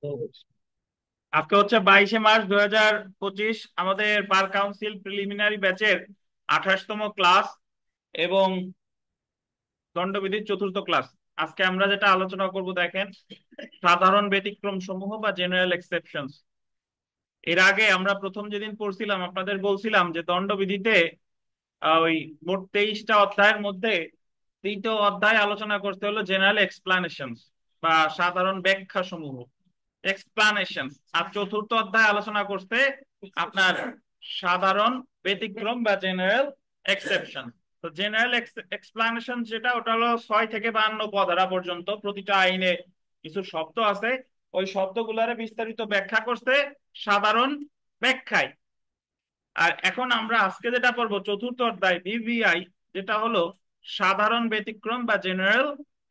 আজকে হচ্ছে 22শে মার্চ 2025, আমাদের বার কাউন্সিল প্রিলিমিনারি ব্যাচের 28তম ক্লাস এবং দণ্ডবিধির চতুর্থ ক্লাস। আজকে আমরা যেটা আলোচনা করব দেখেন, সাধারণ ব্যতিক্রম সমূহ বা জেনারেল এক্সেপশনস। এর আগে আমরা প্রথম যেদিন পড়ছিলাম আপনাদের বলছিলাম যে দণ্ডবিধিতে ওই মোট 23টা অধ্যায়ের মধ্যে 3টে অধ্যায় আলোচনা করতে হলো জেনারেল এক্সপ্লানেশনস বা সাধারণ ব্যাখ্যা সমূহ, এক্সপ্লানেশন। আর চতুর্থ অধ্যায় আলোচনা করতে আপনার সাধারণ ব্যতিক্রম বা জেনারেল এক্সেপশন। তো জেনারেল এক্সপ্লানেশন যেটা, ওটা হলো 6 থেকে 52 ধারা পর্যন্ত। প্রতিটা আইনে কিছু শব্দ আছে, ওই শব্দগুলারে বিস্তারিত ব্যাখ্যা করতে সাধারণ ব্যাখ্যায়। আর এখন আমরা আজকে যেটা পড়বো চতুর্থ অধ্যায় ভিভিআই, যেটা হলো সাধারণ ব্যতিক্রম বা জেনারেল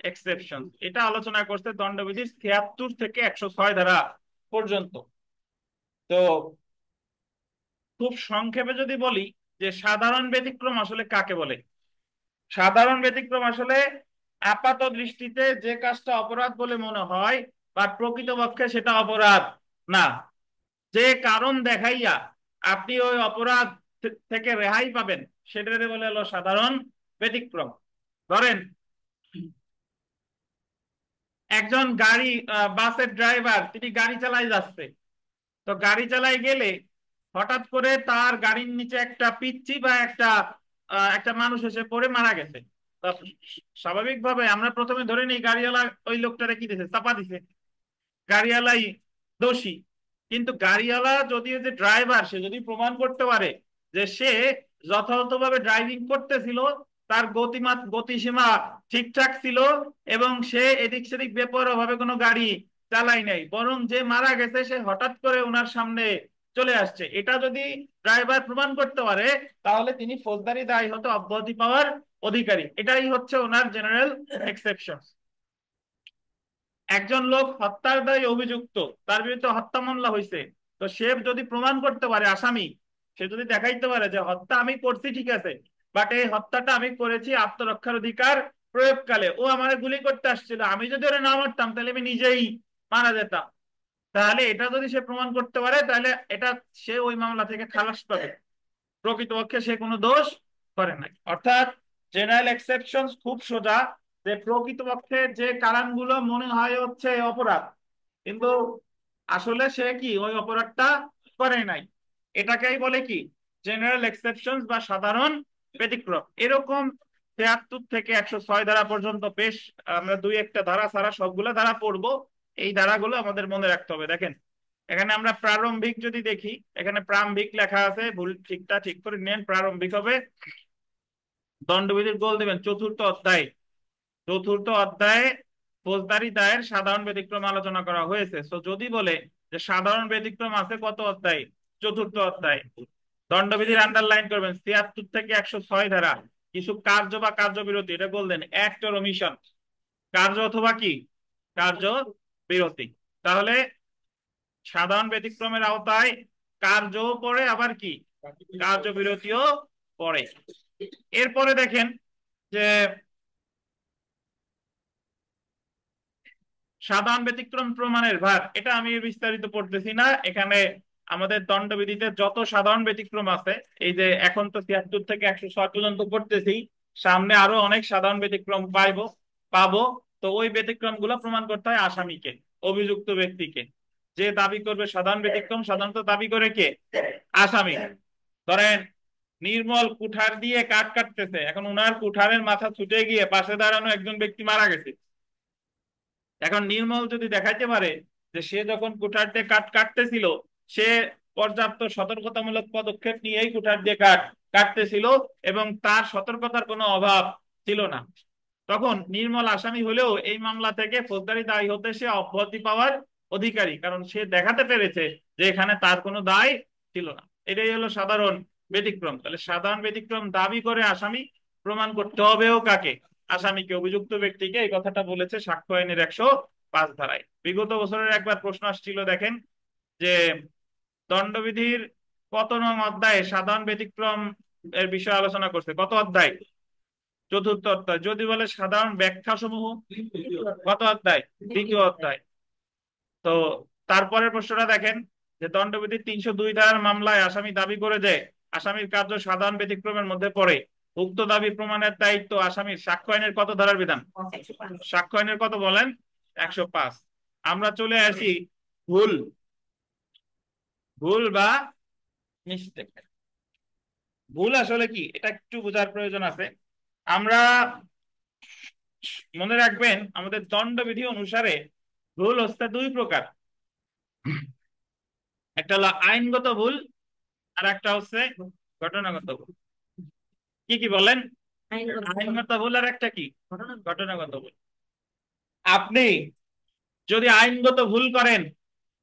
এক্সেপশন। এটা আলোচনা করতে দণ্ডবিধির 76 থেকে 106 ধারা পর্যন্ত। তো খুব সংক্ষেপে যদি বলি যে সাধারণ ব্যতিক্রম আসলে কাকে বলে। সাধারণ ব্যতিক্রম আসলে আপাত দৃষ্টিতে যে কাজটা অপরাধ বলে মনে হয়, বা প্রকৃতপক্ষে সেটা অপরাধ না, যে কারণ দেখাইয়া আপনি ওই অপরাধ থেকে রেহাই পাবেন, সেটারে বলে হলো সাধারণ ব্যতিক্রম। ধরেন একজন গাড়ি বাসের ড্রাইভার, তিনি গাড়ি চালাই যাচ্ছে। তো গাড়ি চালাই গেলে হঠাৎ করে তার গাড়ির নিচে একটা পিচ্চি বা একটা মানুষ এসে পড়ে মারা গেছে। তো স্বাভাবিকভাবে আমরা প্রথমে ধরে নিই গাড়িওয়ালা ওই লোকটারে কি দিছে, চাপা দিছে, গাড়িওয়ালাই দোষী। কিন্তু গাড়িওয়ালা যদি, যে ড্রাইভার, সে যদি প্রমাণ করতে পারে যে সে যথাযথভাবে ড্রাইভিং করতেছিল, তার গতিসীমা ঠিকঠাক ছিল, এবং সে এদিক সেদিক বেপরোয়া ভাবে কোনো গাড়ি চালাই নাই, বরং যে মারা গেছে সে হঠাৎ করে ওনার সামনে চলে আসছে, এটা যদি ড্রাইভার প্রমাণ করতে পারে, তাহলে তিনি ফৌজদারি দায় হতে অব্যাহতি পাওয়ার অধিকারী। এটাই হচ্ছে ওনার জেনারেল এক্সেপশন। একজন লোক হত্যার দায়ে অভিযুক্ত, তার বিরুদ্ধে হত্যা মামলা হয়েছে। তো সে যদি প্রমাণ করতে পারে, আসামি, সে যদি দেখাইতে পারে যে হত্যা আমি করছি ঠিক আছে, বাট এই হত্যাটা আমি করেছি আত্মরক্ষার অধিকার প্রয়োগকালে, ও আমার গুলি করতে আসছিল, আমি যদি ওরা না মারতাম তাহলে আমি নিজেই মারা যেতাম, তাহলে এটা যদি সে প্রমাণ করতে পারে, তাহলে এটা সে ওই মামলা থেকে খালাস পাবে। প্রকৃতপক্ষে সে কোনো দোষ করে নাই। অর্থাৎ জেনারেল এক্সেপশন খুব সোজা, যে প্রকৃতপক্ষে যে কারণগুলো মনে হয় হচ্ছে অপরাধ, কিন্তু আসলে সে কি ওই অপরাধটা করে নাই, এটাকেই বলে কি জেনারেল এক্সেপশন বা সাধারণ ব্যতিক্রম। এরকম 73 থেকে 106 ধারা পর্যন্ত বেশ, আমরা দুই একটা ধারা ছাড়া সবগুলো ধারা পড়বো। এই ধারাগুলো আমাদের মনে রাখতে হবে। দেখেন এখানে আমরা প্রারম্ভিক যদি দেখি, এখানে প্রারম্ভিক লেখা আছে, ভুল ঠিকটা ঠিক করে নেন। প্রারম্ভিক হবে দণ্ডবিধির গোল দিবেন চতুর্থ অধ্যায়। চতুর্থ অধ্যায়ে ফৌজদারি দায়ের সাধারণ ব্যতিক্রম আলোচনা করা হয়েছে। তো যদি বলে যে সাধারণ ব্যতিক্রম আছে কত অধ্যায়, চতুর্থ অধ্যায়, দণ্ডবিধির আন্ডারলাইন করবেন 76 থেকে 106 ধারা। কিছু কার্য বা কার্যবিরতি, এটা বললেন অ্যাক্ট অর ওমিশন, কার্য অথবা কি কার্য বিরতি। তাহলে সাধারণ ব্যতিক্রমের আওতায় কার্যও পড়ে, আবার কি কার্যবিরতিও পড়ে। এরপরে দেখেন যে সাধারণ ব্যতিক্রম প্রমাণের ভার, এটা আমি বিস্তারিত পড়তেছি না। এখানে আমাদের দণ্ডবিধিতে যত সাধারণ ব্যতিক্রম আছে, এই যে এখন তো 76 থেকে 106 পর্যন্ত পড়তেছি, সামনে আরো অনেক সাধারণ ব্যতিক্রম পাবো। তো ওই ব্যতিক্রম গুলো প্রমাণ করতে হয় আসামিকে, অভিযুক্ত ব্যক্তিকে। যে দাবি করবে সাধারণ ব্যতিক্রম, সাধারণত দাবি করে কে, আসামি। ধরেন নির্মল কুঠার দিয়ে কাঠ কাটতেছে, এখন উনার কুঠারের মাথা ছুটে গিয়ে পাশে দাঁড়ানো একজন ব্যক্তি মারা গেছে। এখন নির্মল যদি দেখাইতে পারে যে সে যখন কুঠার দিয়ে কাঠ কাটতেছিল, সে পর্যাপ্ত সতর্কতামূলক পদক্ষেপ নিয়েই কুঠার দিয়ে কাঠ কাটতেছিল, এবং তার সতর্কতার কোনো অভাব ছিল না, তখন নির্মল আসামি হলেও এই মামলা থেকে ফৌজদারি দায় হতে সে অব্যাহতি পাওয়ার অধিকারী, কারণ সে দেখাতে পেরেছে যে এখানে তার কোনো দায় ছিল না। এটাই হলো সাধারণ ব্যতিক্রম। তাহলে সাধারণ ব্যতিক্রম দাবি করে আসামি, প্রমাণ করতে হবেও কাকে, আসামিকে, অভিযুক্ত ব্যক্তিকে। এই কথাটা বলেছে সাক্ষ্য আইনের 105 ধারায়। বিগত বছরের একবার প্রশ্ন আসছিল, দেখেন যে দণ্ডবিধির কত নং অধ্যায়ে সাধারণ ব্যতিক্রম এর বিষয়ে আলোচনা করছে, কত অধ্যায়, চতুর্থ অধ্যায়। যদি বলে সাধারণ ব্যাখ্যা সমূহ, কত অধ্যায়, দ্বিতীয় অধ্যায়। তো তারপরের প্রশ্নটা দেখেন যে দণ্ডবিধির ৩০২ ধারার মামলায় আসামি দাবি করে যে আসামির কার্য সাধারণ ব্যতিক্রমের মধ্যে পড়ে, উক্ত দাবি প্রমাণের দায়িত্ব আসামির। সাক্ষ্য আইনের কত ধারার বিধান? সাক্ষ্য আইনের কত বলেন? ১০৫। আমরা চলে আসি ভুল, ভুল বা মিস্টেক। ভুল আসলে কি এটা একটু বোঝার প্রয়োজন আছে। আমরা মনে রাখবেন আমাদের দণ্ডবিধি অনুসারে ভুল হচ্ছে দুই প্রকার, একটা হলো আইনগত ভুল আর একটা হচ্ছে ঘটনাগত ভুল। কি কি বলেন? আইনগত ভুল আর একটা কি ঘটনাগত ভুল। আপনি যদি আইনগত ভুল করেন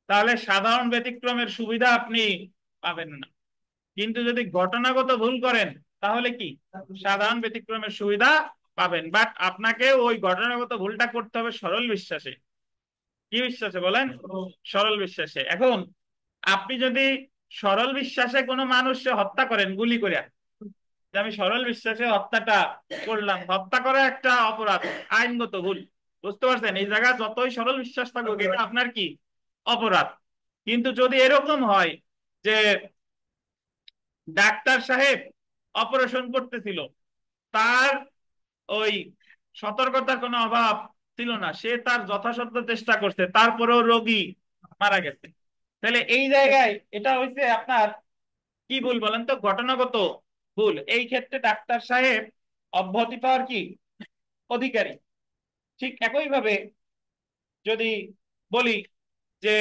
তাহলে সাধারণ ব্যতিক্রমের সুবিধা আপনি পাবেন না, কিন্তু যদি ঘটনাগত ভুল করেন তাহলে কি সাধারণ ব্যতিক্রমের সুবিধা পাবেন। বাট আপনাকে ওই ঘটনাগত ভুলটা করতে হবে সরল বিশ্বাসে। কি বিশ্বাসে বলেন? সরল বিশ্বাসে। এখন আপনি যদি সরল বিশ্বাসে কোনো মানুষকে হত্যা করেন গুলি করে, যে আমি সরল বিশ্বাসে হত্যাটা করলাম, হত্যা করা একটা অপরাধ, আইনগত ভুল, বুঝতে পারছেন? এই জায়গায় যতই সরল বিশ্বাস থাকুক এটা আপনার কি অপরাধ। কিন্তু যদি এরকম হয় যে ডাক্তার সাহেব অপারেশন করতেছিল, তার ওই সতর্কতার কোনো অভাব ছিল না, সে তার যথাসাধ্য চেষ্টা করছে, তারপরেও রোগী মারা গেছে, তাহলে এই জায়গায় এটা হইছে আপনার কি ভুল বলেন তো? ঘটনাগত ভুল। এই ক্ষেত্রে ডাক্তার সাহেব অব্যাহতি পাওয়ার কি অধিকারী। ঠিক একই ভাবে যদি বলি যে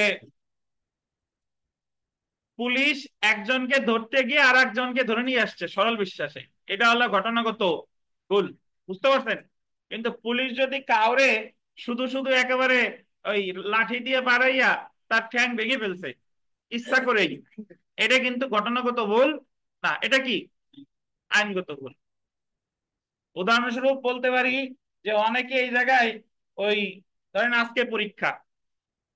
পুলিশ একজনকে ধরতে গিয়ে আর একজনকে ধরে নিয়ে আসছে সরল বিশ্বাসে, এটা হলো ঘটনাগত ভুল, বুঝতে পারছেন? কিন্তু পুলিশ যদি কাউরে শুধু শুধু একেবারে ওই লাঠি দিয়ে বাড়াইয়া তার ঠ্যাং ভেঙে ফেলছে ইচ্ছা করেই, এটা কিন্তু ঘটনাগত ভুল না, এটা কি আইনগত ভুল। উদাহরণস্বরূপ বলতে পারি যে অনেকে এই জায়গায় ওই ধরেন আজকে পরীক্ষা,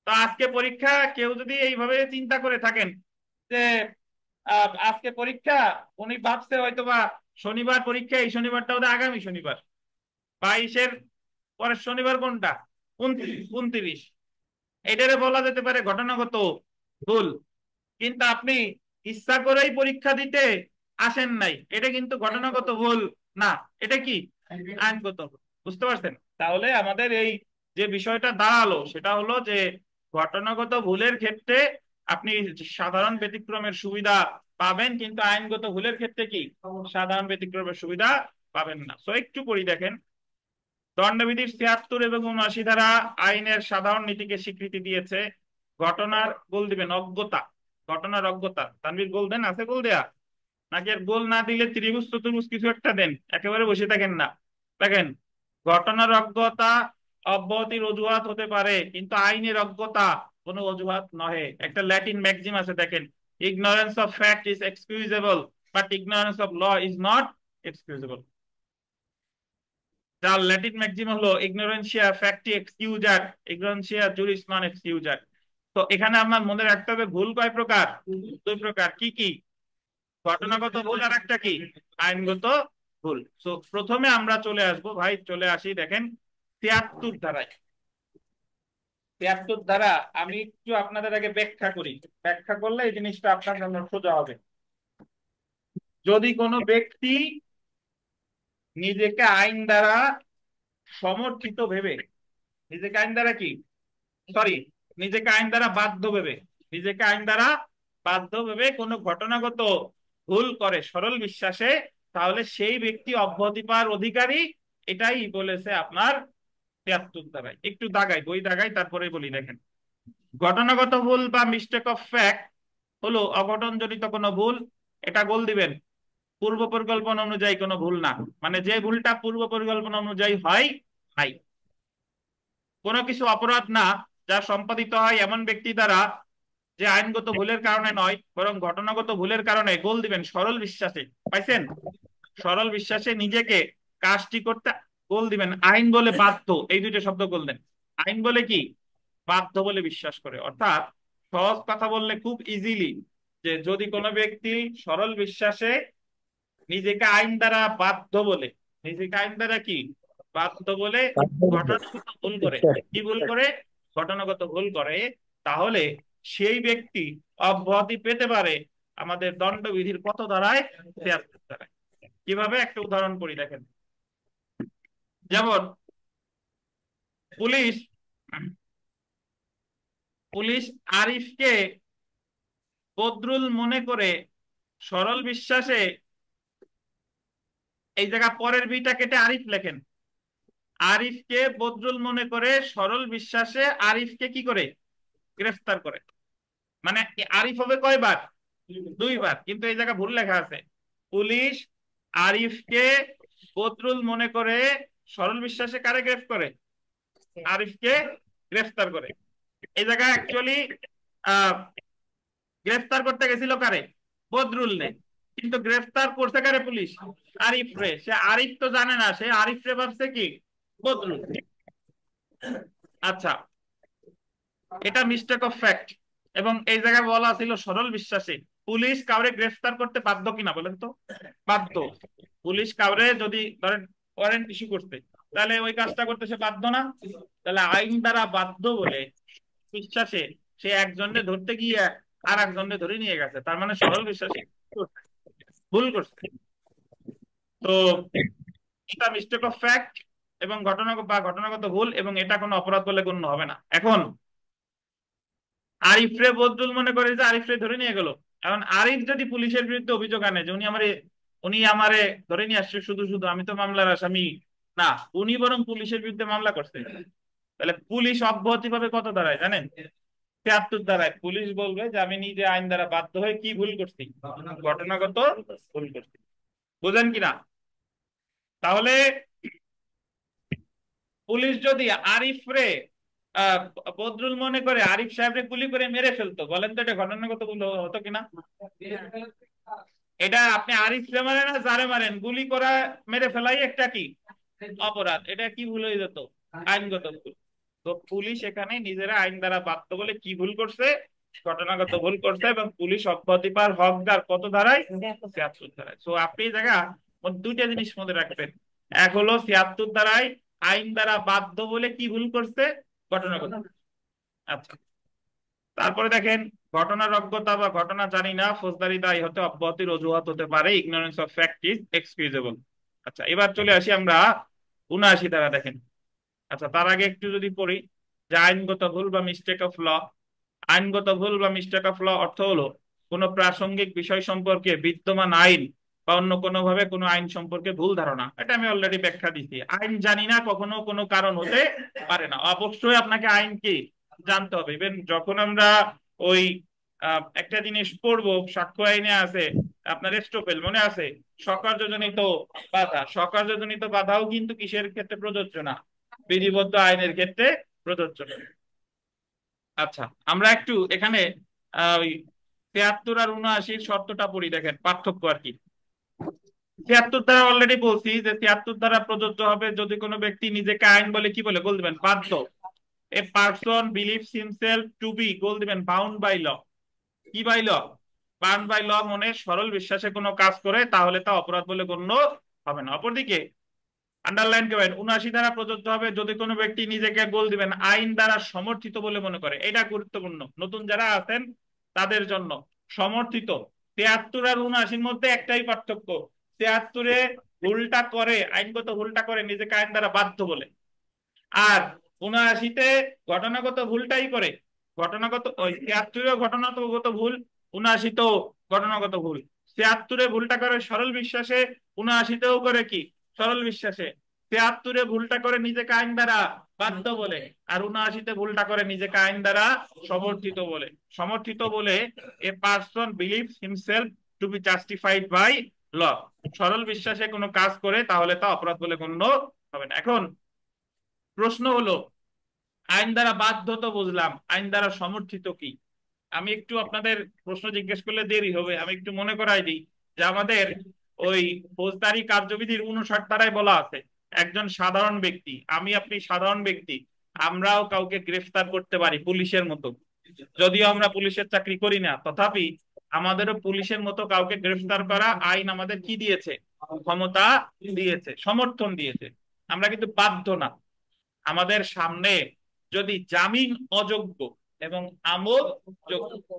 তো আজকে পরীক্ষা কেউ যদি এইভাবে চিন্তা করে থাকেন যে আজকে পরীক্ষা, উনি ভাবছে হয়তোবা শনিবার পরীক্ষা, এই শনিবারটা ওদের আগামী শনিবার, 22-এর পরের শনিবার কোনটা? 29। এটারে বলা যেতে পারে ঘটনাগত ভুল। কিন্তু আপনি ইচ্ছা করেই পরীক্ষা দিতে আসেন নাই, এটা কিন্তু ঘটনাগত ভুল না, এটা কি আইনগত ভুল, বুঝতে পারছেন? তাহলে আমাদের এই যে বিষয়টা দাঁড়ালো সেটা হলো যে ঘটনাগত ভুলের ক্ষেত্রে আপনি সাধারণ ব্যতিক্রমের সুবিধা পাবেন, কিন্তু আইনগত ভুলের ক্ষেত্রে কি সাধারণ ব্যতিক্রমের সুবিধা পাবেন না। তো একটু পড়ি দেখেন, দণ্ডবিধির ৭৬ এবং ৭৯ ধারা আইনের সাধারণ নীতিকে স্বীকৃতি দিয়েছে। ঘটনার গোল দিবেন অজ্ঞতা, ঘটনার অজ্ঞতা। তানভীর গোল দেন, আছে গোল দেয়া নাকি? আর গোল না দিলে ত্রিভুজ চতুর্ভুজ কিছু একটা দেন, একেবারে বসে থাকেন না। দেখেন, ঘটনার অজ্ঞতা অব্যাহতির অজুহাত হতে পারে, কিন্তু আইনের অজ্ঞতা কোনো অজুহাত নহে। একটা ল্যাটিন ম্যাক্সিম আছে দেখেন, ignorance of fact is excusable but ignorance of law is not excusable. যার ল্যাটিন ম্যাক্সিম হলো ইগনোরেন্সিয়া ফ্যাক্টি এক্সকিউজার, ইগনোরেন্সিয়া জুরিস নন এক্সকিউজার। তো এখানে আমার মনে রাখতে হবে ভুল কয় প্রকার? দুই প্রকার। কি কি? ঘটনাগত ভুল আর একটা কি আইনগত ভুল। তো প্রথমে আমরা চলে আসবো, ভাই চলে আসি, দেখেন ৭৩ ধারায়। ৭৩ ধারা আমি একটু আপনাদের আগে ব্যাখ্যা করি, ব্যাখ্যা করলে এই জিনিসটা আপনার জন্য সোজা হবে। যদি কোনো ব্যক্তি নিজেকে আইন দ্বারা সমর্থিত ভেবে, নিজেকে আইন দ্বারা কি, সরি, নিজেকে আইন দ্বারা বাধ্য ভেবে, নিজেকে আইন দ্বারা বাধ্য ভেবে কোনো ঘটনাগত ভুল করে সরল বিশ্বাসে, তাহলে সেই ব্যক্তি অব্যাহতি পাওয়ার অধিকারী। এটাই বলেছে আপনার ৭৩ ধারায়। একটু দাগাই, বই দাগাই, তারপরে বলি। দেখেন, ঘটনাগত ভুল বা মিস্টেক অফ ফ্যাক্ট হলো অঘটনজনিত কোনো ভুল। এটা গোল দিবেন পূর্ব পরিকল্পনা অনুযায়ী কোনো ভুল না, মানে যে ভুলটা পূর্ব পরিকল্পনা অনুযায়ী হয় নাই। কোনো কিছু অপরাধ না যা সম্পাদিত হয় এমন ব্যক্তি দ্বারা, যে আইনগত ভুলের কারণে নয় বরং ঘটনাগত ভুলের কারণে। গোল দিবেন সরল বিশ্বাসে, পাইছেন? সরল বিশ্বাসে নিজেকে কাজটি করতে গোল দিবেন আইন বলে বাধ্য, এই দুইটা শব্দ গোল দেন। আইন বলে কি বাধ্য বলে বিশ্বাস করে, অর্থাৎ সহজ কথা বললে খুব ইজিলি, যে যদি কোনো ব্যক্তি সরল বিশ্বাসে নিজেকে আইন দ্বারা বাধ্য বলে, নিজেকে আইন দ্বারা কি বাধ্য বলে ঘটনাগত ভুল করে, কি ভুল করে? ঘটনাগত ভুল করে, তাহলে সেই ব্যক্তি অব্যাহতি পেতে পারে আমাদের দণ্ডবিধির কত ধারায়? ৭৩ ধারায়। কিভাবে? একটা উদাহরণ করি, দেখেন। যেমন পুলিশ পুলিশ আরিফকে বদরুল মনে করে সরল বিশ্বাসে, এই জায়গা পরের বিটা কেটে আরিফ লেখেন, আরিফকে বদরুল মনে করে সরল বিশ্বাসে আরিফকে কি করে? গ্রেফতার করে। মানে আরিফ হবে কয়বার? 2বার, কিন্তু এই জায়গা ভুল লেখা আছে। পুলিশ আরিফকে বদরুল মনে করে সরল বিশ্বাসে কারে গ্রেফতার করে? আরিফকে গ্রেফতার করে। এই জায়গায় অ্যাকচুয়ালি আহ গ্রেফতার করতে গেছিল কারে? বদরুল নে। কিন্তু গ্রেফতার করছে কারে পুলিশ? আরিফ রে। সে আরিফ তো জানে না, সে আরিফ রে ভাবছে কি বদরুল। আচ্ছা, এটা মিস্টেক অফ ফ্যাক্ট। এবং এই জায়গায় বলা ছিল সরল বিশ্বাসে। পুলিশ কাউরে গ্রেফতার করতে বাধ্য কিনা বলেন তো? বাধ্য। পুলিশ কাউরে যদি ধরেন ওয়ারেন্ট ইস্যু করতে, তাহলে ওই কাজটা করতে সে বাধ্য না? তাহলে আইন দ্বারা বাধ্য বলে বিশ্বাসে সে একজনকে ধরতে গিয়ে আর একজনকে ধরে নিয়ে গেছে, তার মানে সরল বিশ্বাসে ভুল করছে। তো এটা মিস্টেক অফ ফ্যাক্ট এবং ঘটনাগত ভুল, এবং এটা কোনো অপরাধ বলে গণ্য হবে না। এখন আরিফরে বদরুল মনে করে যে আরিফরে ধরে নিয়ে গেল। এখন আরিফ যদি পুলিশের বিরুদ্ধে অভিযোগ আনে যে উনি আমারে ধরে নিয়ে আসছে শুধু শুধু, আমি তো মামলার আসামি না, উনি বরং পুলিশের বিরুদ্ধে মামলা করছে, তাহলে পুলিশ অব্যাহতি পাবে কত দ্বারায় জানেন? ৭৩ দ্বারায়। পুলিশ বলবে যে আমি নিজে আইন দ্বারা বাধ্য হয়ে কি ভুল করছি? ঘটনাগত ভুল করছি। বুঝেন কিনা? তাহলে পুলিশ যদি আরিফরে আহ বদরুল মনে করে আরিফ সাহেবরে গুলি করে মেরে ফেলতো, বলেন তো এটা ঘটনাগত ভুল হতো কিনা? এটা আপনি আরিফ রে মারেন না যারে মারেন, গুলি করা মেরে ফেলাই একটা কি অপরাধ? এটা কি ভুল হয়ে যেত? আইনগত ভুল। তো পুলিশ এখানে নিজেরা আইন দ্বারা বাধ্য বলে কি ভুল করছে? ঘটনাগত ভুল করছে। এবং পুলিশ অব্যাহতি পাওয়ার হকদার কত ধারায়? ৭৩ ধারায়। তো আপনি এই জায়গা দুইটা জিনিস মনে রাখবেন। এক হলো ৭৩ ধারায় আইন দ্বারা বাধ্য বলে কি ভুল করছে? ঘটনাগত। আচ্ছা, তারপরে দেখেন, ঘটনার অজ্ঞতা বা ঘটনা জানি না ফৌজদারি দায় হতে অব্যাহতির অজুহাত হতে পারে, ইগনোরেন্স অফ ফ্যাক্ট ইজ এক্সকিউজেবল। আচ্ছা, এবার চলে আসি আমরা ৭৯ ধারা, দেখেন। আচ্ছা, তার আগে একটু যদি পড়ি যে আইনগত ভুল বা মিস্টেক অফ ল। আইনগত ভুল বা মিস্টেক অফ ল অর্থ হলো কোনো প্রাসঙ্গিক বিষয় সম্পর্কে বিদ্যমান আইন বা অন্য কোনো ভাবে কোনো আইন সম্পর্কে ভুল ধারণা। এটা আমি অলরেডি ব্যাখ্যা দিচ্ছি। আইন জানি না কখনো কোনো কারণ হতে পারে না, অবশ্যই আপনাকে আইন কি জানতে হবে। ইভেন যখন আমরা ওই একটা জিনিস পড়বো, সাক্ষ্য আইনে আছে আপনার এস্টোপেল মনে আছে, স্বকার্যজনিত বাধা। স্বকার্যজনিত বাধাও কিন্তু কিসের ক্ষেত্রে প্রযোজ্য না? বিধিবদ্ধ আইনের ক্ষেত্রে প্রযোজ্য না। আচ্ছা, আমরা একটু এখানে ওই ৭৩ আর ৭৯ শর্তটা পড়ি, দেখেন পার্থক্য আর কি। ৭৩ দ্বারা অলরেডি বলছি যে ৭৩ দ্বারা প্রযোজ্য হবে যদি কোনো ব্যক্তি নিজেকে আইন বলে কি বলে গোল দিবেন? বাধ্য। A person believes himself to be গোল দিবেন বাউন্ড বাই ল। কি by law? Bound by law মনে সরল বিশ্বাসে কোনো কাজ করে, তাহলে তা অপরাধ বলে গণ্য হবে না। অপরদিকে আন্ডারলাইন করবেন ৭৯ দ্বারা প্রযোজ্য হবে যদি কোনো ব্যক্তি নিজেকে গোল দিবেন আইন দ্বারা সমর্থিত বলে মনে করে। এটা গুরুত্বপূর্ণ নতুন যারা আছেন তাদের জন্য। সমর্থিত। ৭৩ আর ৭৯ মধ্যে একটাই পার্থক্য, ৭৩-এ ভুলটা করে, আইনগত ভুলটা করে নিজেকে আইন দ্বারা বাধ্য বলে, আর ৭৯-তে ঘটনাগত ভুলটাই করে। ঘটনাগত ওই ৭৩-এও ঘটনাগত ভুল, ৭৯-তেও ঘটনাগত ভুল। ৭৩-এ ভুলটা করে সরল বিশ্বাসে, ৭৯-তেও করে কি সরল বিশ্বাসে। ৭৩-এ ভুলটা করে নিজেকে আইন দ্বারা বাধ্য বলে, আর ৭৯-তে ভুলটা করে নিজেকে আইন দ্বারা সমর্থিত বলে। সমর্থিত বলে a person believes himself to be justified by law. সরল বিশ্বাসে কোনো কাজ করে তাহলে তা অপরাধ বলে গণ্য হবে না। এখন প্রশ্ন হলো, আইন দ্বারা বাধ্য তো বুঝলাম, আইন দ্বারা সমর্থিত কি? আমি একটু আপনাদের প্রশ্ন জিজ্ঞেস করলে দেরি হবে, আমি একটু মনে করাই দিই যে আমাদের ওই ফৌজদারি কার্যবিধির ৫৯ ধারায় বলা আছে একজন সাধারণ ব্যক্তি, আমি আপনি সাধারণ ব্যক্তি, আমরাও কাউকে গ্রেফতার করতে পারি পুলিশের মতো। যদিও আমরা পুলিশের চাকরি করি না, তথাপি আমাদেরও পুলিশের মতো কাউকে গ্রেফতার করা আইন আমাদের কি দিয়েছে? ক্ষমতা দিয়েছে, সমর্থন দিয়েছে। আমরা কিন্তু বাধ্য না। আমাদের সামনে যদি জামিন অযোগ্য, এবং আমলযোগ্য।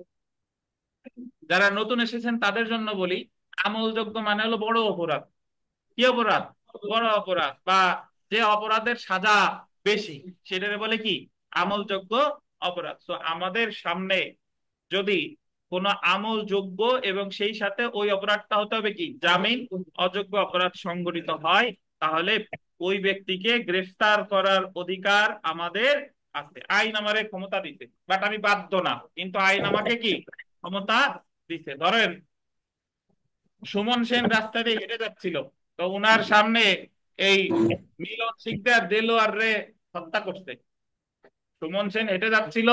যারা নতুন এসেছেন তাদের জন্য বলি, আমলযোগ্য মানে হলো বড় অপরাধ। কি অপরাধ? বড় অপরাধ, বা যে অপরাধের সাজা বেশি, সেটাকে বলে কি? আমলযোগ্য অপরাধ। তো আমাদের সামনে যদি কোনো আমলযোগ্য এবং সেই সাথে ওই অপরাধটা হতে হবে কি জামিন অযোগ্য অপরাধ সংঘটিত হয়, তাহলে ওই ব্যক্তিকে গ্রেফতার করার অধিকার আমাদের আছে। আইন আমারে ক্ষমতা দিতে, বাট আমি বাধ্য না, কিন্তু আইন আমাকে কি ক্ষমতা দিতে। ধরেন সুমন সেন রাস্তা দিয়ে হেঁটে যাচ্ছিল, তো উনার সামনে এই মিলন শিকদার দেলোয়ার রে হত্যা করছে। সুমন সেন হেঁটে যাচ্ছিল,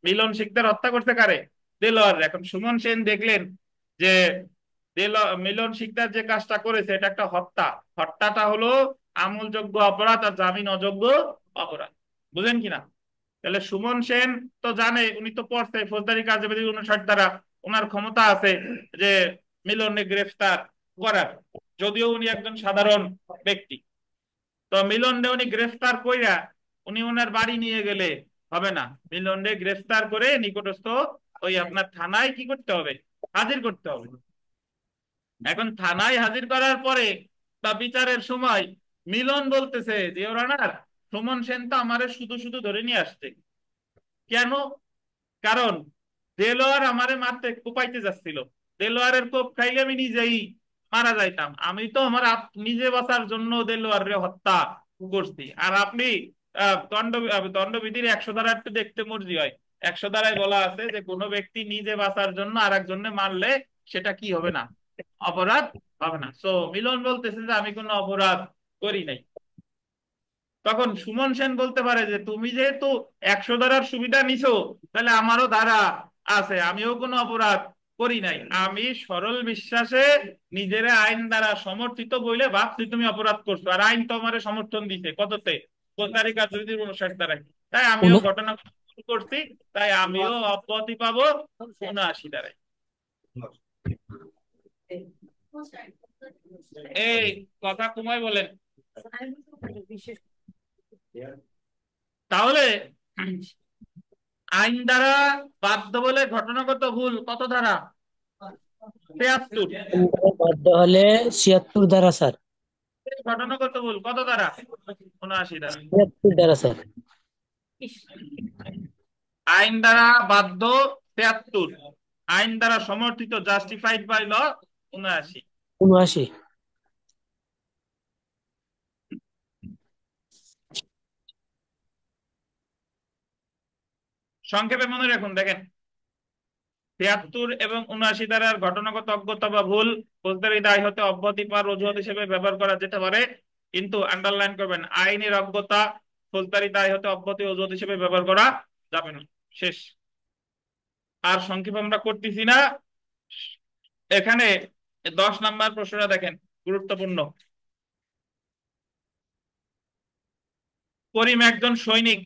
মিলন শিকদার হত্যা করতে কারে? দেলোয়ার রে। এখন সুমন সেন দেখলেন যে মিলন শিকদার যে কাজটা করেছে এটা একটা হত্যা, হত্যাটা হলো আমলযোগ্য অপরাধ আর জামিন অযোগ্য অপরাধ। বুঝেন কিনা? তাহলে সুমন সেন তো জানে, উনি তো পড়ছে ফৌজদারি কার্যবিধি 59 দ্বারা ওনার ক্ষমতা আছে যে মিলনকে গ্রেফতার করার, যদিও উনি একজন সাধারণ ব্যক্তি। তো মিলনকে উনি গ্রেফতার কইরা উনি ওনার বাড়ি নিয়ে গেলে হবে না। মিলনকে গ্রেফতার করে নিকটস্থ ওই আপনার থানায় কি করতে হবে? হাজির করতে হবে। এখন থানায় হাজির করার পরে বা বিচারের সময় মিলন বলতেছে যে ওর অনার, সুমন সেন তো আমারে শুধু শুধু ধরে নিয়ে আসছে। কেন? কারণ দেলোয়ার আমারে মারতে কোপাইতে যাচ্ছিল, দেলোয়ারের কোপ খাইলে আমি নিজেই মারা যাইতাম। আমি তো আমার নিজে বাঁচার জন্য দেলোয়ারে হত্যা করছি। আর আপনি দণ্ডবিধির 100 ধারা একটু দেখতে মর্জি হয়। 100 ধারায় বলা আছে যে কোনো ব্যক্তি নিজে বাঁচার জন্য আর একজনে মারলে সেটা কি হবে না? অপরাধ হবে না। সো মিলন বলতেছে যে আমি কোনো অপরাধ করি নাই। তখন সুমন সেন বলতে পারে যে তুমি যেহেতু 100 ধারার সুবিধা নিছো, তাহলে আমারও ধারা আছে, আমিও কোনো অপরাধ করি নাই। আমি সরল বিশ্বাসে নিজের আইন দ্বারা সমর্থিত বইলে ভাবছি তুমি অপরাধ করছো, আর আইন তো আমার সমর্থন দিছে কততে? 59 ধারায়। তাই আমিও উন- ঘটনা করছি, তাই আমিও অব্যাহতি পাবো 79 ধারায়। এই কথা কুমায় বলেন। তাহলে আইন দ্বারা বাধ্য বলে ঘটনাগত ভুল কত ধারা? 73। বাধ্য হলে 76 দ্বারা স্যার। ঘটনাগত ভুল কত ধারা? 79 ধারা। 76 দ্বারা স্যার। আইন দ্বারা বাধ্য 73, আইন দ্বারা সমর্থিত জাস্টিফাইড বাই ল 79। 79। সংক্ষেপে মনে রাখুন, দেখেন 73 এবং 79 ধারার ঘটনাগত অজ্ঞতা বা ভুল ফৌজদারি দায় হতে অব্যাহতি পাওয়ার অজুহাত হিসেবে ব্যবহার করা যেতে পারে, কিন্তু আন্ডারলাইন করবেন আইনের অজ্ঞতা ফৌজদারি দায় হতে অব্যাহতি অজুহাত হিসেবে ব্যবহার করা যাবে না। শেষ। আর সংক্ষেপ আমরা করতেছি না। এখানে 10 নাম্বার প্রশ্নটা দেখেন, গুরুত্বপূর্ণ। করিম একজন সৈনিক।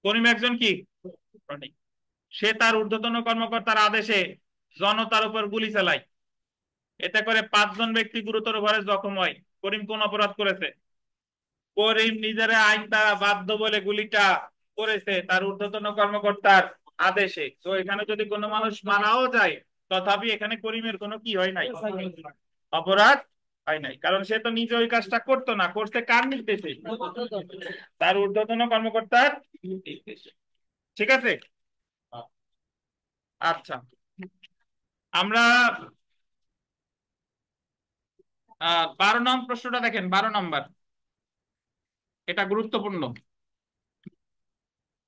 করিম একজন কি সৈনিক। সে তার ঊর্ধ্বতন কর্মকর্তার আদেশে জনতার উপর গুলি চালায়, এতে করে 5 জন ব্যক্তি গুরুতরভাবে জখম হয়। করিম কোন অপরাধ করেছে? করিম নিজের আইন দ্বারা বাধ্য বলে গুলিটা করেছে তার ঊর্ধ্বতন কর্মকর্তার আদেশে। তো এখানে যদি কোনো মানুষ মারাও যায়, তথাপি এখানে করিমের কোনো কি হয় নাই? অপরাধ হয় নাই, কারণ সে তো নিজে ওই কাজটা করতো না, করতে কার নির্দেশে? তার ঊর্ধ্বতন কর্মকর্তার নির্দেশে। ঠিক আছে। আচ্ছা, আমরা 12 নং প্রশ্নটা দেখেন, 12 নাম্বার। এটা গুরুত্বপূর্ণ।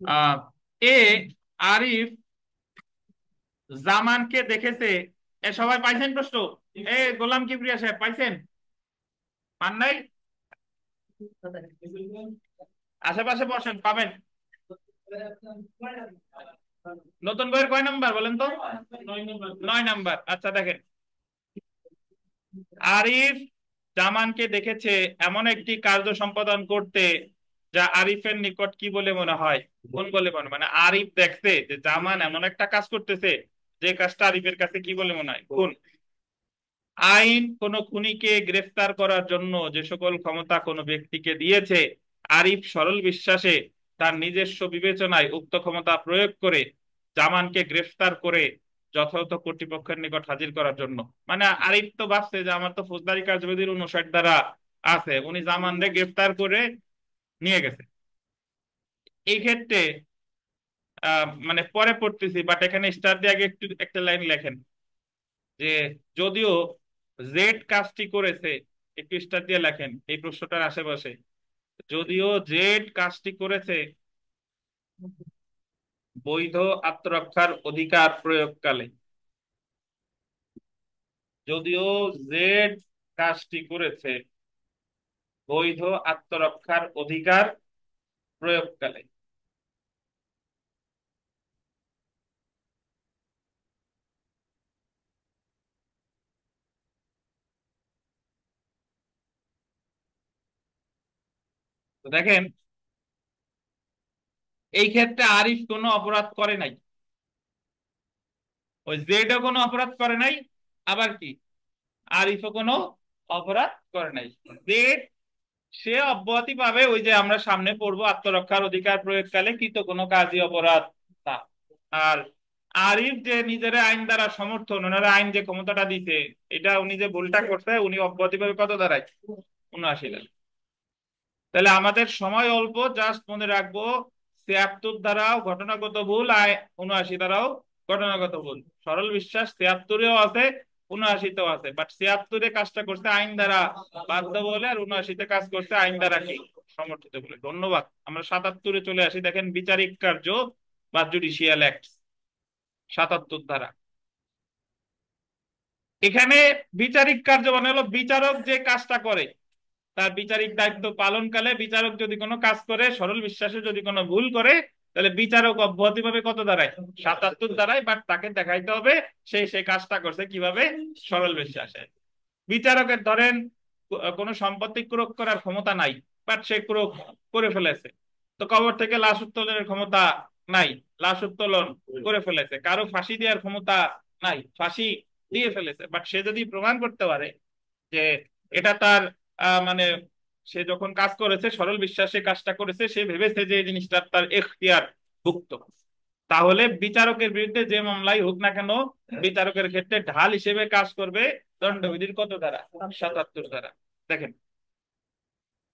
আহ এ আরিফ জামানকে দেখেছে। এ সবাই পাইছেন প্রশ্ন? এ গোলাম কিবরিয়া সাহেব পাইছেন? পান নাই? আশেপাশে বসেন, পাবেন। নতুন বইয়ের কয় নাম্বার বলেন তো? 9 নাম্বার। আচ্ছা দেখেন, আরিফ জামানকে দেখেছে এমন একটি কার্য সম্পাদন করতে যা আরিফের নিকট কি বলে মনে হয়? কোন বলে মনে, মানে আরিফ দেখছে যে জামান এমন একটা কাজ করতেছে যে কাজটা আরিফের কাছে কি বলে মনে হয়? কোন? আইন কোন খুনিকে গ্রেফতার করার জন্য যে সকল ক্ষমতা কোনো ব্যক্তিকে দিয়েছে, আরিফ সরল বিশ্বাসে তার নিজস্ব বিবেচনায় উক্ত ক্ষমতা প্রয়োগ করে জামানকে গ্রেফতার করে যথাযথ কর্তৃপক্ষের নিকট হাজির করার জন্য। মানে আরিফ তো ভাবছে যে আমার তো ফৌজদারি কার্যবিধির 59 ধারা আছে, উনি জামানকে গ্রেফতার করে নিয়ে গেছে। এই ক্ষেত্রে মানে পরে পড়তেছি, বাট এখানে স্টার দিয়ে আগে একটু একটা লাইন লেখেন যে যদিও জেড কাজটি করেছে, একটু স্টার দিয়ে লেখেন এই প্রশ্নটার আশেপাশে, যদিও জেড কাজটি করেছে বৈধ আত্মরক্ষার অধিকার প্রয়োগকালে, যদিও জেড কাজটি করেছে বৈধ আত্মরক্ষার অধিকার প্রয়োগকালে। তো দেখেন, এই ক্ষেত্রে আরিফ কোনো অপরাধ করে নাই, ওই জেডও কোনো অপরাধ করে নাই, আবার কি আরিফও কোনো অপরাধ করে নাই। জেড সে অব্যাহতি পাবে, ওই যে আমরা সামনে পড়বো আত্মরক্ষার অধিকার প্রয়োগকালে কৃত কোনো কাজী অপরাধ না। আর আরিফ যে নিজের আইন দ্বারা সমর্থন, ওনারা আইন যে ক্ষমতাটা দিছে, এটা উনি যে ভুলটা করছে উনি অব্যাহতি পাবে কত দ্বারাই, 79 দ্বারা। তাহলে আমাদের সময় অল্প, জাস্ট মনে রাখবো 76 ধারাও ঘটনাগত ভুল, আর 79 ধারাও ঘটনাগত ভুল। সরল বিশ্বাস 76-এও আছে, 79-তেও আছে, বাট 76-এ কাজটা করছে আইন দ্বারা বাধ্য বলে, আর 79-তে কাজ করছে আইন দ্বারা কি সমর্থিত বলে। ধন্যবাদ। আমরা 77-এ চলে আসি। দেখেন বিচারিক কার্য বা জুডিশিয়াল অ্যাক্ট, 77 ধারা। এখানে বিচারিক কার্য মানে হলো বিচারক যে কাজটা করে, তার বিচারিক দায়িত্ব পালনকালে বিচারক যদি কোনো কাজ করে, সরল বিশ্বাসে যদি কোনো ভুল করে, তাহলে বিচারক অব্যাহতি পাবে কত দ্বারায়, 77 দ্বারায়। বাট তাকে দেখাইতে হবে সে সেই কাজটা করছে কিভাবে, সরল বিশ্বাসে। বিচারকের ধরেন কোনো সম্পত্তি ক্রোক করার ক্ষমতা নাই, বাট সে ক্রোক করে ফেলেছে। তো কবর থেকে লাশ উত্তোলনের ক্ষমতা নাই, লাশ উত্তোলন করে ফেলেছে। কারো ফাঁসি দেওয়ার ক্ষমতা নাই, ফাঁসি দিয়ে ফেলেছে। বাট সে যদি প্রমাণ করতে পারে যে এটা তার মানে সে যখন কাজ করেছে সরল বিশ্বাসে কাজটা করেছে, সে ভেবেছে যে এই জিনিসটা তার এখতিয়ার ভুক্ত, তাহলে বিচারকের বিরুদ্ধে যে মামলাই হোক না কেন, বিচারকের ক্ষেত্রে ঢাল হিসেবে কাজ করবে দণ্ডবিধির কত ধারা, 77 ধারা। দেখেন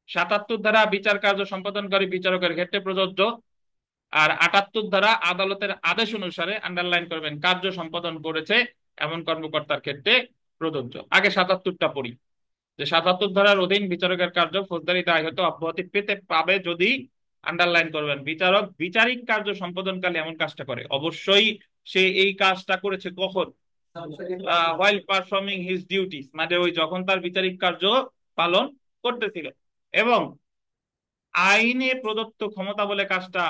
77 ধারা বিচার কার্য সম্পাদনকারী বিচারকের ক্ষেত্রে প্রযোজ্য, আর 78 ধারা আদালতের আদেশ অনুসারে, আন্ডারলাইন করবেন, কার্য সম্পাদন করেছে এমন কর্মকর্তার ক্ষেত্রে প্রযোজ্য। আগে 77টা পড়ি, যে 77 ধারার অধীন বিচারকের কার্য ফৌজদারি দায় হতে অব্যাহতি পেতে পাবে যদি, আন্ডারলাইন করবেন, বিচারক বিচারিক কার্য সম্পাদনকালে এমন কাজটা করে। অবশ্যই সে এই কাজটা করেছে কখন, while পারফর্মিং হিজ ডিউটিস, মানে ওই যখন তার বিচারিক কার্য পালন করতেছিল, এবং আইনে প্রদত্ত ক্ষমতা বলে কাজটা,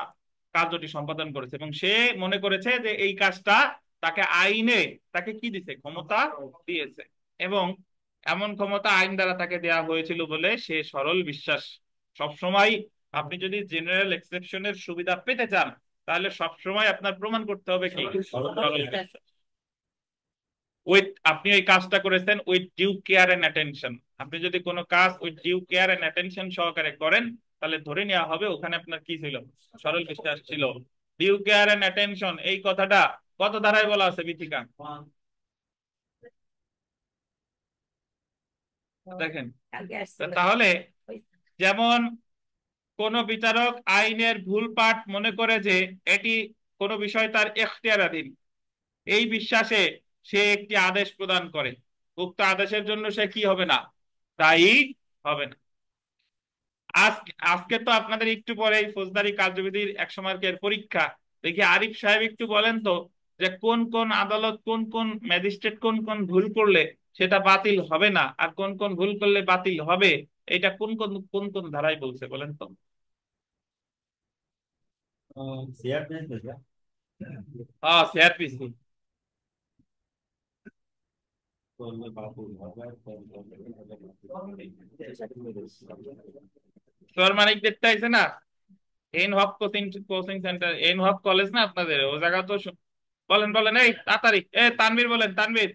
কার্যটি সম্পাদন করেছে, এবং সে মনে করেছে যে এই কাজটা তাকে আইনে তাকে কি দিছে, ক্ষমতা দিয়েছে, এবং এমন ক্ষমতা আইন দ্বারা তাকে দেয়া হয়েছিল বলে সে সরল বিশ্বাস। সবসময় আপনি যদি জেনারেল এক্সেপশনের সুবিধা পেতে চান, তাহলে সবসময় আপনার প্রমাণ করতে হবে কি, সরল বিশ্বাস। উইথ, আপনি ওই কাজটা করেছেন with due care and attention. আপনি যদি কোনো কাজ with due care and attention সহকারে করেন, তাহলে ধরে নেওয়া হবে ওখানে আপনার কি ছিল, সরল বিশ্বাস ছিল। ডিউ কেয়ার এন্ড অ্যাটেনশন এই কথাটা কত ধারায় বলা আছে বিথিকা, দেখেন। তাহলে যেমন কোন বিচারক আইনের ভুল পাঠ মনে করে যে এটি কোনো বিষয় তার এখতিয়ারাধীন, এই বিশ্বাসে সে একটি আদেশ প্রদান করে, উক্ত আদেশের জন্য সে কি হবে না, দায়ী হবে না। আজকে আজকে তো আপনাদের একটু পরে ফৌজদারি কার্যবিধির 100 মার্কের পরীক্ষা। দেখি আরিফ সাহেব একটু বলেন তো, যে কোন কোন আদালত, কোন কোন ম্যাজিস্ট্রেট কোন কোন ভুল করলে সেটা বাতিল হবে না, আর কোন কোন ভুল করলে বাতিল হবে, এটা কোন কোন কোন কোন ধারায় বলছে বলেন তো। হ্যাঁ সিআরপিসি। সোয়ার মানিক দেখতে আইছে না, এন হক কোচিং কোচিং সেন্টার, এন হক কলেজ না আপনাদের ও জায়গা তো বলেন বলেন, এই তাড়াতাড়ি, এ তানভীর বলেন, তানভীর,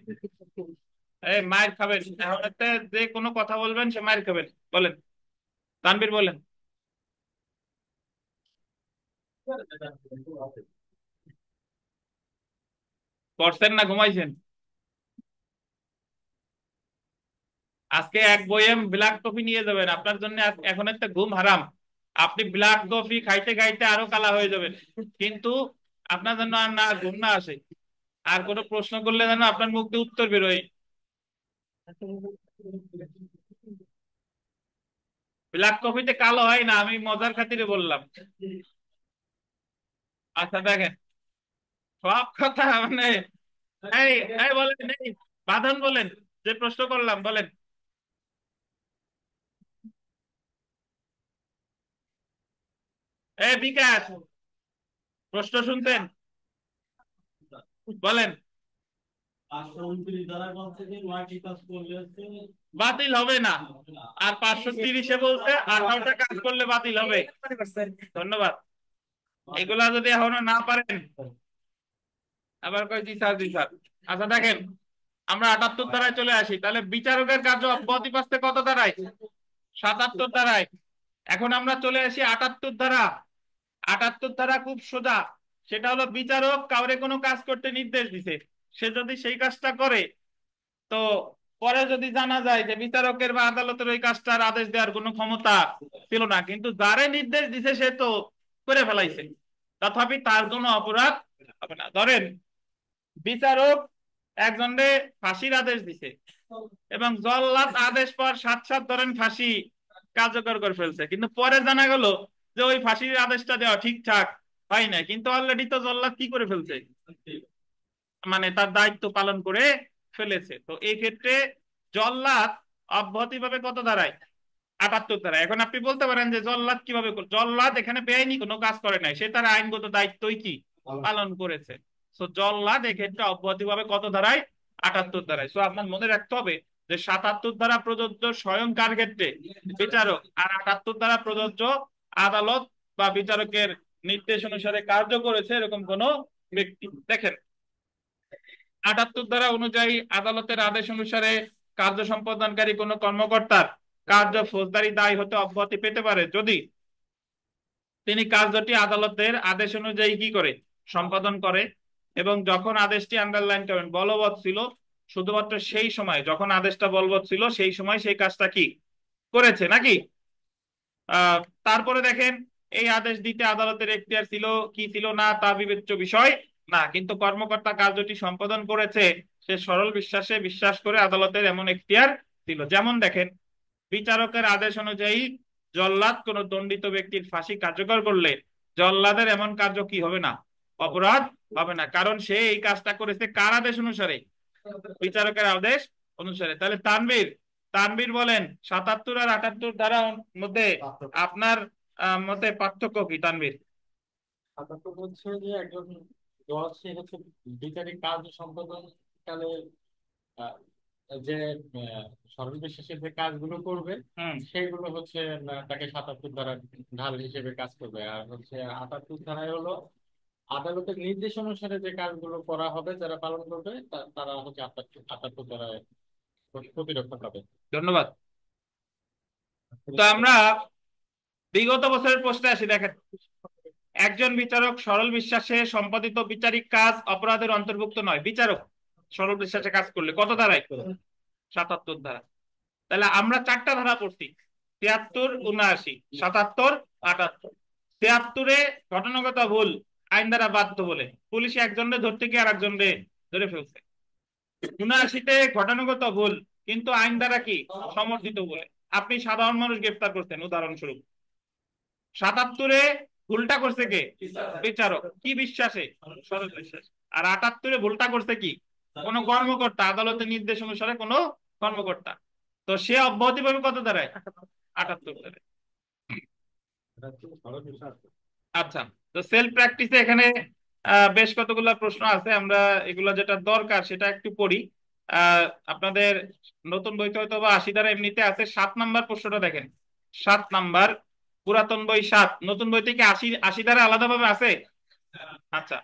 এই মায়ের খাবেন এখন, এতে যে কোনো কথা বলবেন সে মায়ের খাবেন, বলেন তানভীর বলেন। পড়ছেন না ঘুমাইছেন? আজকে এক বয়েম ব্ল্যাক কফি নিয়ে যাবেন, আপনার জন্য এখন একটা ঘুম হারাম। আপনি ব্ল্যাক কফি খাইতে খাইতে আরো কালা হয়ে যাবেন, কিন্তু আপনার জন্য আর না ঘুম না আসে। আর কোনো প্রশ্ন করলে যেন আপনার মুখ দিয়ে উত্তর বেরোয়। ব্ল্যাক কফিতে কালো হয় না, আমি মজার খাতিরে বললাম। আচ্ছা দেখেন, সব কথা মানে এই এই বলেন, এই বাঁধন বলেন, যে প্রশ্ন করলাম বলেন। এই বিকাশ, প্রশ্ন শুনতেন? বলেন। বাতিল হবে না। আর 530-এ বলছে 18টা কাজ করলে বাতিল হবে। ধন্যবাদ। এগুলা যদি এখনো না পারেন, আবার কয় জি স্যার, জি স্যার। আচ্ছা দেখেন, আমরা 78 ধারায় চলে আসি, তাহলে বিচারকের কার্য অব্যাহতি পাচ্ছে কত ধারায়? 77 ধারায়। এখন আমরা চলে আসি 78 ধারা। 78 ধারা খুব সোজা। সেটা হলো বিচারক কাউরে কোনো কাজ করতে নির্দেশ দিছে, সে যদি সেই কাজটা করে, তো পরে যদি জানা যায় যে বিচারকের বা আদালতের ওই কাজটার আদেশ দেওয়ার কোনো ক্ষমতা ছিল না, কিন্তু যারে নির্দেশ দিছে সে তো করে ফেলাইছে, তথাপি তার কোনো অপরাধ হবে না। ধরেন বিচারক একজনকে ফাঁসির আদেশ দিছে, এবং জল্লাদ আদেশ পর সাত সাত ধরেন ফাঁসি কার্যকর করে ফেলছে, কিন্তু পরে জানা গেল যে ওই ফাঁসির আদেশটা দেওয়া ঠিকঠাক হয় না, কিন্তু অলরেডি তো জল্লাদ কি করে ফেলছে, মানে তার দায়িত্ব পালন করে ফেলেছে। তো এই ক্ষেত্রে জল্লাদ অব্যাহতি ভাবে কত দাঁড়ায়? 78 ধারা। এখন আপনি বলতে পারেন যে জল্লাদ কিভাবে জল্লাদ এখানে বেআইনি কোনো কাজ করে নাই, সে তার আইনগত দায়িত্বই কি পালন করেছে। তো জল্লাদ এক্ষেত্রে অব্যাহতি ভাবে কত ধারায়? 78 ধারায়। তো আপনার মনে রাখতে হবে যে 77 ধারা প্রযোজ্য স্বয়ং কার ক্ষেত্রে? বিচারক। আর 78 ধারা প্রযোজ্য আদালত বা বিচারকের নির্দেশ অনুসারে কার্য করেছে এরকম কোন ব্যক্তি। দেখেন, 78 ধারা অনুযায়ী আদালতের আদেশ অনুসারে কার্য সম্পাদনকারী কোন কর্মকর্তার কার্য ফৌজদারি দায় হতে অব্যাহতি পেতে পারে যদি তিনি কার্যটি আদালতের আদেশ অনুযায়ী কি করে সম্পাদন করে, এবং যখন আদেশটি আন্ডারলাইন করেন বলবৎ ছিল, শুধুমাত্র সেই সময় যখন আদেশটা বলবৎ ছিল সেই সময় সেই কাজটা কি করেছে নাকি। আহ তারপরে দেখেন, এই আদেশ দিতে আদালতের এখতিয়ার ছিল কি ছিল না তা বিবেচ্য বিষয় না, কিন্তু কর্মকর্তা কার্যটি সম্পাদন করেছে সে সরল বিশ্বাসে বিশ্বাস করে আদালতের এমন এখতিয়ার ছিল। যেমন দেখেন, বিচারকের আদেশ অনুযায়ী জল্লাদ কোন দণ্ডিত ব্যক্তির ফাঁসি কার্যকর করলে জল্লাদের এমন কার্য কি হবে না? অপরাধ হবে না, কারণ সে এই কাজটা করেছে কার আদেশ অনুসারে? বিচারকের আদেশ অনুসারে। তাহলে তানভীর, তানভীর বলেন 77 আর 78 ধারার মধ্যে আপনার মতে পার্থক্য কি তানভীর? ব্যাপারটা হচ্ছে যে একজন জজ সে হচ্ছে বিচারিক কার্য সম্পাদন কালে আহ, যে সরল বিশ্বাসের যে কাজগুলো করবে হুম। সেইগুলো হচ্ছে তাকে 77 ধারা ঢাল হিসেবে কাজ করবে। আর হচ্ছে 78 ধারায় হলো আদালতের নির্দেশ অনুসারে যে কাজগুলো করা হবে যারা পালন করবে তারা হচ্ছে 78 ধারায় প্রতিরক্ষা পাবে। ধন্যবাদ। তো আমরা বিগত বছরের প্রশ্নে আসি। দেখেন, একজন বিচারক সরল বিশ্বাসে সম্পাদিত বিচারিক কাজ অপরাধের অন্তর্ভুক্ত নয়। বিচারক সরল বিশ্বাসে কাজ করলে কত ধারায়? 77 ধারা। তাহলে আমরা চারটা ধারা পড়ছি, 73, 79, 77, 78। 73-এ ঘটনাগত ভুল আইন দ্বারা বাধ্য বলে পুলিশ একজনকে ধরতে গিয়ে আর একজনকে ধরে ফেলছে। 79-তে ঘটনাগত ভুল কিন্তু আইন দ্বারা কি সমর্থিত বলে আপনি সাধারণ মানুষ গ্রেফতার করছেন উদাহরণস্বরূপ। 77-এ ভুলটা করছে কে? বিচারক। কি বিশ্বাসে? সরল বিশ্বাস। আর 78-এ ভুলটা করছে কি? কোন কর্মকর্তা, আদালতের নির্দেশ অনুসারে কোন কর্মকর্তা। তো সে অব্যাহতি পাবে কত দ্বারায়? 78 দ্বারায়। আচ্ছা, তো সেলফ প্র্যাকটিসে এখানে বেশ কতগুলো প্রশ্ন আছে, আমরা এগুলো যেটা দরকার সেটা একটু পড়ি। আপনাদের নতুন বইতে হয়তো বা 80 ধারা এমনিতে আছে। 7 নাম্বার প্রশ্নটা দেখেন, 7 নাম্বার, পুরাতন বই 7, নতুন বইতে কি 80 ধারা আলাদাভাবে আছে? আচ্ছা,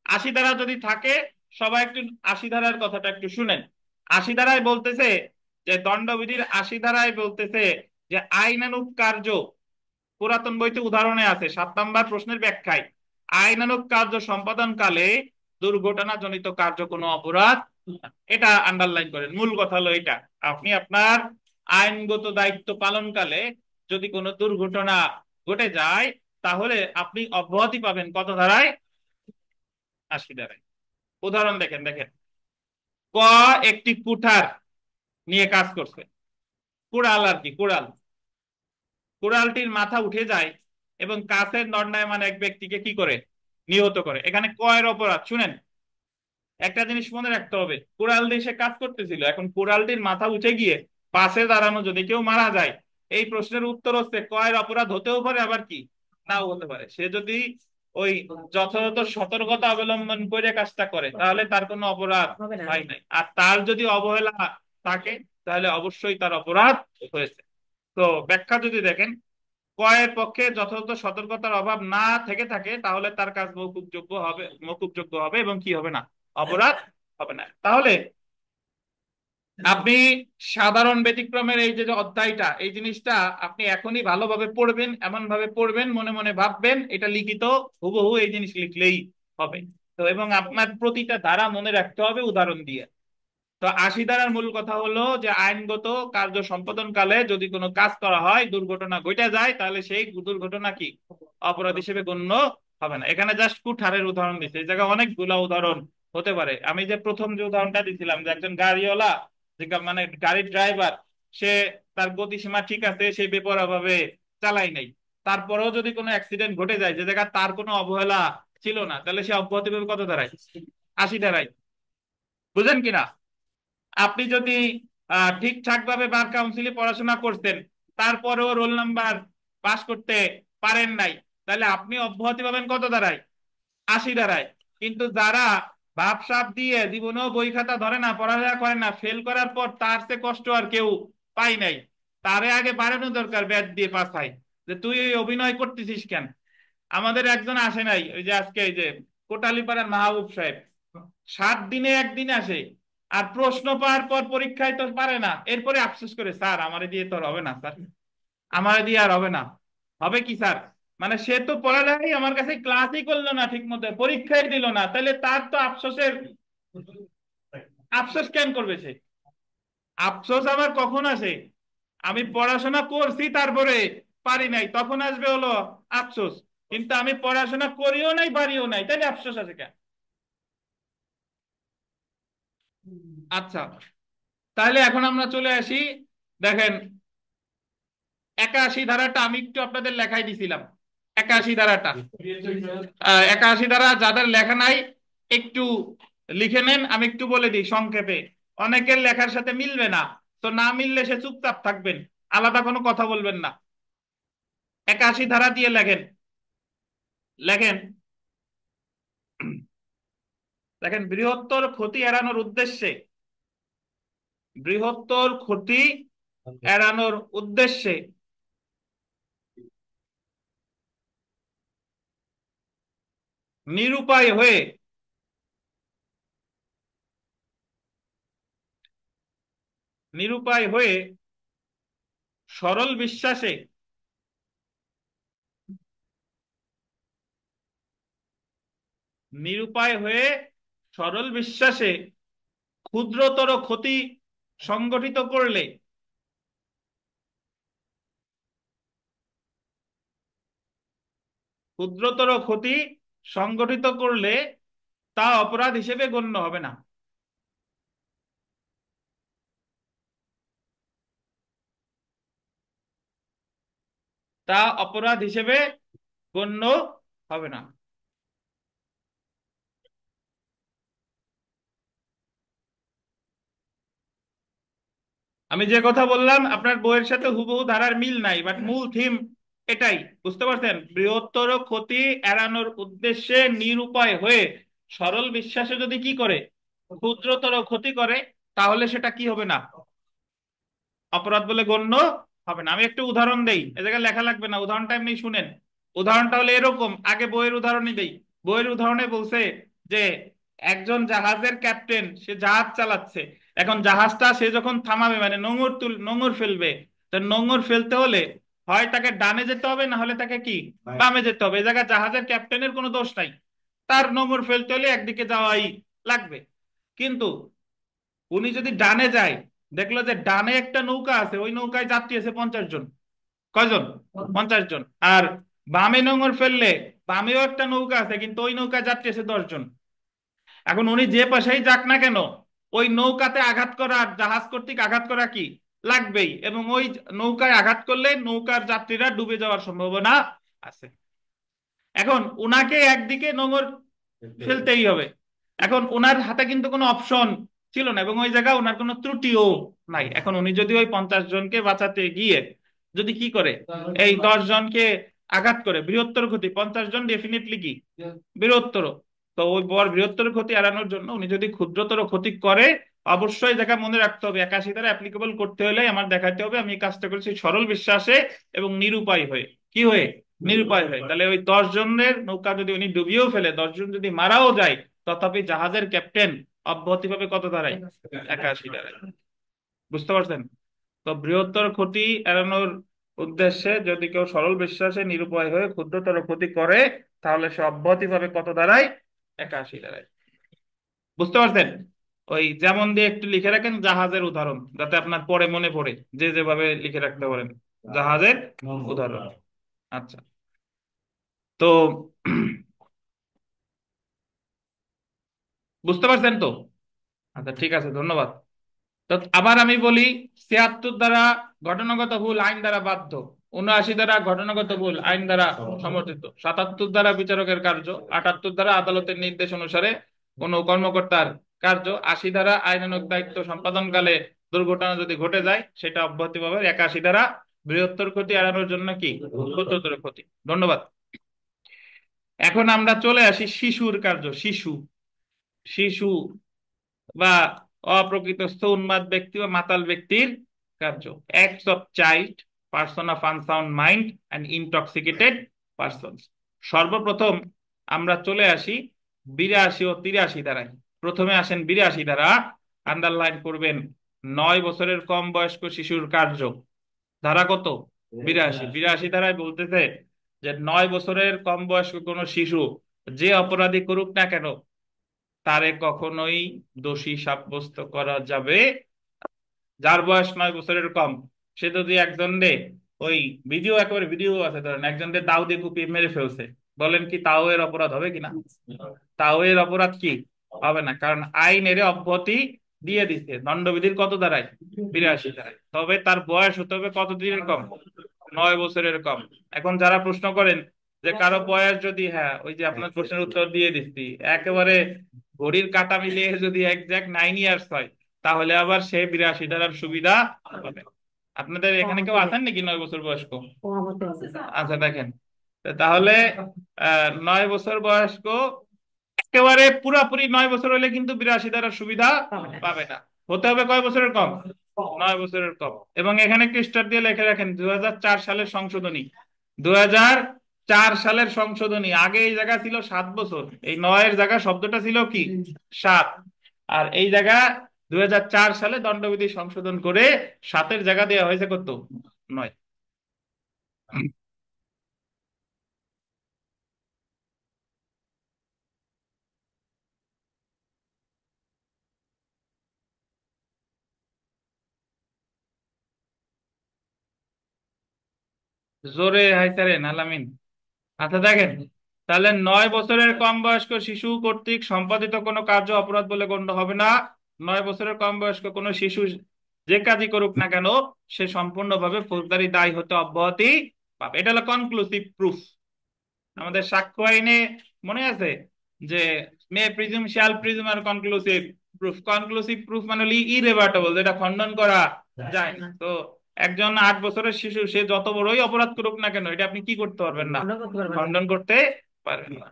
80 ধারা যদি থাকে সবাই একটু 80 ধারার কথাটা একটু শুনেন। 80 ধারায় বলতেছে যে দণ্ডবিধির 80 ধারায় বলতেছে যে আইনানুগ কার্য, পুরাতন বইতে উদাহরণে আছে 7 নাম্বার প্রশ্নের ব্যাখ্যায়, আইনানুগ কার্য সম্পাদনকালে দুর্ঘটনাজনিত কার্য কোনো অপরাধ না। এটা আন্ডারলাইন করেন, মূল কথা হলো এটা। আপনি আপনার আইনগত দায়িত্ব পালনকালে যদি কোনো দুর্ঘটনা ঘটে যায়, তাহলে আপনি অব্যাহতি পাবেন কত ধারায়? 80 ধারায়। উদাহরণ দেখেন, দেখেন। ক, একটি কুঠার নিয়ে কাজ করছে, কুড়াল আর কি, কুড়াল। কুড়ালটির মাথা উঠে যায় এবং কাছের দণ্ডায়মান এক ব্যক্তিকে কি করে? নিহত করে। এখানে কয়ের অপরাধ শুনেন। একটা জিনিস মনে রাখতে হবে, কুড়াল দিয়ে সে কাজ করতেছিল, এখন কুড়ালটির মাথা উঠে গিয়ে পাশে দাঁড়ানো যদি কেউ মারা যায়, এই প্রশ্নের উত্তর হচ্ছে কয়ের অপরাধ হতেও পারে, আবার কি নাও হতে পারে। সে যদি ওই যথাযথ সতর্কতা অবলম্বন করে কাজটা করে, তাহলে তার কোনো অপরাধ হয় নাই। আর তার যদি অবহেলা থাকে, তাহলে অবশ্যই তার অপরাধ হয়েছে। তো ব্যাখ্যা যদি দেখেন, কয়ের পক্ষে যথাযথ সতর্কতার অভাব না থেকে থাকে, তাহলে তার কাজ মওকুফযোগ্য হবে, মওকুফযোগ্য হবে এবং কি হবে না? অপরাধ হবে না। তাহলে আপনি সাধারণ ব্যতিক্রমের এই যে যে অধ্যায়টা, এই জিনিসটা আপনি এখনই ভালোভাবে পড়বেন, এমন ভাবে পড়বেন, মনে মনে ভাববেন, এটা লিখিত হুবহু এই জিনিস লিখলেই হবে। তো এবং আপনার প্রতিটা ধারা মনে রাখতে হবে উদাহরণ দিয়ে। তো 80 ধারার মূল কথা হলো যে আইনগত কার্য সম্পাদন কালে যদি কোনো কাজ করা হয়, দুর্ঘটনা ঘটে যায়, তাহলে সেই দুর্ঘটনা কি অপরাধ হিসেবে গণ্য হবে না। এখানে জাস্ট কুঠারের উদাহরণ দিচ্ছে, এই জায়গায় অনেকগুলা উদাহরণ হতে পারে। আমি যে প্রথম যে উদাহরণটা দিছিলাম, যে একজন গাড়িওয়ালা, যে মানে গাড়ির ড্রাইভার, সে তার গতিসীমা ঠিক আছে, সে বেপরোয়া ভাবে চালাই নাই, তারপরেও যদি কোনো অ্যাক্সিডেন্ট ঘটে যায় যে জায়গায় তার কোনো অবহেলা ছিল না, তাহলে সে অব্যাহতি পাবে কত ধারায়? 80 ধারায়। বুঝেন কিনা? আপনি যদি ঠিকঠাক ভাবে বার কাউন্সিলে পড়াশোনা করতেন, তারপরেও রোল নাম্বার পাস করতে পারেন নাই, তাহলে আপনি অব্যাহতি পাবেন কত ধারায়? 80 ধারায়। কিন্তু যারা ভাবসাব দিয়ে জীবনেও বই খাতা ধরে না, পড়ালেখা করে না, ফেল করার পর তার চেয়ে কষ্ট আর কেউ পাই নাই, তারে আগে বাড়ানো দরকার ব্যাট দিয়ে পাছায়, যে তুই এই অভিনয় করতেছিস কেন। আমাদের একজন আসে নাই, ওই যে আজকে এই যে কোটালীপাড়ার মাহবুব সাহেব, 7 দিনে একদিন আসে, আর প্রশ্ন পাওয়ার পর পরীক্ষায় তো পারে না, এরপরে আফসোস করে, স্যার আমারে দিয়ে তো আর হবে না, স্যার আমারে দিয়ে আর হবে না। হবে কি স্যার? মানে সে তো পড়ালেখাই আমার কাছে ক্লাসই করলো না ঠিক মতো, পরীক্ষাই দিল না, তাহলে তার তো আফসোসের, আফসোস কেন করবে সে? আফসোস আবার কখন আসে? আমি পড়াশোনা করছি তারপরে পারি নাই, তখন আসবে হলো আফসোস। কিন্তু আমি পড়াশোনা করিও নাই, পারিও নাই, তাহলে আফসোস আছে কেন? আচ্ছা, তাহলে এখন আমরা চলে আসি। দেখেন, 81 ধারাটা আমি একটু আপনাদের লেখাই দিছিলাম। 81 ধারাটা, 81 ধারা যাদের লেখা নাই একটু লিখে নেন, আমি একটু বলে দিই সংক্ষেপে। অনেকের লেখার সাথে মিলবে না, তো না মিললে সে চুপচাপ থাকবেন, আলাদা কোনো কথা বলবেন না। 81 ধারা দিয়ে লেখেন, লেখেন। দেখেন, বৃহত্তর ক্ষতি এড়ানোর উদ্দেশ্যে, বৃহত্তর ক্ষতি এড়ানোর উদ্দেশ্যে নিরুপায় হয়ে, নিরুপায় হয়ে সরল বিশ্বাসে, নিরুপায় হয়ে সরল বিশ্বাসে ক্ষুদ্রতর ক্ষতি সংগঠিত করলে, ক্ষুদ্রতর ক্ষতি সংগঠিত করলে তা অপরাধ হিসেবে গণ্য হবে না। তা অপরাধ হিসেবে গণ্য হবে না। আমি যে কথা বললাম আপনার বইয়ের সাথে হুবহু ধারার মিল নাই, বাট মূল থিম এটাই, বুঝতে পারছেন? বৃহত্তর ক্ষতি এড়ানোর উদ্দেশ্যে নিরুপায় হয়ে সরল বিশ্বাসে যদি কি করে, ক্ষুদ্রতর ক্ষতি করে, তাহলে সেটা কি হবে না? অপরাধ বলে গণ্য হবে না। আমি একটু উদাহরণ দেই, এ জায়গায় লেখা লাগবে না, উদাহরণটা এমনি শুনেন। উদাহরণটা হলো এরকম, আগে বইয়ের উদাহরণই দেই। বইয়ের উদাহরণে বলছে যে একজন জাহাজের ক্যাপ্টেন, সে জাহাজ চালাচ্ছে, এখন জাহাজটা সে যখন থামাবে, মানে নোঙর ফেলবে, তো নোঙর ফেলতে হলে হয় তাকে ডানে যেতে হবে, না হলে তাকে কি বামে যেতে হবে। এই জায়গায় জাহাজের ক্যাপ্টেনের কোনো দোষ নাই, তার নোঙর ফেলতে হলে একদিকে যাওয়াই লাগবে। কিন্তু উনি যদি ডানে যায়, দেখলো যে ডানে একটা নৌকা আছে, ওই নৌকায় যাত্রী আছে 50 জন। কয়জন? 50 জন। আর বামে নোঙর ফেললে বামেও একটা নৌকা আছে, কিন্তু ওই নৌকায় যাত্রী আছে 10 জন। এখন উনি যে পাশেই যাক না কেন, ওই নৌকাতে আঘাত করা, জাহাজ কর্তৃক আঘাত করা কি লাগবেই, এবং ওই নৌকায় আঘাত করলে নৌকার যাত্রীরা ডুবে যাওয়ার সম্ভাবনা আছে। এখন উনাকে একদিকে নোঙর ফেলতেই হবে। এখন ওনার হাতে কিন্তু কোনো অপশন ছিল না, এবং ওই জায়গায় ওনার কোনো ত্রুটিও নাই। এখন উনি যদি ওই 50 জনকে বাঁচাতে গিয়ে যদি কি করে, এই 10 জনকে আঘাত করে, বৃহত্তর ক্ষতি। 50 জন ডেফিনেটলি কি বৃহত্তর। তো ওই বৃহত্তর ক্ষতি এড়ানোর জন্য উনি যদি ক্ষুদ্রতর ক্ষতি করে, অবশ্যই দেখা মনে রাখতে হবে 81 দ্বারা অ্যাপ্লিকেবল করতে হলে আমার দেখাতে হবে আমি এই কাজটা করেছি সরল বিশ্বাসে এবং নিরুপায় হয়ে। কি হয়ে? নিরুপায় হয়ে। তাহলে ওই 10 জনের নৌকা যদি উনি ডুবিয়েও ফেলে, 10 জন যদি মারাও যায়, তথাপি জাহাজের ক্যাপ্টেন অব্যাহতিভাবে কত দাঁড়ায়? 81 দাঁড়ায়। বুঝতে পারছেন? তো বৃহত্তর ক্ষতি এড়ানোর উদ্দেশ্যে যদি কেউ সরল বিশ্বাসে নিরুপায় হয়ে ক্ষুদ্রতর ক্ষতি করে, তাহলে সে অব্যাহতিভাবে কত দাঁড়ায়? 81 দাঁড়ায়। বুঝতে পারছেন? ওই যেমন দিয়ে একটু লিখে রাখেন জাহাজের উদাহরণ, যাতে আপনার পরে মনে পড়ে, যে যেভাবে লিখে রাখতে পারেন জাহাজের উদাহরণ। আচ্ছা। তো বুঝতে পারছেন তো? আচ্ছা, ঠিক আছে, ধন্যবাদ। তো আবার আমি বলি, 76 দ্বারা ঘটনাগত ভুল আইন দ্বারা বাধ্য, 79 দ্বারা ঘটনাগত ভুল আইন দ্বারা সমর্থিত, 77 দ্বারা বিচারকের কার্য, 78 দ্বারা আদালতের নির্দেশ অনুসারে কোনো কর্মকর্তার কার্য, 80 দ্বারা আইনানুগ দায়িত্ব সম্পাদনকালে দুর্ঘটনা যদি ঘটে যায় সেটা অব্যাহতি পাবে, 81 দ্বারা বৃহত্তর ক্ষতি এড়ানোর জন্য কি ক্ষুদ্রতর ক্ষতি। ধন্যবাদ। এখন আমরা চলে আসি শিশুর কার্য। শিশু, শিশু বা অপ্রকৃতস্থ উন্মাদ ব্যক্তি বা মাতাল ব্যক্তির কার্য। Acts of child, person of unsound mind and intoxicated person. সর্বপ্রথম আমরা চলে আসি 82 ও 83 ধারায়। প্রথমে আসেন 82 ধারা, আন্ডারলাইন করবেন 9 বছরের কম বয়স্ক শিশুর কার্য। ধারা কত? 82। 82 ধারায় বলতেছে যে 9 বছরের কম বয়স্ক কোন শিশু যে অপরাধী করুক না কেন, তারে কখনোই দোষী সাব্যস্ত করা যাবে। যার বয়স 9 বছরের কম, সে যদি একজনকে, ওই ভিডিও, একেবারে ভিডিও আছে, ধরেন একজনকে দাও দিয়ে কুপিয়ে মেরে ফেলছে, বলেন কি তাও এর অপরাধ হবে কিনা? তাও এর অপরাধ কি হবে না, কারণ আইন এর অব্যাহতি দিয়ে দিচ্ছে। দণ্ডবিধির কত দ্বারায়? 82 দ্বারায়। তবে তার বয়স হতে হবে কত দিনের কম? 9 বছরের কম। এখন যারা প্রশ্ন করেন যে কারো বয়স যদি, হ্যাঁ ওই যে আপনার প্রশ্নের উত্তর দিয়ে দিচ্ছি, একেবারে ঘড়ির কাঁটা মিলিয়ে যদি একজ্যাক্ট 9 ইয়ার্স হয়, তাহলে আবার সে 82 ধারার সুবিধা পাবে। আপনাদের এখানে কেউ আছেন নাকি 9 বছর বয়স্ক? আচ্ছা, দেখেন। তাহলে 9 বছর বয়স্ক একেবারে পুরাপুরি 9 বছর হলে কিন্তু 82 ধারার সুবিধা পাবে না। হতে হবে কয় বছরের কম? 9 বছরের কম। এবং এখানে একটু স্টার দিয়ে লিখে রাখেন 2004 সালের সংশোধনী। 2004 সালের সংশোধনী। আগে এই জায়গা ছিল 7 বছর, এই 9-এর জায়গা শব্দটা ছিল কি 7। আর এই জায়গা 2004 সালে দণ্ডবিধি সংশোধন করে 7-এর জায়গা দেওয়া হয়েছে কত? 9। জোরে হাইতারে নালামিন। আচ্ছা, দেখেন, তাহলে 9 বছরের কম বয়স্ক শিশু কর্তৃক সম্পাদিত কোনো কার্য অপরাধ বলে গণ্য হবে না। 9 বছরের কম বয়স্ক কোনো শিশু যে কাজই করুক না কেন, সে সম্পূর্ণভাবে ফৌজদারি দায় হতে অব্যাহতি পাবে। এটা হলো কনক্লুসিভ প্রুফ। আমাদের সাক্ষ্য আইনে মনে আছে যে মে প্রিজুম, শ্যাল প্রিজুম, আর কনক্লুসিভ প্রুফ। কনক্লুসিভ প্রুফ মানে হলো ইররেবাটেবল, যেটা খণ্ডন করা যায় না। তো একজন 8 বছরের শিশু সে যত বড়ই অপরাধ করুক না কেন, এটা আপনি কি করতে পারবেন না? খণ্ডন করতে পারবেন না।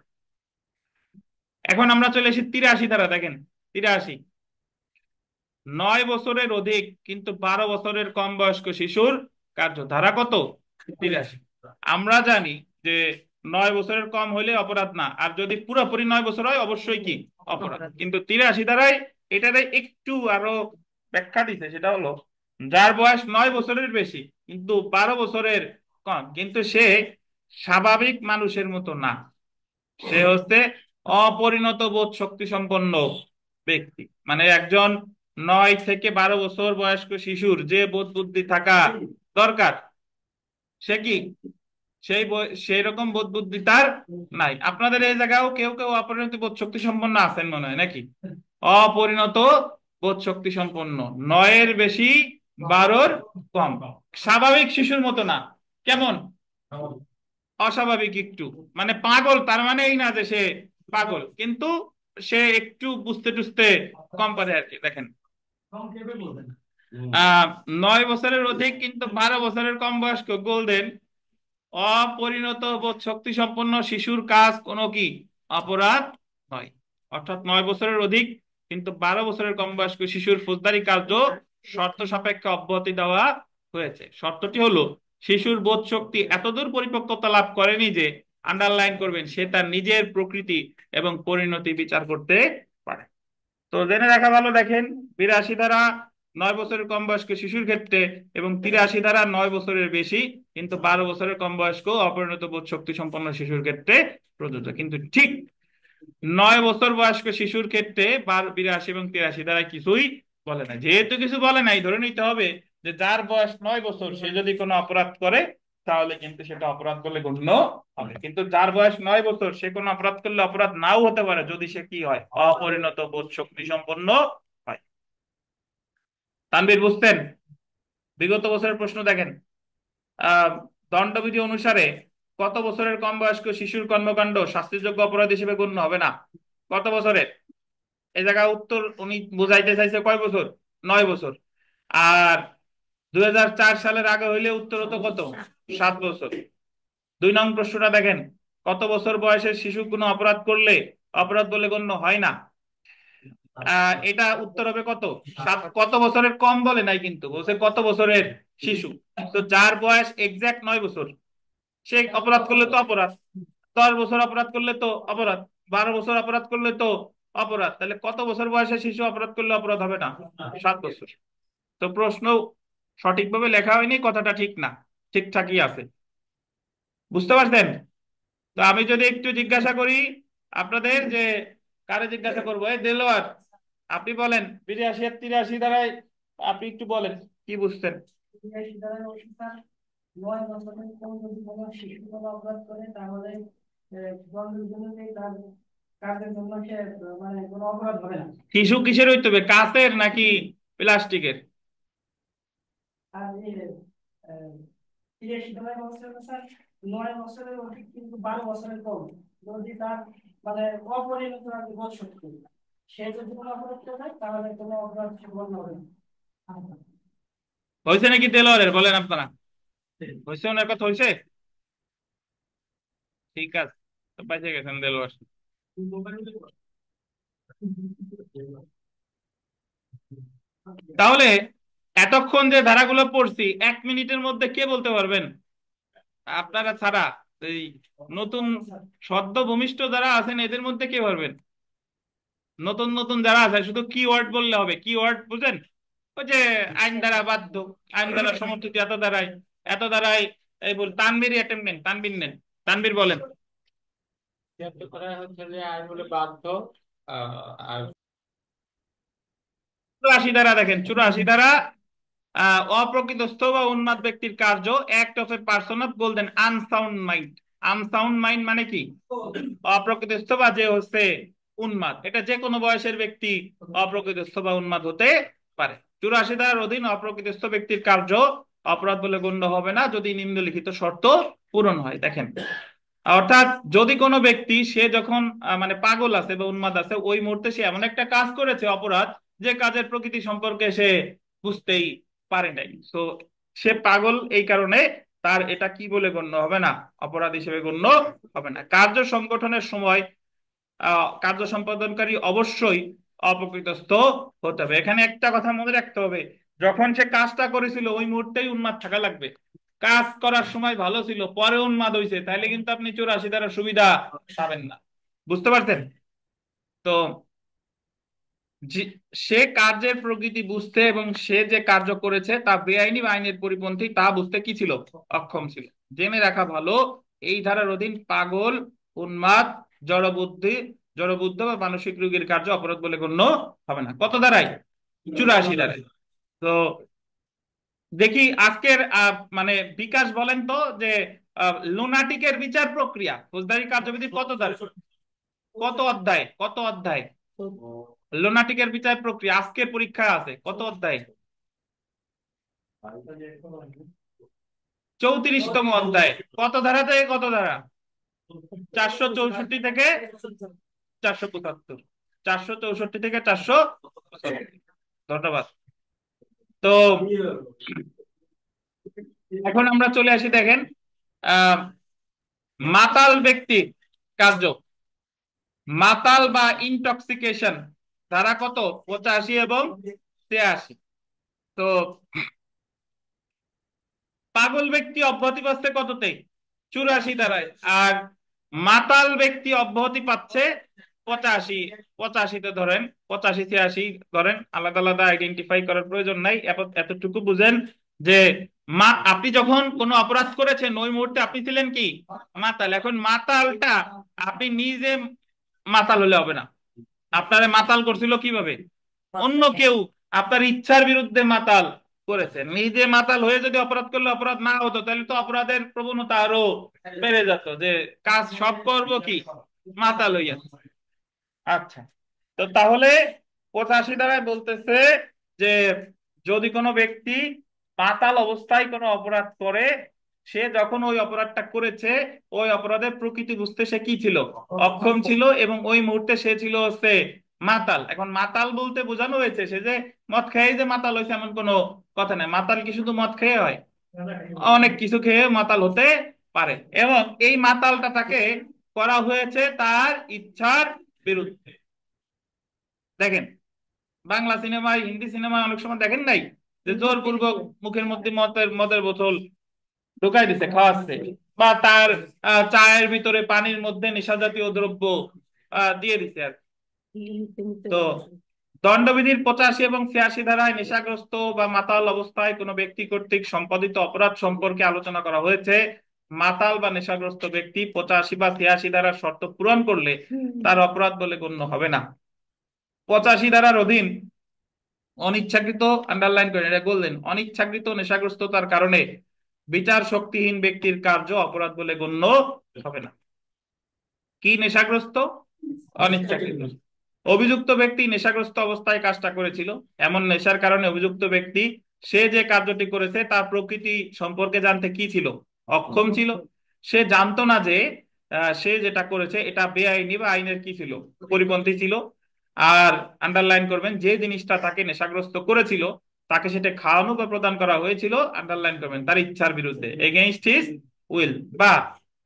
এখন আমরা চলে এসেছি 83 ধারা। দেখেন 83, 9 বছরের অধিক কিন্তু 12 বছরের কম বয়স্ক শিশুর কার্য। ধারা কত? 83। আমরা জানি যে 9 বছরের কম হইলে অপরাধ না, আর যদি পুরোপুরি 9 বছর হয় অবশ্যই কি অপরাধ। কিন্তু 83 ধারায় এটারে একটু আরো ব্যাখ্যা দিছে, সেটা হলো যার বয়স 9 বছরের বেশি কিন্তু 12 বছরের কম, কিন্তু সে স্বাভাবিক মানুষের মতো না, সে হচ্ছে অপরিণত বোধ শক্তি সম্পন্ন ব্যক্তি। মানে একজন 9 থেকে 12 বছর বয়স্ক শিশুর যে বোধ বুদ্ধি থাকা দরকার, সে কি সেই রকম বোধ বুদ্ধি তার নাই। আপনাদের এই জায়গাও কেউ কেউ অপরিণত বোধ শক্তি সম্পন্ন আছেন মনে হয় নাকি? অপরিণত বোধ শক্তি সম্পন্ন, 9-এর বেশি, 12-র কম, স্বাভাবিক শিশুর মতো না। কেমন? অস্বাভাবিক একটু, মানে পাগল তার মানে এই না যে সে পাগল, কিন্তু সে একটু বুঝতে টুঝতে কম পারে আর কি। দেখেন, 9 বছরের অধিক কিন্তু 12 বছরের কম বয়স্ক গোল্ডেন অপরিণত বোধ শক্তি সম্পন্ন শিশুর কাজ কোনো কি অপরাধ নয়। অর্থাৎ 9 বছরের অধিক কিন্তু 12 বছরের কম বয়স্ক শিশুর ফৌজদারি কার্য শর্ত সাপেক্ষে অব্যাহতি দেওয়া হয়েছে। শর্তটি হলো শিশুর বোধ শক্তি এতদূর পরিপক্কতা লাভ করেনি যে, আন্ডারলাইন করবেন, সে তার নিজের প্রকৃতি এবং পরিণতি বিচার করতে পারে। তো জেনে রাখা ভালো। দেখেন, 82 ধারা 9 বছরের কম বয়স্ক শিশুর ক্ষেত্রে এবং 83 ধারা 9 বছরের বেশি কিন্তু 12 বছরের কম বয়স্ক অপরিণত বোধ শক্তি সম্পন্ন শিশুর ক্ষেত্রে প্রযোজ্য। কিন্তু ঠিক 9 বছর বয়স্ক শিশুর ক্ষেত্রে 82 এবং 83 ধারায় কিছুই বলে না। যেহেতু কিছু বলে নাই, ধরে নিতে হবে যে যার বয়স 9 বছর সে যদি কোনো অপরাধ করে তাহলে কিন্তু সেটা অপরাধ বলে গণ্য হবে, কিন্তু যার বয়স 9 বছর সে কোনো অপরাধ করলে অপরাধ নাও হতে পারে যদি সে কি হয়, অপরিণত বোধ শক্তি সম্পন্ন হয়। তানভীর, বুঝতেন? বিগত বছরের প্রশ্ন দেখেন, আহ দণ্ডবিধি অনুসারে কত বছরের কম বয়স্ক শিশুর কর্মকাণ্ড শাস্তিযোগ্য অপরাধ হিসেবে গণ্য হবে না? কত বছরের? এই জায়গায় উত্তর উনি বুঝাইতে চাইছে কয় বছর? 9 বছর। আর 2004 সালের আগে হইলে উত্তর হতো কত? 7 বছর। 2 নং প্রশ্নটা দেখেন, কত বছর বয়সের শিশু কোনো অপরাধ করলে অপরাধ বলে গণ্য হয় না? এটা উত্তর হবে কত? কত বছরের কম বলে নাই, কিন্তু বলছে কত বছরের শিশু। তো যার বয়স এক্সাক্ট 9 বছর সে অপরাধ করলে তো অপরাধ, 10 বছর অপরাধ করলে তো অপরাধ, 12 বছর অপরাধ করলে তো অপরাধ, তাহলে কত বছর বয়সের শিশু অপরাধ করলে অপরাধ হবে না? 7 বছর। তো প্রশ্ন সঠিকভাবে লেখা হয়নি, কথাটা ঠিক না, ঠিকঠাকই আছে। বুঝতে পারছেন? তো আমি যদি একটু জিজ্ঞাসা করি আপনাদের যে, কারে জিজ্ঞাসা করবো? এই দেলোয়ার, আপনি বলেন 82 আর 83 ধারায় আপনি একটু বলেন কি বুঝছেন। 82 ধারায় কোন যদি কোনো শিশু কোনো অপরাধ করে তাহলে দণ্ডের জন্য তার কাজের জন্য সে মানে কোনো অপরাধ হবে না। শিশু কিসের হইতে হবে, কাঁচের নাকি প্লাস্টিকের? আর এই 83 ধারায় বলছে হলো স্যার 9 বছরের অধিক কিন্তু 12 বছরের কম যদি তার মানে অপরিণত আর কি বোধ শক্তি, সে যদি কোনো অপরাধ করে তাহলে কোনো অপরাধ সে গণ্য হবে না। হয়েছে নাকি দেলোয়ারের? বলেন আপনারা, হয়েছে? ওনার কথা হয়েছে? ঠিক আছে, তো পাইছে গেছেন দেলোয়ার। তাহলে এতক্ষণ যে ধারাগুলো পড়ছি 1 মিনিটের মধ্যে কে বলতে পারবেন আপনারা ছাড়া, এই নতুন সদ্য ভূমিষ্ঠ যারা আছেন এদের মধ্যে কে পারবেন? নতুন নতুন যারা আছে শুধু কি ওয়ার্ড বললে হবে। কি ওয়ার্ড বুঝেন? ওই যে আইন দ্বারা বাধ্য, আইন দ্বারা সমর্থিত, এত দ্বারাই, এত দ্বারাই, এই বল। তানবীর অ্যাটেম্প নেন, তানবীর নেন, তানবীর বলেন। 76 হচ্ছে যে আইন বলে বাধ্য। আর 84 ধারা দেখেন, 84 ধারা, অপ্রকৃতস্থ বা উন্মাদ ব্যক্তির কার্য, act of a person of golden unsound mind. Unsound mind মানে কি? অপ্রকৃতস্থ বা যে হচ্ছে উন্মাদ, এটা যে কোনো বয়সের ব্যক্তি অপ্রকৃতস্থ বা উন্মাদ হতে পারে। 84 ধারার অধীন অপ্রকৃতস্থ ব্যক্তির কার্য অপরাধ বলে গণ্য হবে না যদি নিম্নলিখিত শর্ত পূরণ হয়। দেখেন, অর্থাৎ যদি কোনো ব্যক্তি সে যখন মানে পাগল আছে বা উন্মাদ আছে, ওই মুহূর্তে সে এমন একটা কাজ করেছে অপরাধ, যে কাজের প্রকৃতি সম্পর্কে সে বুঝতেই পারে নাই, তো সে পাগল, এই কারণে তার এটা কি বলে গণ্য হবে না? অপরাধ হিসেবে গণ্য হবে না। কার্য সংগঠনের সময় কার্য সম্পাদনকারী অবশ্যই অপ্রকৃতস্থ হতে হবে। এখানে একটা কথা মনে রাখতে হবে, যখন সে কাজটা করেছিল ওই মুহূর্তেই উন্মাদ থাকা লাগবে। কাজ করার সময় ভালো ছিল, পরে উন্মাদ হয়েছে, তাহলে কিন্তু আপনি 84 ধারার সুবিধা পাবেন না। বুঝতে পারছেন? তো সে কার্যের প্রকৃতি বুঝতে এবং সে যে কার্য করেছে তা বেআইনি বা আইনের পরিপন্থী তা বুঝতে কি ছিল? অক্ষম ছিল। জেনে রাখা ভালো এই ধারার অধীন পাগল, উন্মাদ, জড়বুদ্ধি জড়বুদ্ধ বা মানসিক রোগীর কার্য অপরাধ বলে গণ্য হবে না। কত ধারায়? 84 ধারায়। তো দেখি আজকের মানে বিকাশ বলেন তো যে লুনাটিকের বিচার প্রক্রিয়া ফৌজদারি কার্যবিধি কত ধারা, কত অধ্যায়, কত অধ্যায়? লুনাটিকের বিচার প্রক্রিয়া আজকের পরীক্ষায় আছে কত অধ্যায়? 34তম অধ্যায়। কত ধারা থেকে কত ধারা? 464 থেকে 475। 464 থেকে 475। ধন্যবাদ। তো এখন আমরা চলে আসি, দেখেন আহ মাতাল ব্যক্তির কার্য, মাতাল বা ইনটক্সিকেশন ধারা কত? 85 এবং 83। তো পাগল ব্যক্তি অব্যাহতি পাচ্ছে কততে? 84 ধারায়। আর মাতাল ব্যক্তি অব্যাহতি পাচ্ছে 85। 85-তে ধরেন, 85 86 ধরেন, আলাদা আলাদা আইডেন্টিফাই করার প্রয়োজন নাই। এতটুকু বুঝেন যে আপনি যখন কোনো অপরাধ করেছেন ওই মুহূর্তে আপনি ছিলেন কি? মাতাল। এখন মাতালটা আপনি নিজে মাতাল হলে হবে না। আপনারে মাতাল করছিল কিভাবে? অন্য কেউ আপনার ইচ্ছার বিরুদ্ধে মাতাল করেছে। নিজে মাতাল হয়ে যদি অপরাধ করলে অপরাধ না হতো তাহলে তো অপরাধের প্রবণতা আরো বেড়ে যেত, যে কাজ সব করব কি মাতাল হইয়া। আচ্ছা, তো তাহলে 85 ধারায় বলতেছে যে যদি কোনো ব্যক্তি মাতাল অবস্থায় কোনো অপরাধ করে, সে যখন ওই অপরাধটা করেছে ওই অপরাধের প্রকৃতি বুঝতে সে কি ছিল? অক্ষম ছিল, এবং ওই মুহূর্তে সে ছিল হচ্ছে মাতাল। এখন মাতাল বলতে বোঝানো হয়েছে সে যে মদ খেয়ে যে মাতাল হয়েছে এমন কোনো কথা নেই। মাতাল কি শুধু মদ খেয়ে হয়? অনেক কিছু খেয়ে মাতাল হতে পারে, এবং এই মাতালটা তাকে করা হয়েছে তার ইচ্ছার বিরুদ্ধে। দেখেন বাংলা সিনেমায়, হিন্দি সিনেমায় অনেক সময় দেখেন নাই যে জোরপূর্বক মুখের মধ্যে মদের মদের বোতল ঢুকাই দিছে, খাওয়াচ্ছে, বা তার চায়ের ভিতরে পানির মধ্যে নেশা জাতীয় দ্রব্য দিয়ে দিছে আর কি। তো দণ্ডবিধির 85 এবং 86 ধারায় নেশাগ্রস্ত বা মাতাল অবস্থায় কোনো ব্যক্তি কর্তৃক সম্পাদিত অপরাধ সম্পর্কে আলোচনা করা হয়েছে। মাতাল বা নেশাগ্রস্ত ব্যক্তি 85 বা 86 ধারার শর্ত পূরণ করলে তার অপরাধ বলে গণ্য হবে না। 85 ধারার অধীন অনিচ্ছাকৃত, আন্ডারলাইন করেন এটা বললেন, অনিচ্ছাকৃত নেশাগ্রস্ততার কারণে বিচার শক্তিহীন ব্যক্তির কার্য অপরাধ বলে গণ্য হবে না। কি নেশাগ্রস্ত? অনিচ্ছাকৃত। অভিযুক্ত ব্যক্তি নেশাগ্রস্ত অবস্থায় কাজটা করেছিল, এমন নেশার কারণে অভিযুক্ত ব্যক্তি সে যে কার্যটি করেছে তার প্রকৃতি সম্পর্কে জানতে কি ছিল? অক্ষম ছিল। সে জানতো না যে সে যেটা করেছে এটা বেআইনি বা আইনের কি ছিল? পরিপন্থী ছিল। আর আন্ডারলাইন করবেন, যে জিনিসটা তাকে নেশাগ্রস্ত করেছিল তাকে সেটা খাওয়ানো বা প্রদান করা হয়েছিল, আন্ডারলাইন করবেন, তার ইচ্ছার বিরুদ্ধে, এগেইনস্ট হিজ উইল, বা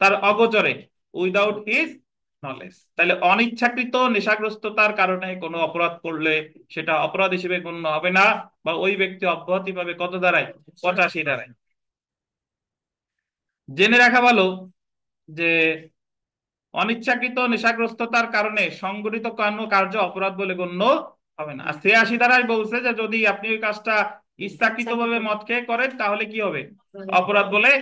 তার অগোচরে, উইদাউট হিজ নলেজ। তাহলে অনিচ্ছাকৃত নেশাগ্রস্ততার কারণে কোনো অপরাধ করলে সেটা অপরাধ হিসেবে গণ্য হবে না, বা ওই ব্যক্তি অব্যাহতি পাবে কত ধারায়? 85 ধারায়। জেনে রাখা ভালো যে অনিচ্ছাকৃত নেশাগ্রস্ততার কারণে সংগঠিত কোনো কার্য অপরাধ বলে গণ্য হবে না। আর 86 ধারায় বলছে যে যদি আপনি ওই কাজটা ইচ্ছাকৃত ভাবে মদ খেয়ে করেন তাহলে কি হবে? অপরাধ বলে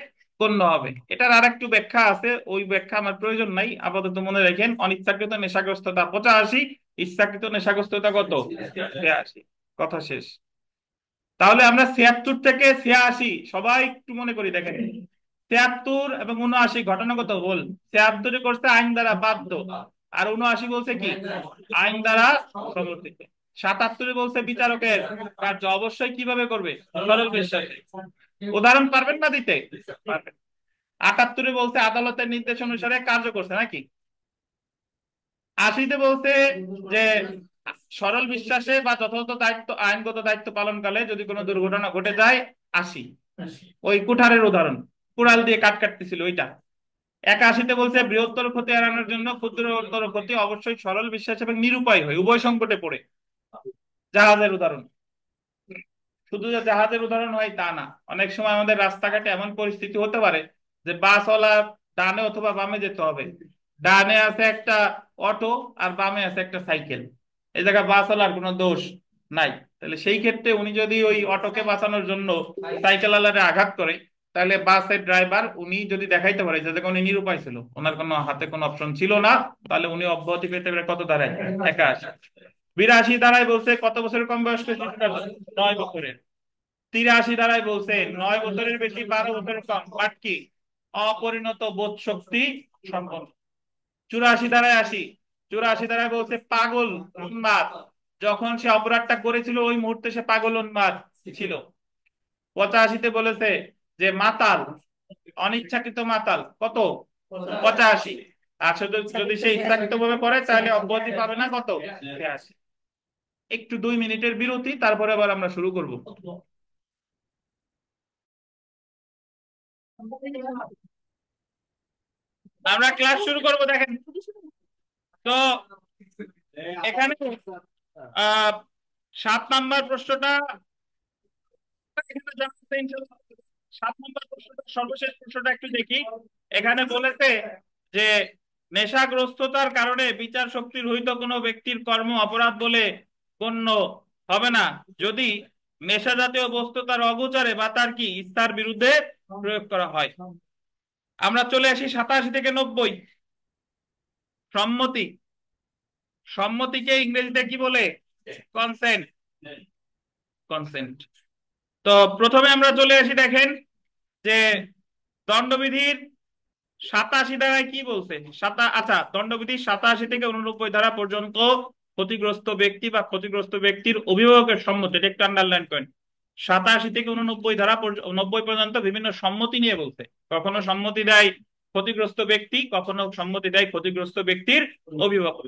গণ্য হবে। এটার আর একটু ব্যাখ্যা আছে, ওই ব্যাখ্যা আমার প্রয়োজন নাই, আপাতত মনে রাখেন অনিচ্ছাকৃত নেশাগ্রস্ততা 85, ইচ্ছাকৃত নেশাগ্রস্ততা কত? 86। কথা শেষ। তাহলে আমরা 76 থেকে 86 সবাই একটু মনে করি, দেখেন 73 এবং 79 ঘটনাগত ভুল। 76 করছে আইন দ্বারা বাধ্য, আর 79 বলছে কি? আইন দ্বারা সমর্থিত। 77 বলছে বিচারকের কার্য অবশ্যই কিভাবে করবে? সরল বিশ্বাসে। উদাহরণ পারবেন না দিতে? পারবেন। 78 বলছে আদালতের নির্দেশ অনুসারে কার্য করছে নাকি? 80 বলছে যে সরল বিশ্বাসে বা যথাযথ দায়িত্ব, আইনগত দায়িত্ব পালনকালে যদি কোনো দুর্ঘটনা ঘটে যায়। 80 ওই কুঠারের উদাহরণ, কুড়াল দিয়ে কাট কাটতেছিল ওইটা। 81 বলছে বৃহত্তর ক্ষতি এড়ানোর জন্য ক্ষুদ্রতর ক্ষতি অবশ্যই সরল বিশ্বাস এবং নিরুপায় হয়, উভয় সংকটে পড়ে। জাহাজের উদাহরণ, শুধু যে জাহাজের উদাহরণ হয় তা না, অনেক সময় আমাদের রাস্তাঘাটে এমন পরিস্থিতি হতে পারে যে বাসওয়ালা ডানে অথবা বামে যেতে হবে। ডানে আছে একটা অটো আর বামে আছে একটা সাইকেল, এই জায়গায় বাসওয়ালার কোনো দোষ নাই। তাহলে সেই ক্ষেত্রে উনি যদি ওই অটোকে বাঁচানোর জন্য সাইকেল আলারে আঘাত করে তাহলে বাসের ড্রাইভার উনি যদি দেখাইতে পারে যে দেখুন উনি নিরুপায় ছিল, ওনার কোনো হাতে কোনো অপশন ছিল না, তাহলে উনি অব্যাহতি পেতে পারে কত দ্বারায়? 81। 82 ধারায় বলছে কত বছরের কম বয়স্ক শিশুরা? 9 বছরের। 83 ধারায় বলছে 9 বছরের বেশি 12 বছরের কম বাট কি অপরিণত বোধ শক্তি সম্পন্ন। 84 ধারায় আসি। 84 ধারায় বলছে পাগল উন্মাদ, যখন সে অপরাধটা করেছিল ওই মুহূর্তে সে পাগল উন্মাদ ছিল। 85-তে বলেছে যে মাতাল, অনিচ্ছাকৃত মাতাল। কত? 85। আর শুধু যদি সে ইচ্ছাকৃত ভাবে করে তাহলে অব্যাহতি পাবে না, কত? 83। একটু 2 মিনিটের বিরতি, তারপরে আবার আমরা শুরু করব। আমরা ক্লাস শুরু করব, দেখেন তো এখানে 7 নাম্বার প্রশ্নটা, 7 নম্বর প্রশ্নটা সর্বশেষ প্রশ্নটা একটু দেখি। এখানে বলেছে যে নেশাগ্রস্ততার কারণে বিচার শক্তি রহিত কোনো ব্যক্তির কর্ম অপরাধ বলে গণ্য হবে না যদি নেশা জাতীয় বস্তু তার অগোচরে বা তার কি ইচ্ছার বিরুদ্ধে প্রয়োগ করা হয়। আমরা চলে আসি 87 থেকে 90। সম্মতি। সম্মতিকে ইংরেজিতে কি বলে? কনসেন্ট। কনসেন্ট। তো প্রথমে আমরা চলে আসি, দেখেন যে দণ্ডবিধির 87 ধারায় কি বলছে? আচ্ছা, দণ্ডবিধির 87 থেকে 89 ধারা পর্যন্ত ক্ষতিগ্রস্ত ব্যক্তি বা ক্ষতিগ্রস্ত ব্যক্তির অভিভাবকের সম্মতি, এটা একটু আন্ডারলাইন করেন। 87 থেকে 89 ধারা 90 পর্যন্ত বিভিন্ন সম্মতি নিয়ে বলছে। কখনো সম্মতি দেয় ক্ষতিগ্রস্ত ব্যক্তি, কখনো সম্মতি দেয় ক্ষতিগ্রস্ত ব্যক্তির অভিভাবক।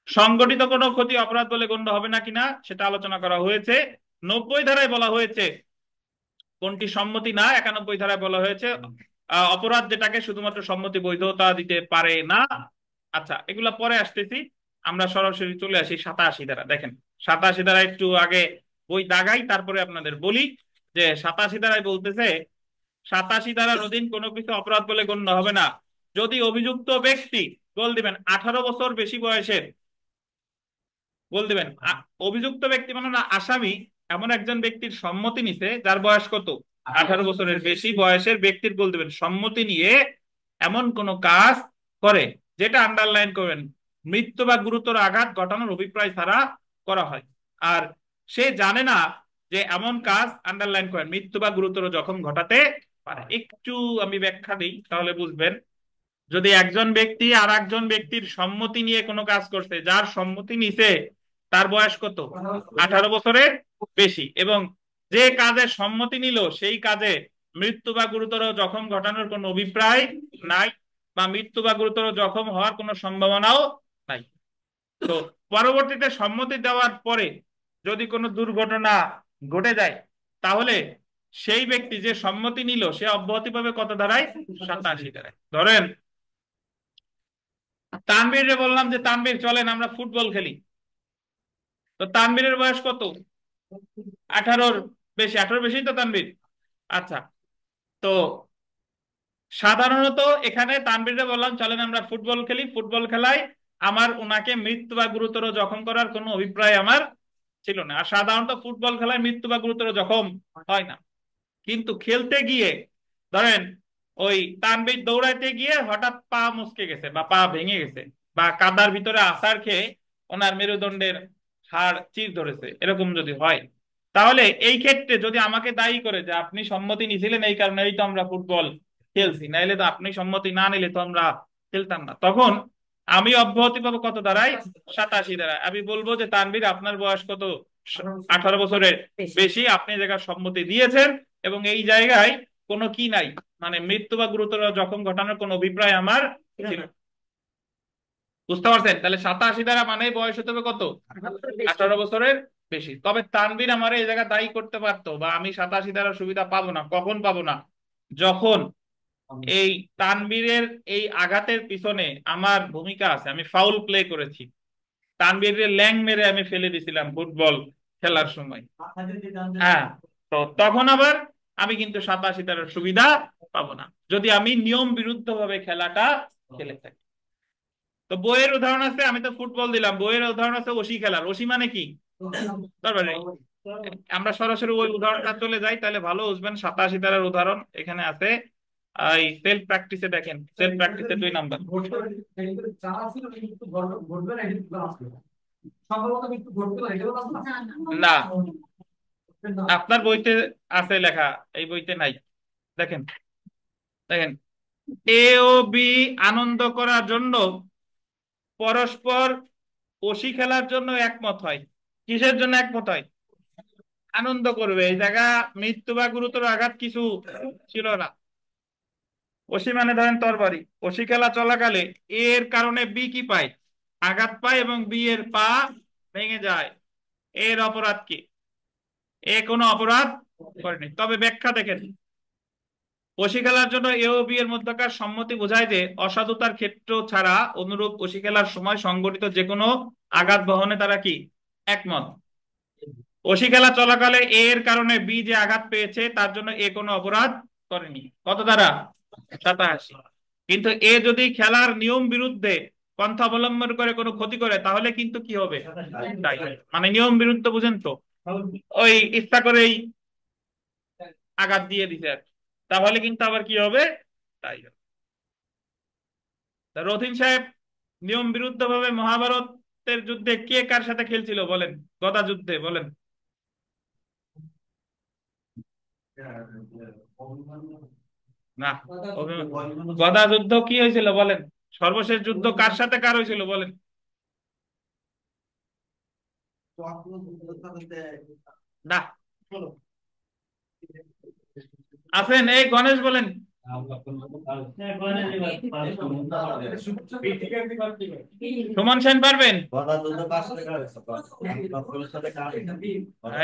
সংগঠিত কোনো ক্ষতি অপরাধ বলে গণ্য হবে না কিনা সেটা আলোচনা করা হয়েছে। 90 ধারায় বলা হয়েছে কোনটি সম্মতি না। 91 ধারায় বলা হয়েছে অপরাধ যেটাকে শুধুমাত্র সম্মতি বৈধতা দিতে পারে না। আচ্ছা, এগুলা পরে আসতেছি, আমরা সরাসরি চলে আসি 87 ধারা। দেখেন 87 ধারা একটু আগে বই দাগাই, তারপরে আপনাদের বলি যে 87 ধারায় বলতেছে 87 ধারার অধীন কোনো কিছু অপরাধ বলে গণ্য হবে না যদি অভিযুক্ত ব্যক্তি, গোল দিবেন 18 বছর বেশি বয়সের, বল দিবেন অভিযুক্ত ব্যক্তি মানে না আসামি, এমন একজন ব্যক্তির সম্মতি নিছে যার বয়স কত? 18 বছরের বেশি বয়সের ব্যক্তির, বল দিবেন সম্মতি নিয়ে এমন কোন কাজ করে যেটা, আন্ডারলাইন করবেন, মৃত্যু বা গুরুতর আঘাত ঘটানোর অভিপ্রায় ছাড়া করা হয়। আর সে জানে না যে এমন কাজ, আন্ডারলাইন করেন, মৃত্যু বা গুরুতর জখম ঘটাতে পারে। একটু আমি ব্যাখ্যা দিই তাহলে বুঝবেন। যদি একজন ব্যক্তি আর একজন ব্যক্তির সম্মতি নিয়ে কোনো কাজ করছে, যার সম্মতি নিছে তার বয়স কত? 18 বছরের বেশি, এবং যে কাজে সম্মতি নিল সেই কাজে মৃত্যু বা গুরুতর জখম ঘটানোর কোনো অভিপ্রায় নাই, বা মৃত্যু বা গুরুতর জখম হওয়ার কোনো সম্ভাবনাও নাই। তো পরবর্তীতে সম্মতি দেওয়ার পরে যদি কোনো দুর্ঘটনা ঘটে যায়, তাহলে সেই ব্যক্তি যে সম্মতি নিল সে অব্যাহতি পাবে কত ধারায়? 87 ধারায়। ধরেন তানভীরে বললাম যে তানভীর চলেন আমরা ফুটবল খেলি, তো তানভীরের বয়স কত? 18-র বেশি। 18-র বেশি তো তানভীর। আচ্ছা, তো সাধারণত এখানে তানভীরে বললাম চলেন আমরা ফুটবল খেলি, ফুটবল খেলায় আমার ওনাকে মৃত্যু বা গুরুতর জখম করার কোনো অভিপ্রায় আমার ছিল না। আর সাধারণত ফুটবল খেলায় মৃত্যু বা গুরুতর জখম হয় না। কিন্তু খেলতে গিয়ে ধরেন ওই তানভীর দৌড়াইতে গিয়ে হঠাৎ পা মুচকে গেছে বা পা ভেঙে গেছে, বা কাদার ভিতরে আছাড় খেয়ে ওনার মেরুদণ্ডের হাড় চির ধরেছে, এরকম যদি হয়, তাহলে এই ক্ষেত্রে যদি আমাকে দায়ী করে যে আপনি সম্মতি নিয়েছিলেন এই কারণেই তো আমরা ফুটবল খেলছি, নাইলে তো আপনি সম্মতি না নিলে তো আমরা খেলতাম না, তখন আমি অব্যাহতি পাবো কত ধারায়? 87 ধারায়। আমি বলবো যে তানভীর আপনার বয়স কত? 18 বছরের বেশি, আপনি জায়গায় সম্মতি দিয়েছেন এবং এই জায়গায় কোনো কি নাই, মানে মৃত্যু বা গুরুতর জখম ঘটানোর কোনো অভিপ্রায় আমার ছিল না। বুঝতে পারছেন? তাহলে 87 ধারা মানে বয়স হতে হবে কত? 18 বছরের বেশি। তবে তানভীর আমার এই জায়গায় দায়ী করতে পারতো, বা আমি 87 ধারার সুবিধা পাবো না। কখন পাবো না? যখন এই তানভীরের এই আঘাতের পিছনে আমার ভূমিকা আছে, আমি ফাউল প্লে করেছি, তানভীরের ল্যাং মেরে আমি ফেলে দিছিলাম ফুটবল খেলার সময়, হ্যাঁ, তো তখন আবার আমি কিন্তু 87 ধারার সুবিধা পাবো না, যদি আমি নিয়ম বিরুদ্ধ ভাবে খেলাটা খেলে থাকি। তো বইয়ের উদাহরণ আছে, আমি তো ফুটবল দিলাম, বইয়ের উদাহরণ আছে ওসি খেলার। ওসি মানে কি? তারপরে আমরা সরাসরি ওই উদাহরণটা চলে যাই, তাহলে ভালো বুঝবেন। 87 ধারার উদাহরণ এখানে আছে। এই সেলফ প্র্যাকটিসে দেখেন, সেলফ প্র্যাকটিসে 2 নাম্বার। না, আপনার বইতে আছে লেখা, এই বইতে নাই। দেখেন, দেখেন, এ ও বি আনন্দ করার জন্য পরস্পর বসি খেলার জন্য একমত হয়। কিসের জন্য একমত হয়? আনন্দ করবে। এই জায়গা মৃত্যু বা গুরুতর আঘাত কিছু ছিল না। বসি মানে ধরেন তরবারি, বসি খেলা চলাকালে এর কারণে বি কি পায়? আঘাত পায় এবং বি এর পা ভেঙে যায়। এর অপরাধ কি? এ কোনো অপরাধ করেনি। তবে ব্যাখ্যা দেখেন, বসি খেলার জন্য এ ও বি এর মধ্যকার সম্মতি বোঝায় যে অসাধুতার ক্ষেত্র ছাড়া অনুরূপ বসি খেলার সময় সংঘটিত যে কোনো আঘাত বহনে তারা কি একমত। বসি খেলা চলাকালে এ এর কারণে বি যে আঘাত পেয়েছে তার জন্য এ কোনো অপরাধ করেনি। কত দ্বারা? 87। কিন্তু এ যদি খেলার নিয়ম বিরুদ্ধে পন্থা অবলম্বন করে কোনো ক্ষতি করে তাহলে কিন্তু কি হবে? তাই, মানে নিয়ম বিরুদ্ধ, বুঝেন তো? ওই ইচ্ছা করেই আঘাত দিয়ে দিছে আর কি। তাহলে কিন্তু আবার কি হবে? তাই হবে। তা রথিন সাহেব, নিয়ম বিরুদ্ধ ভাবে মহাভারতের যুদ্ধে কে কার সাথে খেলছিল বলেন? গদা যুদ্ধে বলেন। না, গদা যুদ্ধ কি হয়েছিল বলেন? সর্বশেষ যুদ্ধ কার সাথে কার হয়েছিল বলেন? না, আছেন এই গণেশ বলেন। সুমন সেন পারবেন?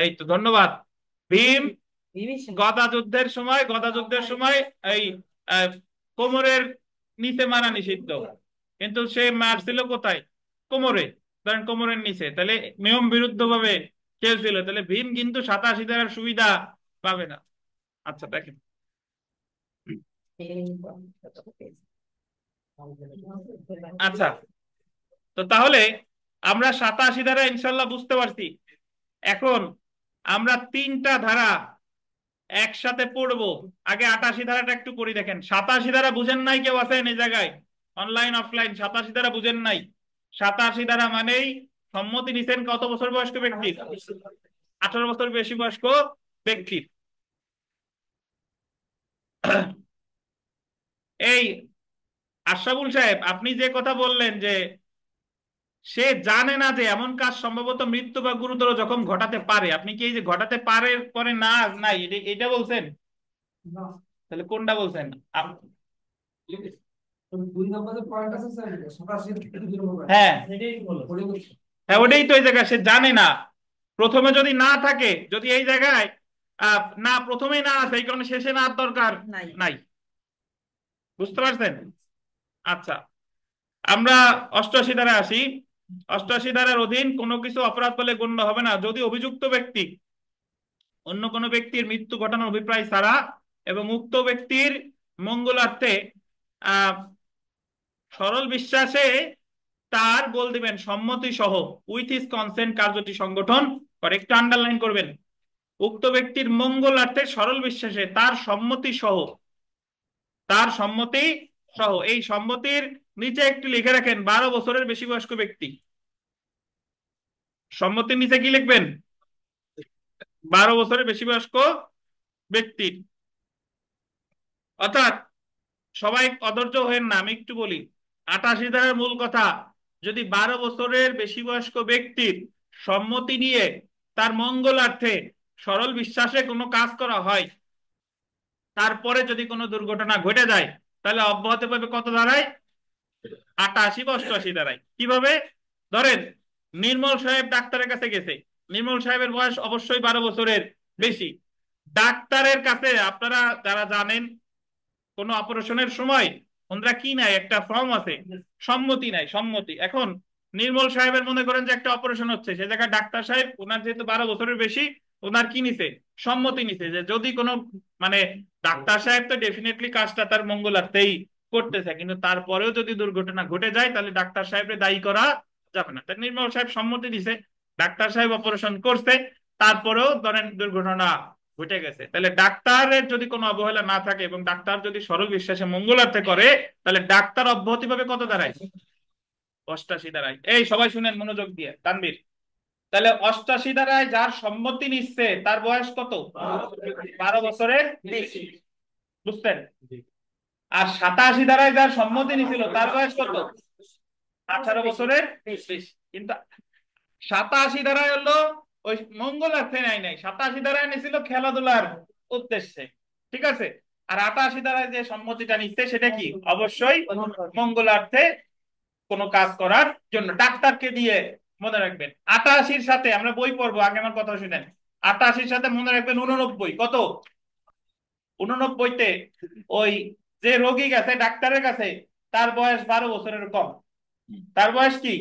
এই তো, ধন্যবাদ। ভীম গদা যুদ্ধের সময়, গদা যুদ্ধের সময় এই আহ, কোমরের নিচে মারা নিষিদ্ধ, কিন্তু সে মারছিল কোথায়? কোমরে। ধরেন কোমরের নিচে, তাহলে নিয়ম বিরুদ্ধ ভাবে খেলছিল, তাহলে ভীম কিন্তু 87 ধারার সুবিধা পাবে না। আচ্ছা দেখেন, আচ্ছা, তো তাহলে আমরা 87 ধারা ইনশাল্লাহ বুঝতে পারছি। এখন আমরা 3টা ধারা একসাথে পড়বো। আগে 88 ধারাটা একটু পড়ি। দেখেন, 87 ধারা বুঝেন নাই কেউ আছেন এই জায়গায়? অনলাইন অফলাইন 87 ধারা বুঝেন নাই? 87 ধারা মানেই সম্মতি নিছেন কত বছর বয়স্ক ব্যক্তির? 18 বছর বেশি বয়স্ক ব্যক্তির। এই আশরাফুল সাহেব, আপনি যে কথা বললেন যে সে জানে না যে এমন কাজ সম্ভবত মৃত্যু বা গুরুতর জখম ঘটাতে পারে, আপনি কি এই যে ঘটাতে পারে পরে না নাই এটা বলছেন? তাহলে কোনটা বলছেন? হ্যাঁ, হ্যাঁ, ওটাই তো। এই জায়গায় সে জানে না। প্রথমে যদি না থাকে, যদি এই জায়গায় না প্রথমেই না আছে, এই কারণে শেষে না দরকার নাই। বুঝতে পারছেন? আচ্ছা, আমরা 88 ধারায় আসি। 88 ধারার অধীন কোনো কিছু অপরাধ বলে গণ্য হবে না যদি অভিযুক্ত ব্যক্তি অন্য কোনো ব্যক্তির মৃত্যু ঘটানোর অভিপ্রায় ছাড়া এবং উক্ত ব্যক্তির মঙ্গলার্থে আহ সরল বিশ্বাসে তার বল দিবেন সম্মতি সহ উইথ হিজ কনসেন্ট কার্যটি সংগঠন করে। একটু আন্ডারলাইন করবেন, উক্ত ব্যক্তির মঙ্গলার্থে সরল বিশ্বাসে তার সম্মতি সহ, তার সম্মতি সহ। এই সম্মতির নিচে একটু লিখে রাখেন 12 বছরের বেশি বয়স্ক ব্যক্তি। সম্মতির নিচে কি লিখবেন? 12 বছরের বেশি বয়স্ক ব্যক্তির। অর্থাৎ সবাই অধৈর্য হয়েন না, আমি একটু বলি। 88 ধারার মূল কথা, যদি 12 বছরের বেশি বয়স্ক ব্যক্তির সম্মতি নিয়ে তার মঙ্গলার্থে সরল বিশ্বাসে কোনো কাজ করা হয়, তারপরে যদি কোনো দুর্ঘটনা ঘটে যায়, তাহলে অব্যাহতি পাবে কত ধারায়? 88 বা 88 ধারায়। কিভাবে? ধরেন নির্মল সাহেব ডাক্তারের কাছে গেছে, নির্মল সাহেবের বয়স অবশ্যই 12 বছরের বেশি। ডাক্তারের কাছে আপনারা যারা জানেন, কোনো অপারেশনের সময় ওনারা কি নাই, একটা ফর্ম আছে, সম্মতি নাই, সম্মতি। এখন নির্মল সাহেবের মনে করেন যে একটা অপারেশন হচ্ছে, সে জায়গায় ডাক্তার সাহেব, ওনার যেহেতু 12 বছরের বেশি, ওনার কি নিছে? সম্মতি নিছে যে যদি কোনো, মানে ডাক্তার সাহেব তো ডেফিনেটলি কাজটা তার মঙ্গলার্থেই করতেছে, কিন্তু তারপরেও যদি দুর্ঘটনা ঘটে যায় তাহলে ডাক্তার সাহেবকে দায়ী করা যাবে না। তাই নির্মল সাহেব সম্মতি দিছে, ডাক্তার সাহেব অপারেশন করছে। তারপরেও ধরেন দুর্ঘটনা ঘটে গেছে, তাহলে ডাক্তারের যদি কোনো অবহেলা না থাকে এবং ডাক্তার যদি সরল বিশ্বাসে মঙ্গলার্থে করে, তাহলে ডাক্তার অব্যাহতি পাবে কত দাঁড়ায়? 88 দাঁড়ায়। এই সবাই শুনেন মনোযোগ দিয়ে, তানবীর। তাহলে 88 ধারায় যার সম্মতি নিচ্ছে তার বয়স কত? 12 বছরের বেশি। বুঝছেন? আর 87 ধারায় যার সম্মতি নিছিল তার বয়স কত? 18 বছরের বেশি। কিন্তু 87 ধারায় হলো ওই মঙ্গলার্থে নাই নাই, 87 ধারায় নিছিল খেলাধুলার উদ্দেশ্যে, ঠিক আছে। আর 88 ধারায় যে সম্মতিটা নিচ্ছে সেটা কি? অবশ্যই মঙ্গলার্থে কোনো কাজ করার জন্য, ডাক্তারকে দিয়ে। মনে রাখবেন 88-র সাথে আমরা বই পড়বো, আগে আমার কথা শুনেন। 88-র সাথে মনে রাখবেন 89। কত? 89-তে ওই যে রোগী গেছে ডাক্তারের কাছে, তার বয়স 12 বছরের কম। তার বয়স কি?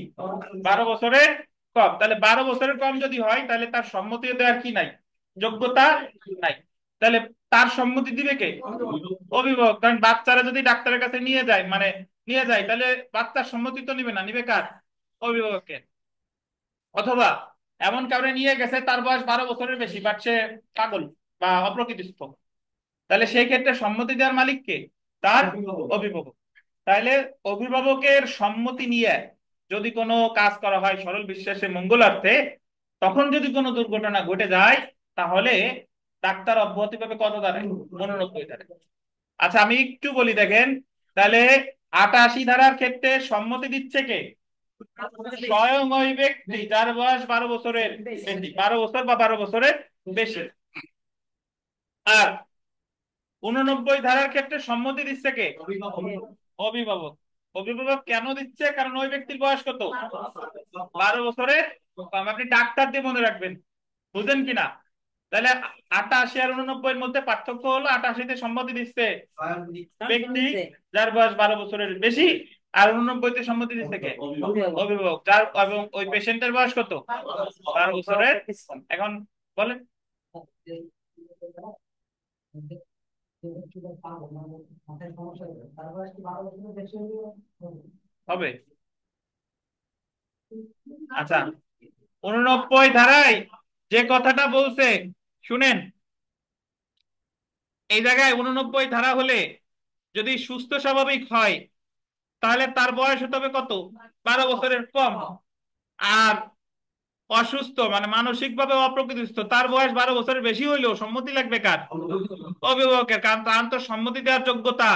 12 বছরের কম। তাহলে 12 বছরের কম যদি হয় তাহলে তার সম্মতি দেওয়ার কি নাই? যোগ্যতা নাই। তাহলে তার সম্মতি দিবে কে? অভিভাবক। কারণ বাচ্চারা যদি ডাক্তারের কাছে নিয়ে যায়, মানে নিয়ে যায়, তাহলে বাচ্চার সম্মতি তো নিবে না, নিবে কার? অভিভাবকের। অথবা এমন কাউরে নিয়ে গেছে তার বয়স 12 বছরের বেশি, বাট সে পাগল বা অপ্রকৃতিস্থ, তাহলে সেই ক্ষেত্রে সম্মতি দেওয়ার মালিক কে? তার অভিভাবক। তাহলে অভিভাবকের সম্মতি নিয়ে যদি কোনো কাজ করা হয় সরল বিশ্বাসে মঙ্গলার্থে, তখন যদি কোনো দুর্ঘটনা ঘটে যায়, তাহলে ডাক্তার অব্যাহতি পাবে কত দাঁড়ায়? 89 দাঁড়ায়। আচ্ছা আমি একটু বলি দেখেন, তাহলে 88 ধারার ক্ষেত্রে সম্মতি দিচ্ছে কে? স্বয়ং ওই ব্যক্তি যার বয়স 12 বছরের বেশি, 12 বছর বা 12 বছরের বেশি। আর 89 ধারার ক্ষেত্রে সম্মতি দিচ্ছে কে? অভিভাবক। অভিভাবক কেন দিচ্ছে? কারণ ওই ব্যক্তির বয়স কত? 12 বছরের কম। আপনি ডাক্তার দিয়ে মনে রাখবেন, বুঝলেন কিনা? তাহলে 88 আর 89-এর মধ্যে পার্থক্য হলো 88-তে সম্মতি দিচ্ছে ব্যক্তি যার বয়স 12 বছরের বেশি, আর 89-তে সম্মতি দিচ্ছে কে? অভিভাবক। যার এবং ওই পেশেন্টের বয়স কত? 12 বছরের কম। এখন বলেন। হবে। আচ্ছা 89 ধারায় যে কথাটা বলছে শুনেন, এই জায়গায় 89 ধারা হলে যদি সুস্থ স্বাভাবিক হয় তাহলে তার বয়স হতে হবে কত? 12 বছরের কম। আর অসুস্থ মানে মানসিক ভাবে অপ্রকৃতিস্থ, তার বয়স 12 বছরের বেশি হইলেও সম্মতি লাগবে কার? অভিভাবকের। কারণ তার তো সম্মতি দেওয়ার যোগ্যতা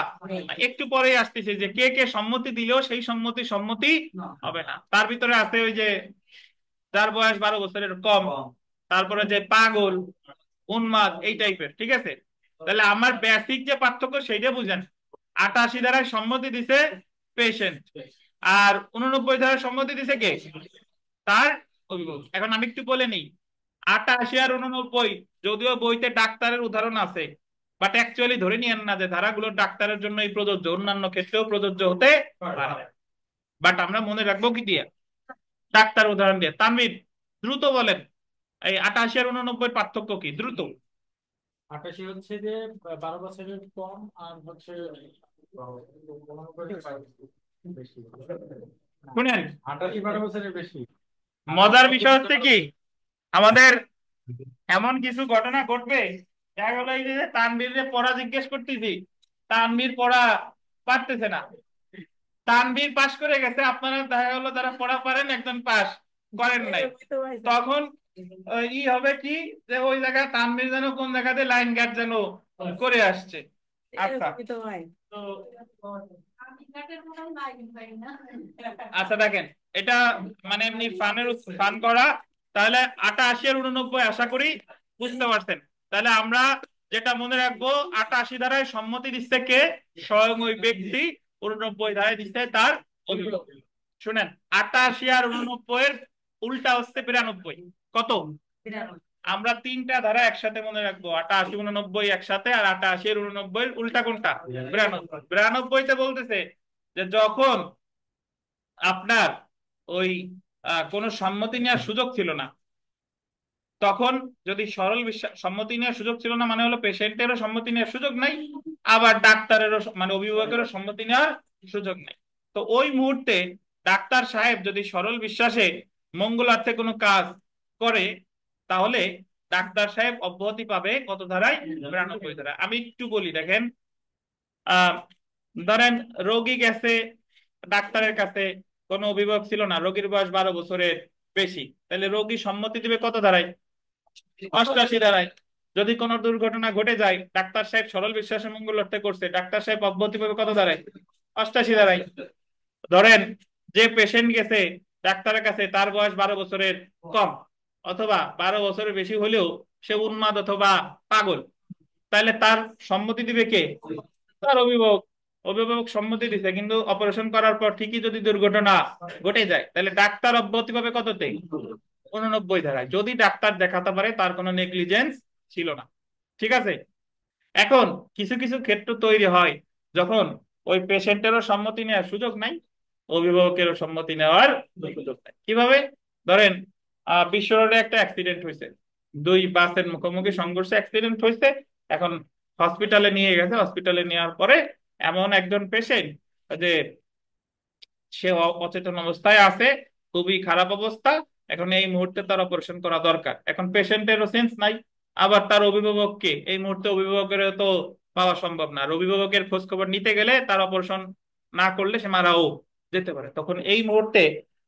একটু পরেই আসতেছে যে কে কে সম্মতি দিলেও সেই সম্মতি হবে না। তার ভিতরে আছে ওই যে যার বয়স 12 বছরের কম, তারপরে যে পাগল, উন্মাদ, এই টাইপের, ঠিক আছে। তাহলে আমার বেসিক যে পার্থক্য সেইটা বুঝেন। 88 ধারায় সম্মতি দিছে পেশেন্ট, আর 89 ধারায় সম্মতি দিছে কে? তার অভিভাবক। এখন আমি একটু বলে নিই, 88 আর 89 যদিও বইতে ডাক্তারের উদাহরণ আছে, বাট অ্যাকচুয়ালি ধরে নিয়েন না যে ধারাগুলো ডাক্তারের জন্যই প্রযোজ্য, অন্যান্য ক্ষেত্রেও প্রযোজ্য হতে পারে। বাট আমরা মনে রাখবো কি দিয়ে? ডাক্তার উদাহরণ দিয়ে। তানভীর দ্রুত বলেন, এই 88 আর 89 পার্থক্য কি? দ্রুত। 88 হচ্ছে যে 12 বছরের কম, আর হচ্ছে 89 বেশি। শুনেন 88 12 বছরের বেশি। মজার বিষয় হচ্ছে কি, আমাদের এমন কিছু ঘটনা ঘটবে দেখা গেল এই যে তানভীরের পড়া জিজ্ঞেস করতেছি, তানভীর পড়া পারতেছে না। তানভীর পাশ করে গেছে, আপনারা দেখা গেলো যারা পড়া পারেন একজন পাস করেন নাই। তখন ই হবে কি, যে ওই জায়গায় তানভীর যেন কোন জায়গাতে লাইন গার্ড যেন করে আসছে। আচ্ছা তো আচ্ছা দেখেন, এটা মানে এমনি ফান করা। তাহলে 88 আর 89 আশা করি বুঝতে পারছেন। তাহলে আমরা যেটা মনে রাখবো, 88 ধারায় সম্মতি দিচ্ছে কে? স্বয়ং ওই ব্যক্তি। 89 ধারায় দিচ্ছে তার অভিভাবক। শুনেন 88 আর 89 এর উল্টা হচ্ছে 92। কত? আমরা তিনটা ধারা একসাথে মনে রাখবো, 88 89 একসাথে, আর 88 আর 89 উল্টা কোনটা? 92। 92-তে বলতেছে যে যখন আপনার ওই কোনো সম্মতি নেওয়ার সুযোগ ছিল না, তখন যদি সরল বিশ্বাস, সম্মতি নেওয়ার সুযোগ ছিল না মানে হলো পেশেন্টেরও সম্মতি নেওয়ার সুযোগ নাই, আবার ডাক্তারেরও মানে অভিভাবকেরও সম্মতি নেওয়ার সুযোগ নাই। তো ওই মুহূর্তে ডাক্তার সাহেব যদি সরল বিশ্বাসে মঙ্গলার্থে কোনো কাজ করে, তাহলে ডাক্তার সাহেব অব্যাহতি পাবে কত ধারায়? 92 ধারায়। আমি একটু বলি, দেখেন, আহ ধরেন রোগী গেছে ডাক্তারের কাছে, কোনো অভিভাবক ছিল না, রোগীর বয়স 12 বছরের বেশি, তাহলে রোগী সম্মতি দিবে কত ধারায়? 88 ধারায়। যদি কোনো দুর্ঘটনা ঘটে যায়, ডাক্তার সাহেব সরল বিশ্বাসের মঙ্গলার্থে করছে, ডাক্তার সাহেব অব্যাহতি পাবে কত ধারায়? 88 ধারায়। ধরেন যে পেশেন্ট গেছে ডাক্তারের কাছে, তার বয়স 12 বছরের কম, অথবা 12 বছরের বেশি হলেও সে উন্মাদ অথবা পাগল, তাহলে তার সম্মতি দিবে কে? তার অভিভাবক। অভিভাবক সম্মতি দিছে, কিন্তু অপারেশন করার পর ঠিকই যদি দুর্ঘটনা ঘটে যায়, তাহলে ডাক্তার অব্যাহতি পাবে কততে? 89 ধারায়, যদি ডাক্তার দেখাতে পারে তার কোনো নেগলিজেন্স ছিল না। ঠিক আছে। এখন কিছু কিছু ক্ষেত্র তৈরি হয় যখন ওই পেশেন্টেরও সম্মতি নেওয়ার সুযোগ নাই, অভিভাবকেরও সম্মতি নেওয়ার সুযোগ নাই। কিভাবে? ধরেন বিশ্ব রোডে একটা অ্যাক্সিডেন্ট হয়েছে, দুই বাসের মুখোমুখি সংঘর্ষে অ্যাক্সিডেন্ট হয়েছে। এখন হসপিটালে নিয়ে গেছে, হসপিটালে নেওয়ার পরে এমন একজন পেশেন্ট যে সে অচেতন অবস্থায় আছে, খুবই খারাপ অবস্থা। এখন এই মুহূর্তে তার অপারেশন করা দরকার। এখন পেশেন্টেরও সেন্স নাই, আবার তার অভিভাবককে এই মুহূর্তে অভিভাবকের তো পাওয়া সম্ভব না, আর অভিভাবকের খোঁজ খবর নিতে গেলে তার অপারেশন না করলে সে মারাও যেতে পারে। তখন এই মুহূর্তে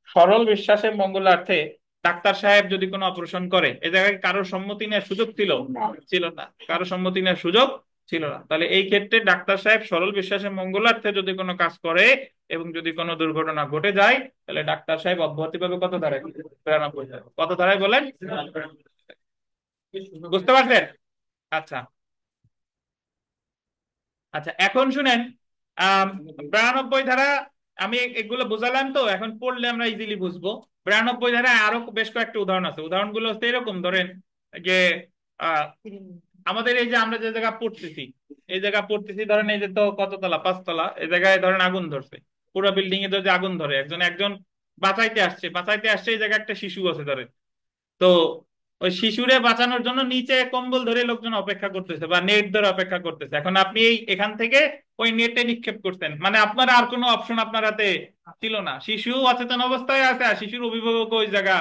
সরল বিশ্বাসের মঙ্গলার্থে ডাক্তার সাহেব যদি কোনো অপারেশন করে, এ জায়গায় কারোর সম্মতি নেওয়ার সুযোগ ছিল? ছিল না, কারো সম্মতি নেওয়ার সুযোগ ছিল না। তাহলে এই ক্ষেত্রে ডাক্তার সাহেব সরল বিশ্বাসের মঙ্গলার্থে যদি কোনো কাজ করে এবং যদি কোনো দুর্ঘটনা ঘটে যায়, তাহলে ডাক্তার সাহেব অব্যাহতি পাবে কত ধারায়? 92 ধারায়। কত ধারায় বলেন? বুঝতে পারছেন? আচ্ছা আচ্ছা, এখন শুনেন, 92 ধারা আমি এগুলো বুঝালাম, তো এখন পড়লে আমরা ইজিলি বুঝবো। 92 ধারায় আরো বেশ কয়েকটা উদাহরণ আছে। উদাহরণগুলো হচ্ছে এরকম, ধরেন যে আহ আমাদের এই যে আমরা যে জায়গা পড়তেছি, এই জায়গা পড়তেছি, ধরেন এই যে তো কততলা, 5 তলা, এই জায়গায় ধরেন আগুন ধরছে, পুরো বিল্ডিং এ যদি আগুন ধরে, একজন একজন বাঁচাইতে আসছে, বাঁচাইতে আসছে, এই জায়গায় একটা শিশু আছে ধরেন। তো ওই শিশুরে বাঁচানোর জন্য নিচে কম্বল ধরে লোকজন অপেক্ষা করতেছে বা নেট ধরে অপেক্ষা করতেছে। এখন আপনি এই এখান থেকে ওই নেটে নিক্ষেপ করছেন, মানে আপনার আর কোনো অপশন আপনার হাতে ছিল না। শিশু অচেতন অবস্থায় আছে আর শিশুর অভিভাবক ওই জায়গা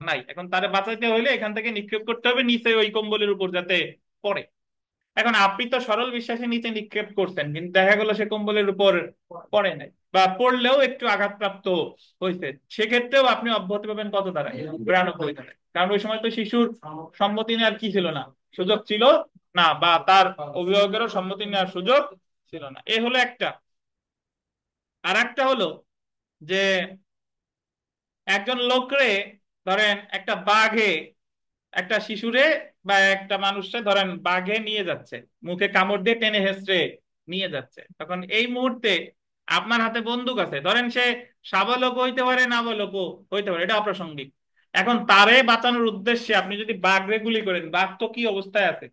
নাই। এখন তারে বাঁচাইতে হইলে এখান থেকে নিক্ষেপ করতে হবে নিচে ওই কম্বলের উপর যাতে পড়ে। এখন আপনি তো সরল বিশ্বাসে নিচে নিক্ষেপ করছেন, কিন্তু দেখা গেল সে কম্বলের উপর পড়ে নাই, বা পড়লেও একটু আঘাতপ্রাপ্ত হয়েছে, সেক্ষেত্রেও আপনি অব্যাহতি পাবেন কত ধারায়? 92 ধারায়। কারণ ওই সময় তো শিশুর সম্মতি নেওয়ার কি ছিল না? সুযোগ ছিল না, বা তার অভিভাবকেরও সম্মতি নেওয়ার সুযোগ ছিল না। এ হলো একটা। আর একটা হলো যে একজন লোকরে, ধরেন একটা বাঘে একটা শিশুরে বা একটা মানুষকে ধরেন বাঘে নিয়ে যাচ্ছে, মুখে কামড় দিয়ে টেনে হেঁচড়ে নিয়ে যাচ্ছে। তখন এই মুহূর্তে আপনার হাতে বন্দুক আছে, ধরেন সে শাবলক হইতে পারে, নাবালকও হইতে পারে, এটা অপ্রাসঙ্গিক। এখন তারে বাঁচানোর উদ্দেশ্যে আপনি যদি বাঘরে গুলি করেন, বাঘ তো কি অবস্থায় আছে?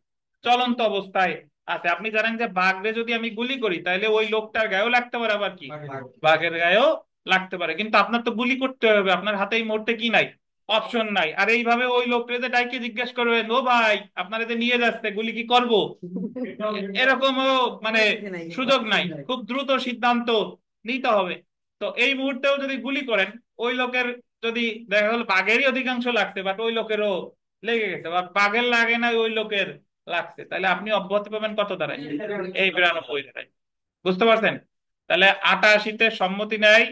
চলন্ত অবস্থায় আছে। আপনি জানেন যে বাঘরে যদি আমি গুলি করি তাহলে ওই লোকটার গায়েও লাগতে পারে, আবার কি বাঘের গায়েও লাগতে পারে, কিন্তু আপনার তো গুলি করতে হবে, আপনার হাতে এই মুহূর্তে কি নাই? অপশন নাই। আর এইভাবে ওই লোকটা যে ডাইকে জিজ্ঞেস করবেন, ও ভাই আপনারা যে নিয়ে যাচ্ছে গুলি কি করব, এরকমও মানে সুযোগ নাই, খুব দ্রুত সিদ্ধান্ত নিতে হবে। তো এই মুহূর্তেও যদি গুলি করেন, ওই লোকের যদি দেখা গেল বাঘেরই অধিকাংশ লাগছে, বাট ওই লোকেরও লেগে গেছে, বা বাঘের লাগে না ওই লোকের লাগছে, তাহলে আপনি অব্যাহতি পাবেন কত দ্বারাই? এই 92 ধারায়। বুঝতে পারছেন? তাহলে 88-তে সম্মতি নেয়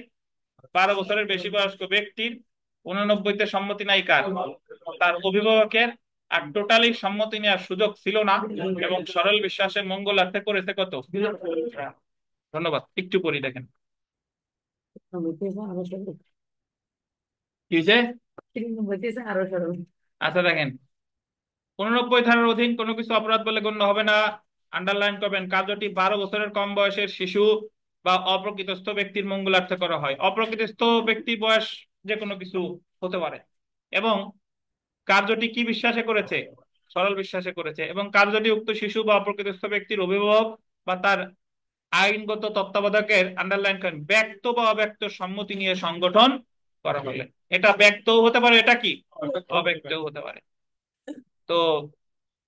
12 বছরের বেশি বয়স্ক ব্যক্তির, 89-তে সম্মতি নাই কার? তার অভিভাবকের। আর টোটালি সম্মতি নেওয়ার সুযোগ ছিল না, এবং সরল বিশ্বাসের মঙ্গলার্থে করেছে কত? ধন্যবাদ। একটু পড়ি দেখেন কি হয়েছে। আচ্ছা দেখেন, 89 ধারার অধীন কোনো কিছু অপরাধ বলে গণ্য হবে না। আন্ডারলাইন করবেন, কার্যটি 12 বছরের কম বয়সের শিশু বা অপ্রকৃতস্থ ব্যক্তির মঙ্গলার্থে করা হয়। অপ্রকৃতস্থ ব্যক্তির বয়স যে কোনো কিছু হতে পারে, এবং কার্যটি কি বিশ্বাসে করেছে? সরল বিশ্বাসে করেছে। এবং কার্যটি উক্ত শিশু বা অপ্রকৃতস্থ ব্যক্তির অভিভাবক বা তার আইনগত তত্ত্বাবধায়কের, আন্ডারলাইন করেন, ব্যক্ত বা অব্যক্ত সম্মতি নিয়ে সংগঠন করা হলে। এটা ব্যক্তও হতে পারে, এটা কি অব্যক্তও হতে পারে। তো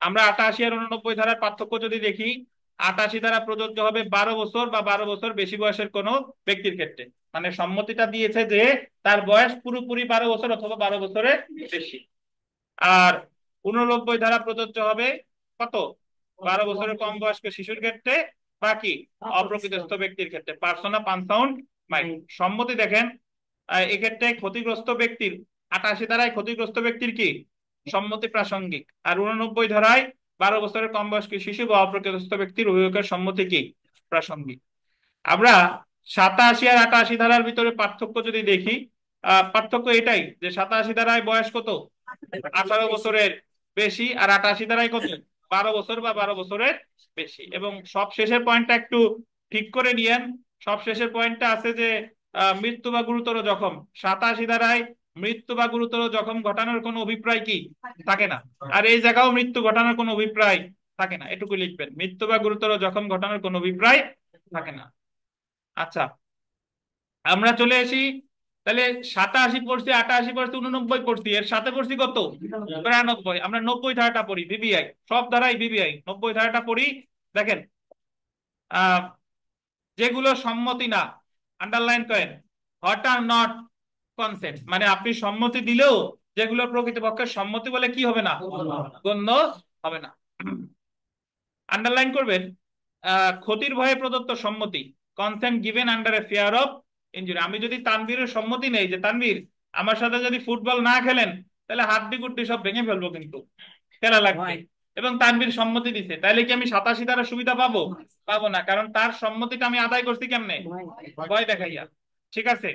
আমরা 88 আর 89 ধারার পার্থক্য যদি দেখি, 88 ধারা প্রযোজ্য হবে 12 বছর বা 12 বছর বেশি বয়সের কোনো ব্যক্তির ক্ষেত্রে, মানে সম্মতিটা দিয়েছে যে তার বয়স পুরোপুরি 12 বছর অথবা 12 বছরের বেশি। আর 89 ধারা প্রযোজ্য হবে কত? 12 বছরের কম বয়স্ক শিশুর ক্ষেত্রে, বাকি অপ্রকৃতস্থ ব্যক্তির ক্ষেত্রে। Persona unsound mind. সম্মতি দেখেন, এক্ষেত্রে ক্ষতিগ্রস্ত ব্যক্তির 88 ধারায় ক্ষতিগ্রস্ত ব্যক্তির কি সম্মতি প্রাসঙ্গিক, আর 89 ধারায় 12 বছরের কম বয়স্ক শিশু বা অপ্রকৃতস্থ ব্যক্তির অভিভাবকের সম্মতি কি প্রাসঙ্গিক। আমরা 87 আর 88 ধারার ভিতরে পার্থক্য যদি দেখি, পার্থক্য এটাই যে 87 ধারায় বয়স কত? 18 বছরের বেশি, আর 88 ধারায় কত? 12 বছর বা 12 বছরের বেশি। এবং সব শেষের পয়েন্টটা একটু ঠিক করে নিয়েন। সব শেষের পয়েন্টটা আছে যে মৃত্যু বা গুরুতর জখম। 87 ধারায় মৃত্যু বা গুরুতর জখম ঘটানোর কোনো অভিপ্রায় কি থাকে না, আর এই জায়গাও মৃত্যু ঘটানোর কোনো অভিপ্রায় থাকে না, এটুকু লিখবেন, মৃত্যু বা গুরুতর জখম ঘটানোর কোনো অভিপ্রায় থাকে না। আচ্ছা, আমরা চলে আসি তাহলে 87 পড়ছি, 88 পড়ছি, 89 পড়ছি, এর সাথে পড়ছি কত? 92। আমরা 90 ধারাটা পড়ি, বিবিআই, সব ধারাই বিবিআই, 90 ধারাটা পড়ি। দেখেন, আহ যেগুলো সম্মতি না, আন্ডারলাইন করেন, হোয়াট আর নট কনসেন্ট, মানে আপনি সম্মতি দিলেও যেগুলো প্রকৃতপক্ষে সম্মতি বলে কি হবে না, গণ্য হবে না। আন্ডারলাইন করবেন, ক্ষতির ভয়ে প্রদত্ত সম্মতি, consent given under a fear of injury. আমি যদি তানভীরের সম্মতি নেই যে তানভীর আমার সাথে যদি ফুটবল না খেলেন তাহলে হাড্ডি গুড্ডি সব ভেঙে ফেলবো, কিন্তু খেলা লাগবে, এবং তানভীর সম্মতি দিছে, তাহলে কি আমি 87 ধারা সুবিধা পাবো? পাবো না, কারণ তার সম্মতিটা আমি আদায় করছি কেমনে? ভয় দেখাইয়া। ঠিক আছে,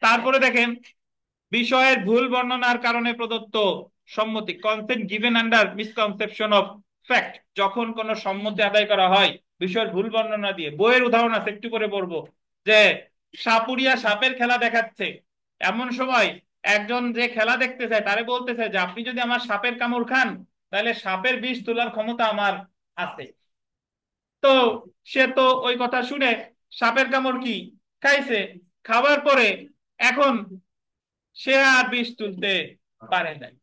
তারপরে দেখেন, বিষয়ের ভুল বর্ণনার কারণে প্রদত্ত সম্মতি, consent given under misconception of fact. যখন কোনো সম্মতি আদায় করা হয় বিষয়ের ভুল বর্ণনা দিয়ে, বইয়ের উদাহরণ আছে একটু করে পড়বো, যে সাপুরিয়া সাপের খেলা দেখাচ্ছে, এমন সময় একজন যে খেলা দেখতে চায় তারে বলতে চায় যে আপনি যদি আমার সাপের কামড় খান তাহলে সাপের বিষ তোলার ক্ষমতা আমার আছে। তো সে তো ওই কথা শুনে সাপের কামড় কি খাইছে, খাবার পরে এখন সে আর বিষ তুলতে পারে নাই।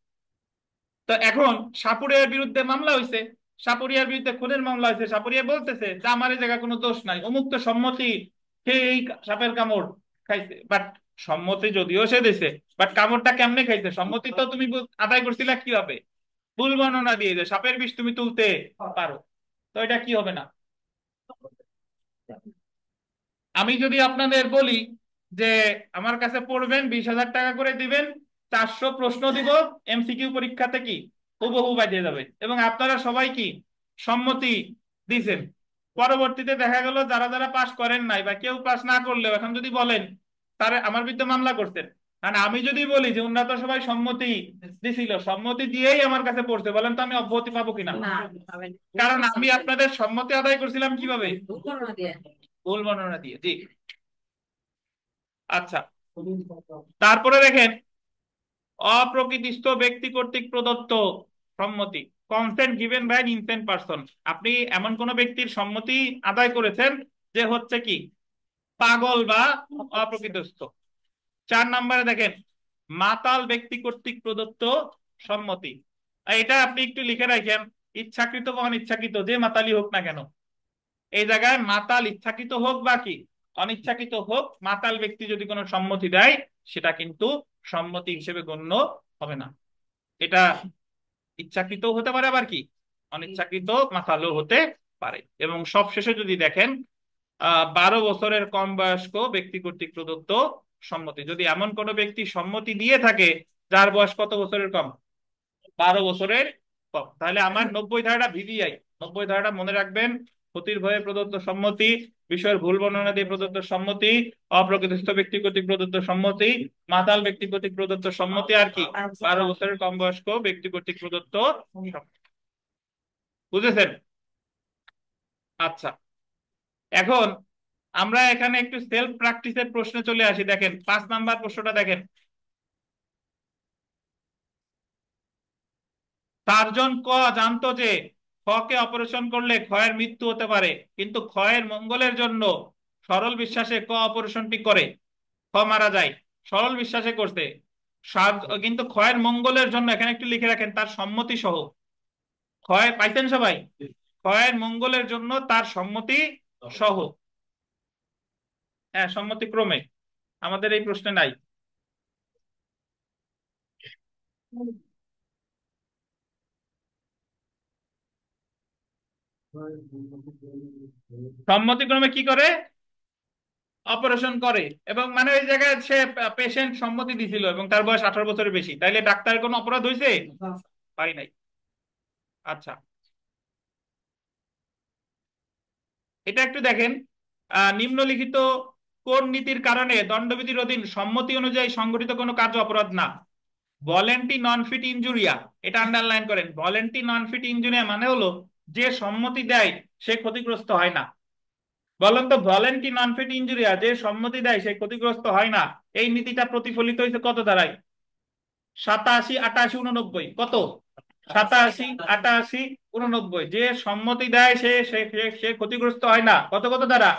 তো এখন সাপুরিয়ার বিরুদ্ধে মামলা হয়েছে, সাপুরিয়ার বিরুদ্ধে খুনের মামলা হয়েছে, সাপুরিয়া বলতেছে যে আমার এই জায়গায় কোনো দোষ নাই, অমুক তো সম্মতি এই সাপের কামড় খাইছে, বাট সম্মতি যদিও সে দিছে, বাট কামড়টা কেমনে খাইছে, সম্মতি তো তুমি আদায় করছিলা কিভাবে? ভুল বর্ণনা দিয়ে যে সাপের বিষ তুমি তুলতে পারো। তো এটা কি হবে না? আমি যদি আপনাদের বলি যে আমার কাছে পড়বেন, 20,000 টাকা করে দিবেন, 400 প্রশ্ন দিব, এমসিকিউ পরীক্ষাতে কি হুবহু বাজিয়ে যাবে, এবং আপনারা সবাই কি সম্মতি দিছেন, পরবর্তীতে দেখা গেল যারা যারা পাশ করেন নাই বা কেউ পাশ না করলেও এখন যদি বলেন তারা আমার বিরুদ্ধে মামলা করছেন, কারণ আমি যদি বলি যে উন্নত সবাই সম্মতি দিছিল, সম্মতি দিয়েই আমার কাছে পড়ছে, বলেন তো আমি অব্যাহতি পাবো কিনা? কারণ আমি আপনাদের সম্মতি আদায় করছিলাম কিভাবে? ভুল বর্ণনা দিয়ে। জি, আচ্ছা, তারপরে দেখেন, অপ্রকৃতিস্থ ব্যক্তি কর্তৃক প্রদত্ত সম্মতি, consent given by an insane person. আপনি এমন কোন ব্যক্তির সম্মতি আদায় করেছেন যে হচ্ছে কি পাগল বা অপ্রকৃতস্থ। 4 নম্বরে দেখেন, মাতাল ব্যক্তি কর্তৃক প্রদত্ত সম্মতি। এটা আপনি একটু লিখে রাখেন, ইচ্ছাকৃত বা অনিচ্ছাকৃত যে মাতালি হোক না কেন, এই জায়গায় মাতাল ইচ্ছাকৃত হোক বা কি অনিচ্ছাকৃত হোক, মাতাল ব্যক্তি যদি কোনো সম্মতি দেয় সেটা কিন্তু সম্মতি হিসেবে গণ্য হবে না। এটা ইচ্ছাকৃত হতে পারে, আবার কি অনিচ্ছাকৃত মাতালও হতে পারে। এবং সবশেষে যদি দেখেন, 12 বছরের কম বয়স্ক ব্যক্তি কর্তৃক প্রদত্ত সম্মতি, যদি এমন কোনো ব্যক্তি সম্মতি দিয়ে থাকে যার বয়স কত বছরের কম, 12 বছরের কম, তাহলে আমার 90 ধারাটা ভিভিআই, 90 ধারাটা মনে রাখবেন। ক্ষতির ভয়ে প্রদত্ত সম্মতি, বিষয়ের ভুল বর্ণনা দিয়ে প্রদত্ত সম্মতি, অপ্রকৃতিস্থ ব্যক্তি কর্তৃক প্রদত্ত সম্মতি, মাতাল ব্যক্তি কর্তৃক প্রদত্ত সম্মতি, আর কি 12 বছরের কম বয়স্ক ব্যক্তি কর্তৃক প্রদত্ত সম্মতি। বুঝেছেন? আচ্ছা, এখন আমরা এখানে একটু সেলফ প্র্যাকটিসের প্রশ্নে চলে আসি। দেখেন 5 নাম্বার প্রশ্নটা দেখেন, সার্জন ক জানতো যে খকে অপারেশন করলে ক্ষয়ের মৃত্যু হতে পারে, কিন্তু ক্ষয়ের মঙ্গলের জন্য সরল বিশ্বাসে ক অপারেশনটি করে, খ মারা যায়, সরল বিশ্বাসে করছে, কিন্তু ক্ষয়ের মঙ্গলের জন্য, এখানে একটু লিখে রাখেন তার সম্মতি সহ, ক্ষয় পাইছেন সবাই, ক্ষয়ের মঙ্গলের জন্য তার সম্মতি সহ, হ্যাঁ সম্মতি ক্রমে, আমাদের এই প্রশ্নে নাই। সম্মতিক্রমে কি করে? অপারেশন করে। এবং মানে ওই জায়গায় সে পেশেন্ট সম্মতি দিছিল এবং তার বয়স 18 বছরের বেশি, তাইলে ডাক্তারের কোনো অপরাধ হয়েছে? পারি নাই। আচ্ছা, এটা একটু দেখেন। নিম্নলিখিত কোন নীতির কারণে দণ্ডবিধির অধীন সম্মতি অনুযায়ী সংগঠিত কোনো কার্য অপরাধ না? ভলেন্টি নন ফিট ইনজুরিয়া, এটা আন্ডারলাইন করেন। ভলেন্টি নন ফিট ইনজুরিয়া মানে হলো যে সম্মতি দেয় সে ক্ষতিগ্রস্ত হয় না। বলেন তো, ভলেন্টি নন ফিট ইনজুরিয়া, যে সম্মতি দেয় সে ক্ষতিগ্রস্ত হয় না, এই নীতিটা প্রতিফলিত হয়েছে কত ধারায়? 87, 88, 89। কত? 87, 88, 89। যে সম্মতি দেয় সে সে সে- সে ক্ষতিগ্রস্ত হয় না, কত কত দ্বারা?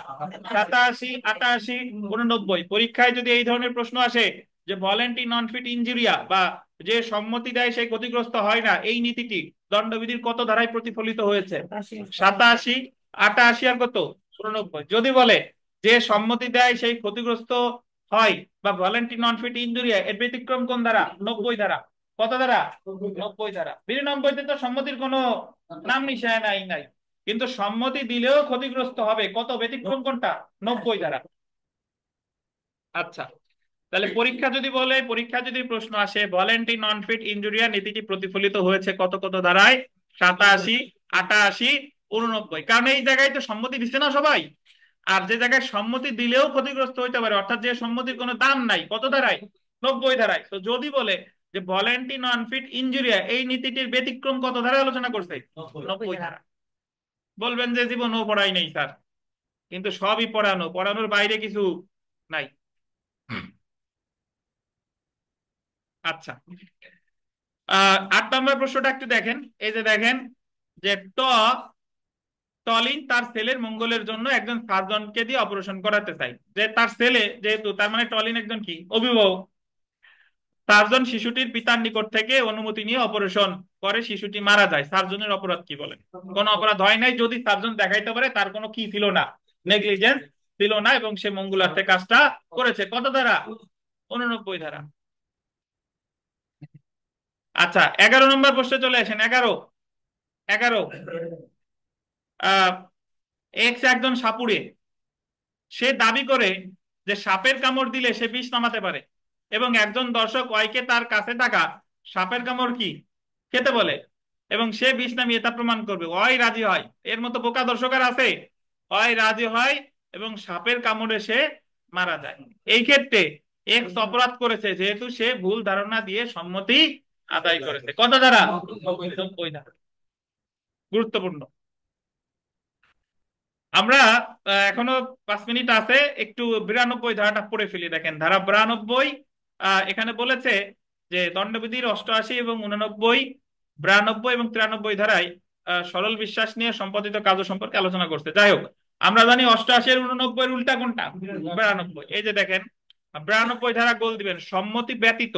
87, 88, 89। পরীক্ষায় যদি এই ধরনের প্রশ্ন আসে যে ভলেন্টি নন ফিট ইনজুরিয়া বা যে সম্মতি দেয় সে ক্ষতিগ্রস্ত হয় না, এই নীতিটি দণ্ডবিধির কত ধারায় প্রতিফলিত হয়েছে? 87, 88 আর কত? 89। যদি বলে যে সম্মতি দেয় সেই ক্ষতিগ্রস্ত হয় বা ভলেন্টি নন ফিট ইনজুরিয়া, এর ব্যতিক্রম কোন ধারা? 90 ধারা। কত ধারা? 90 ধারা। 92-তে তো সম্মতির কোনো নাম নিশানা নাই। কিন্তু সম্মতি দিলেও ক্ষতিগ্রস্ত হবে, কত? ব্যতিক্রম কোনটা? 90 ধারা। আচ্ছা, তাহলে পরীক্ষা যদি বলে, পরীক্ষা যদি প্রশ্ন আসে ভলেন্টি নন ফিট ইনজুরিয়া নীতিটি প্রতিফলিত হয়েছে কত কত ধারায়? 87, 88, 89। কারণ এই জায়গায় তো সম্মতি দিচ্ছে না সবাই। আর যে জায়গায় সম্মতি দিলেও ক্ষতিগ্রস্ত হইতে পারে, অর্থাৎ যে সম্মতির কোনো দাম নাই, কত ধারায়? 90 ধারায়। তো যদি বলে যে ভলেন্টি নন ফিট ইনজুরিয়া, এই নীতিটির ব্যতিক্রম কত ধারায় আলোচনা করছে? 90 ধারা। বলবেন যে জীবনও পড়াই নেই স্যার, কিন্তু সবই পড়ানো, পড়ানোর বাইরে কিছু নাই। আচ্ছা, 8 নম্বর প্রশ্নটা একটু দেখেন। এই যে দেখেন যে টলিন তার ছেলের মঙ্গলের জন্য একজন সার্জনকে দিয়ে অপারেশন করাতে চাই। যে তার ছেলে যেহেতু, তার মানে টলিন একজন কি? অভিভাবক। সার্জন শিশুটির পিতার নিকট থেকে অনুমতি নিয়ে অপারেশন করে, শিশুটি মারা যায়। সার্জনের অপরাধ কি বলেন? কোনো অপরাধ হয় নাই যদি সার্জন দেখাইতে পারে তার কোনো কি ছিল না, নেগলিজেন্স ছিল না, এবং সে মঙ্গলার্থে কাজটা করেছে। কত ধারা? 89 ধারা। আচ্ছা, 11 নম্বর প্রশ্নে চলে আসেন। 11, 11। আহ এক্স একজন সাপুড়ে। সে দাবি করে যে সাপের কামড় দিলে সে বিষ নামাতে পারে, এবং একজন দর্শক ওয়াইকে তার কাছে থাকা সাপের কামড় কি খেতে বলে, এবং সে বিষ নামিয়ে তা প্রমাণ করবে। ওয়াই রাজি হয়। এর মতো বোকা দর্শক আর আছে? ওয়াই রাজি হয় এবং সাপের কামড়ে সে মারা যায়। এই ক্ষেত্রে এক্স অপরাধ করেছে যেহেতু সে ভুল ধারণা দিয়ে সম্মতি আদায় করেছে। কত দ্বারা? 90 ধারা। গুরুত্বপূর্ণ। আমরা এখনো 5 মিনিট আছে, একটু 92 ধারাটা পড়ে ফেলি। দেখেন ধারা 92। এখানে বলেছে যে দণ্ডবিধির 88 এবং 89, 92 এবং 93 ধারায় সরল বিশ্বাস নিয়ে সম্পাদিত কাজ সম্পর্কে আলোচনা করছে। যাই হোক, আমরা জানি 88 আর 89 উল্টা কোনটা? 92। এই যে দেখেন 92 ধারা গোল দিবেন সম্মতি ব্যতীত,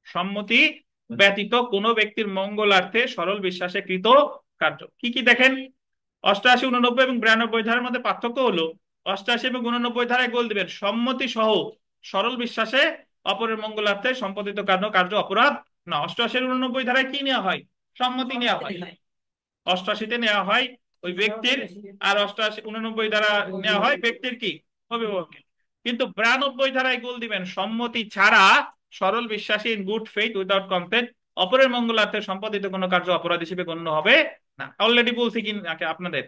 সম্মতি ব্যতীত কোনো ব্যক্তির মঙ্গলার্থে সরল বিশ্বাসে কৃত কার্য। কি কি দেখেন? 88, 89 এবং 92 ধারার মধ্যে পার্থক্য হলো 88 এবং 89 ধারায় গোল দিবেন সম্মতি সহ সরল বিশ্বাসে অপরের মঙ্গলার্থে সম্পাদিত কার্য কার্য অপরাধ না। 88 আর 89 ধারায় কি নেওয়া হয়? সম্মতি নেওয়া হয়। 88-তে নেওয়া হয় ওই ব্যক্তির, আর 88, 89 ধারা নেওয়া হয় ব্যক্তির কি? অভিভাবকের। কিন্তু 92 ধারায় গোল দিবেন সম্মতি ছাড়া সরল বিশ্বাসী in good faith without consent অপরের মঙ্গলার্থে সম্পাদিত কোনো কার্য অপরাধ হিসেবে গণ্য হবে না। অলরেডি বলছি কি আপনাদের।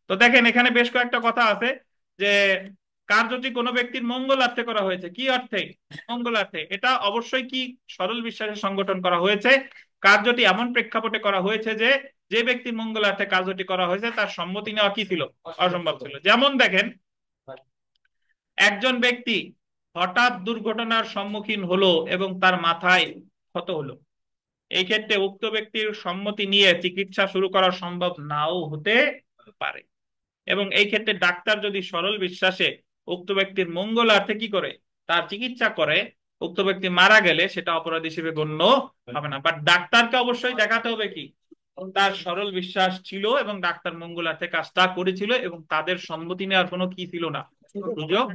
তো দেখেন এখানে বেশ কয়েকটা কথা আছে যে কার্যটি কোনো ব্যক্তির মঙ্গলার্থে করা হয়েছে। কি অর্থে? মঙ্গলার্থে। এটা অবশ্যই কি সরল বিশ্বাসের সংগঠন করা হয়েছে। কার্যটি এমন প্রেক্ষাপটে করা হয়েছে যে যে ব্যক্তির মঙ্গলার্থে কার্যটি করা হয়েছে তার সম্মতি নেওয়া কি ছিল? অসম্ভব ছিল। যেমন দেখেন, একজন ব্যক্তি হঠাৎ দুর্ঘটনার সম্মুখীন হলো এবং তার মাথায় ক্ষত হলো। এই ক্ষেত্রে উক্ত ব্যক্তির সম্মতি নিয়ে চিকিৎসা শুরু করা সম্ভব নাও হতে পারে, এবং এই ক্ষেত্রে ডাক্তার যদি সরল বিশ্বাসে উক্ত ব্যক্তির মঙ্গলার্থে কি করে তার চিকিৎসা করে, উক্ত ব্যক্তি মারা গেলে সেটা অপরাধ হিসেবে গণ্য হবে না। বাট ডাক্তারকে অবশ্যই দেখাতে হবে কি তার সরল বিশ্বাস ছিল এবং ডাক্তার মঙ্গলার্থে কাজটা করেছিল এবং তাদের সম্মতি নেওয়ার কোনো কি ছিল না, সুযোগ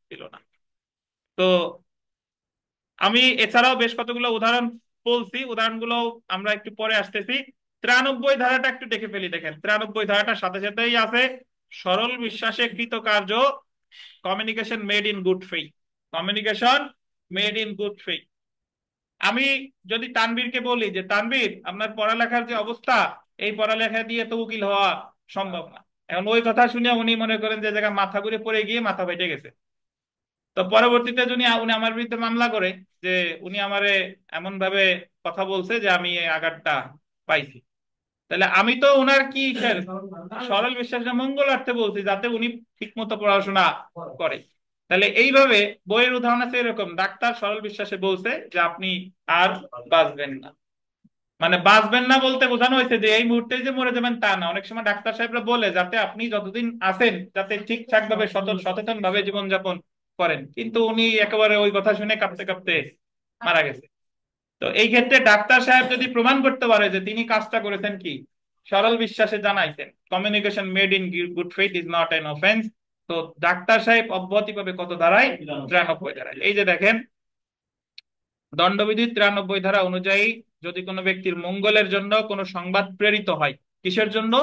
ছিল না। তো আমি এছাড়াও বেশ কতগুলো উদাহরণ বলছি, উদাহরণগুলো আমরা একটু পরে আসতেছি। 93 ধারাটা একটু দেখে ফেলি। দেখেন 93 ধারাটার সাথে সাথেই আছে সরল বিশ্বাসে কৃতকার্য, communication made in good faith, communication made in good faith. আমি যদি তানভীরকে বলি যে তানভীর আপনার পড়ালেখার যে অবস্থা, এই পড়ালেখা দিয়ে তো উকিল হওয়া সম্ভব না, এখন ওই কথা শুনে উনি মনে করেন যে জায়গা মাথা ঘুরে পড়ে গিয়ে মাথা ফেটে গেছে। তো পরবর্তীতে উনি উনি আমার বিরুদ্ধে মামলা করে যে উনি আমারে এমন ভাবে কথা বলছে যে আমি এই আঘাতটা পাইছি। তাহলে আমি তো উনার কি সরল বিশ্বাসের মঙ্গলার্থে বলছি যাতে উনি ঠিক মতো পড়াশোনা করে। তাহলে এইভাবে বইয়ের উদাহরণ আছে এরকম, ডাক্তার সরল বিশ্বাসে বলছে যে আপনি আর বাঁচবেন না। মানে বাঁচবেন না বলতে বোঝানো হয়েছে যে এই মুহূর্তে যে মরে যাবেন তা না। অনেক সময় ডাক্তার সাহেবরা বলে যাতে আপনি যতদিন আছেন যাতে ঠিকঠাক ভাবে সচেতন ভাবে জীবনযাপন করেন, কিন্তু উনি একেবারে ওই কথা শুনে কাঁপতে কাঁপতে মারা গেছে। তো এই ক্ষেত্রে ডাক্তার সাহেব যদি প্রমাণ করতে পারে যে তিনি কাজটা করেছেন কি সরল বিশ্বাসে জানাইছেন, communication made in good faith is not an offence, তো ডাক্তার সাহেব অব্যাহতি পাবে কত ধারায়? 93 ধারায়। এই যে দেখেন দণ্ডবিধির 93 ধারা অনুযায়ী যদি কোনো ব্যক্তির মঙ্গলের জন্য কোনো সংবাদ প্রেরিত হয়, কিসের জন্য?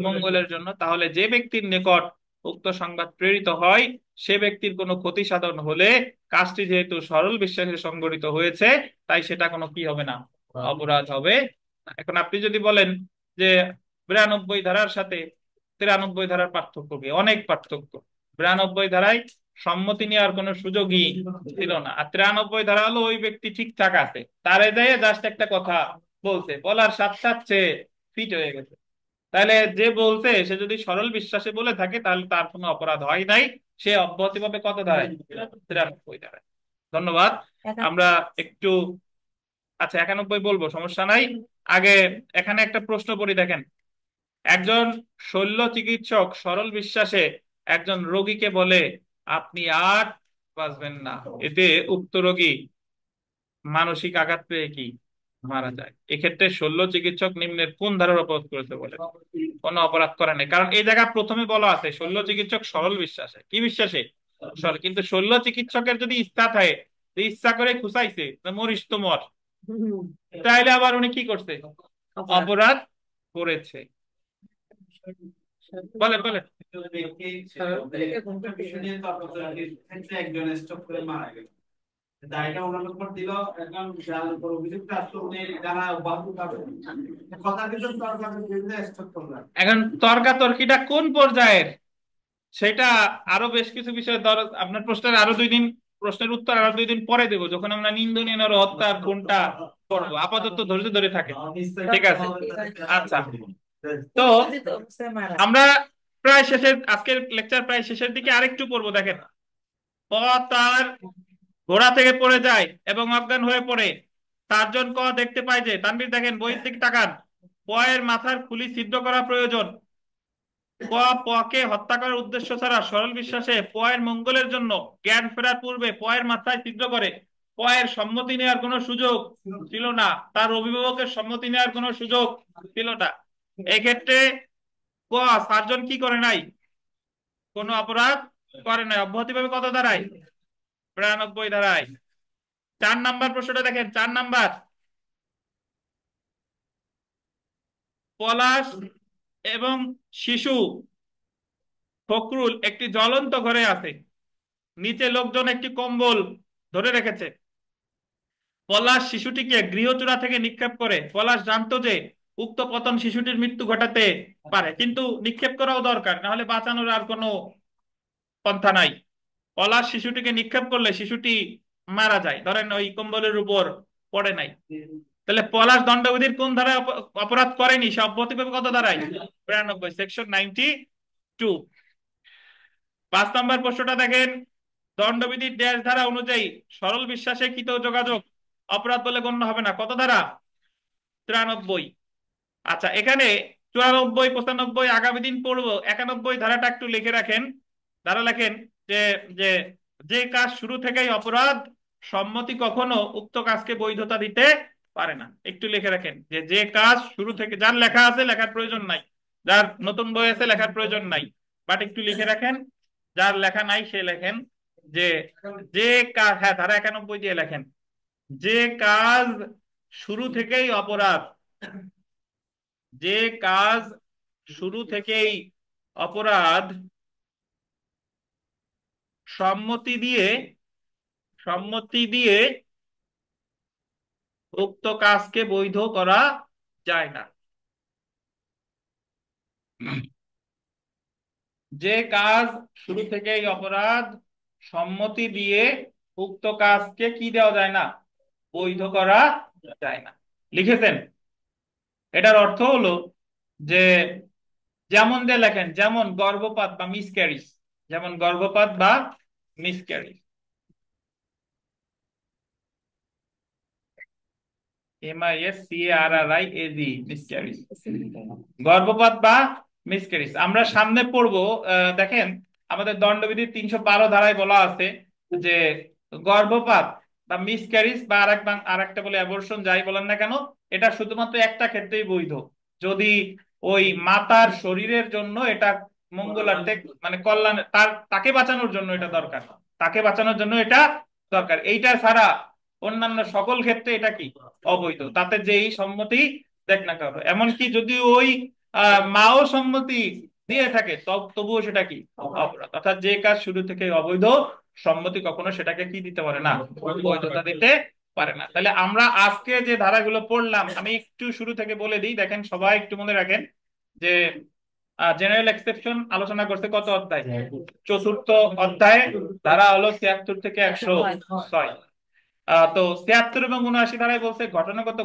মঙ্গলের জন্য, তাহলে যে ব্যক্তির নিকট উক্ত সংবাদ প্রেরিত হয় সে ব্যক্তির কোনো ক্ষতি সাধন হলে কাজটি যেহেতু সরল বিশ্বাসে সংগঠিত হয়েছে তাই সেটা কোনো কি হবে না? অপরাধ হবে না। এখন আপনি যদি বলেন যে 92 ধারার সাথে 93 ধারার পার্থক্য কি? অনেক পার্থক্য। 92 ধারায় সম্মতি নেওয়ার কোনো সুযোগই ছিল না, আর 93 ধারা হলো ওই ব্যক্তি ঠিকঠাক আছে, তারে যেয়ে জাস্ট একটা কথা বলছে, বলার সাথে সাথে সে ফিট হয়ে গেছে। তাহলে যে বলছে সে যদি সরল বিশ্বাসে বলে থাকে তাহলে তার কোনো অপরাধ হয় নাই, সে অব্যাহতি পাবে কত ধারায়? 93 ধারায়। ধন্যবাদ। আমরা একটু, আচ্ছা 91 বলবো, সমস্যা নাই। আগে এখানে একটা প্রশ্ন পড়ি, দেখেন একজন শল্য চিকিৎসক সরল বিশ্বাসে একজন রোগীকে বলে আপনি আর বাঁচবেন না, এতে উক্ত রোগী মানসিক আঘাত পেয়ে কি মারা যায়। এক্ষেত্রে শল্য চিকিৎসক নিম্নের কোন ধারার অপরাধ করেছে বলে? কোনো অপরাধ করে নাই, কারণ এই জায়গা প্রথমে বলা আছে শল্য চিকিৎসক সরল বিশ্বাসে, কি বিশ্বাসে? সরল। কিন্তু শল্য চিকিৎসকের যদি ইচ্ছা থাকে যে ইচ্ছা করে খুসাইছে মরিস তো মর, তাইলে আবার উনি কি করছে? অপরাধ করেছে। বলেন বলেন। একজন স্ট্রোক করে মারা গেল, দায়টা ওনার উপর দিল, এখন যার উপর অভিযুক্ত আসলো উনি জানা অব্যাহত পাবে কথা কিন্তু সরকারের বিরুদ্ধে স্ট্রোক করলেন। এখন তর্কাতর্কিটা কোন পর্যায়ের সেটা আরো বেশ কিছু বিষয় আপনার প্রশ্নের আরো 2 দিন, প্রশ্নের উত্তর আরো 2 দিন পরে দেবো যখন আমরা নিন্দনীয় হত্যা কোনটা করবো। আপাতত ধৈর্য ধরে থাকে, ঠিক আছে? আচ্ছা, তো আমরা প্রায় শেষের, আজকের লেকচার প্রায় শেষের দিকে আরেকটু পড়বো। দেখেন ক তার ঘোড়া থেকে পড়ে যায় এবং অজ্ঞান হয়ে পড়ে, 4 জন ক দেখতে পায় যে, তানভীর দেখেন বইয়ের দিকে তাকান, ক এর মাথার খুলি ছিদ্র করা প্রয়োজন। ক পকে হত্যা করার উদ্দেশ্য ছাড়া সরল বিশ্বাসে প এর মঙ্গলের জন্য জ্ঞান ফেরার পূর্বে প এর মাথায় ছিদ্র করে। প এর সম্মতি নেওয়ার কোনো সুযোগ ছিল না, তার অভিভাবকের সম্মতি নেওয়ার কোনো সুযোগ ছিল না। এক্ষেত্রে ক 4 জন কি করে নাই? কোনো অপরাধ করে নাই, অব্যাহতি পাবে কত ধারায়? 92 ধারায়। 4 নাম্বার প্রশ্নটা দেখেন, 4 নাম্বার, পলাশ এবং শিশু ফখরুল একটি জ্বলন্ত ঘরে আছে, নিচে লোকজন একটি কম্বল ধরে রেখেছে। পলাশ শিশুটিকে গৃহচূড়া থেকে নিক্ষেপ করে। পলাশ জানতো যে উক্ত পতন শিশুটির মৃত্যু ঘটাতে পারে, কিন্তু নিক্ষেপ করাও দরকার, না হলে বাঁচানোর আর কোনো পন্থা নাই। পলাশ শিশুটিকে নিক্ষেপ করলে শিশুটি মারা যায়, ধরেন ওই কম্বলের উপর পড়ে নাই। তাহলে পলাশ দণ্ডবিধির কোন ধারায় অপরাধ করেনি, সে অব্যাহতি পাবে কত ধারায়? 92, সেকশন 92। 5 নাম্বার প্রশ্নটা দেখেন, দণ্ডবিধির ড্যাশ ধারা অনুযায়ী সরল বিশ্বাসে কৃত যোগাযোগ অপরাধ বলে গণ্য হবে না, কত ধারা? 93। আচ্ছা এখানে 94, 95 আগামী দিন পড়বো। 91 ধারাটা একটু লিখে রাখেন। ধারা লেখেন যে যে যে কাজ শুরু থেকেই অপরাধ, সম্মতি কখনো উক্ত কাজকে বৈধতা দিতে পারে না। একটু লিখে রাখেন যে যে কাজ শুরু থেকে, যার লেখা আছে লেখার প্রয়োজন নাই, যার নতুন বই আছে লেখার প্রয়োজন নাই, বাট একটু লিখে রাখেন, যার লেখা নাই সে লেখেন যে যে কাজ, হ্যাঁ ধারা 91 দিয়ে লেখেন, যে কাজ শুরু থেকেই অপরাধ যে কাজ শুরু থেকেই অপরাধ সম্মতি দিয়ে সম্মতি দিয়ে উক্ত কাজকে বৈধ করা যায় না। যে কাজ শুরু থেকেই অপরাধ সম্মতি দিয়ে উক্ত কাজকে কি দেওয়া যায় না, বৈধ করা যায় না। লিখেছেন? এটার অর্থ হলো যে যেমন দিয়ে লেখেন, যেমন গর্ভপাত বা মিসক্যারিজ, যেমন গর্ভপাত বা মিসক্যারিজ, MISCARRIAG, মিসক্যারিজ, গর্ভপাত বা মিসক্যারিজ আমরা সামনে পড়বো। দেখেন আমাদের দণ্ডবিধির 312 ধারায় বলা আছে যে গর্ভপাত বা মিসক্যারিজ বা আরেকটা বলে অ্যাবর্শন, যাই বলেন না কেন, এটা শুধুমাত্র একটা ক্ষেত্রেই বৈধ, যদি ওই মাতার শরীরের জন্য এটা মঙ্গলার্থে, মানে কল্যাণ, তাকে বাঁচানোর জন্য এটা দরকার, তাকে বাঁচানোর জন্য এটা দরকার। এইটা ছাড়া অন্যান্য সকল ক্ষেত্রে এটা কি অবৈধ, তাতে যেই সম্মতি দেখ না কেন, এমনকি যদি ওই মাও সম্মতি দিয়ে থাকে তবুও সেটা কি অপরাধ। অর্থাৎ যে কাজ শুরু থেকে অবৈধ, সম্মতি কখনো সেটাকে কি দিতে পারে না, বৈধতা দিতে পারে না। তাহলে আমরা আজকে যে ধারাগুলো পড়লাম, আমি একটু শুরু থেকে বলে দিই, দেখেন সবাই একটু মনে রাখেন যে জেনারেল এক্সেপশন আলোচনা করছে কত অধ্যায়, চতুর্থ অধ্যায়, ধারা হলো 76 থেকে 106। তো 76 এবং 79 ধারায় বলছে ঘটনাগত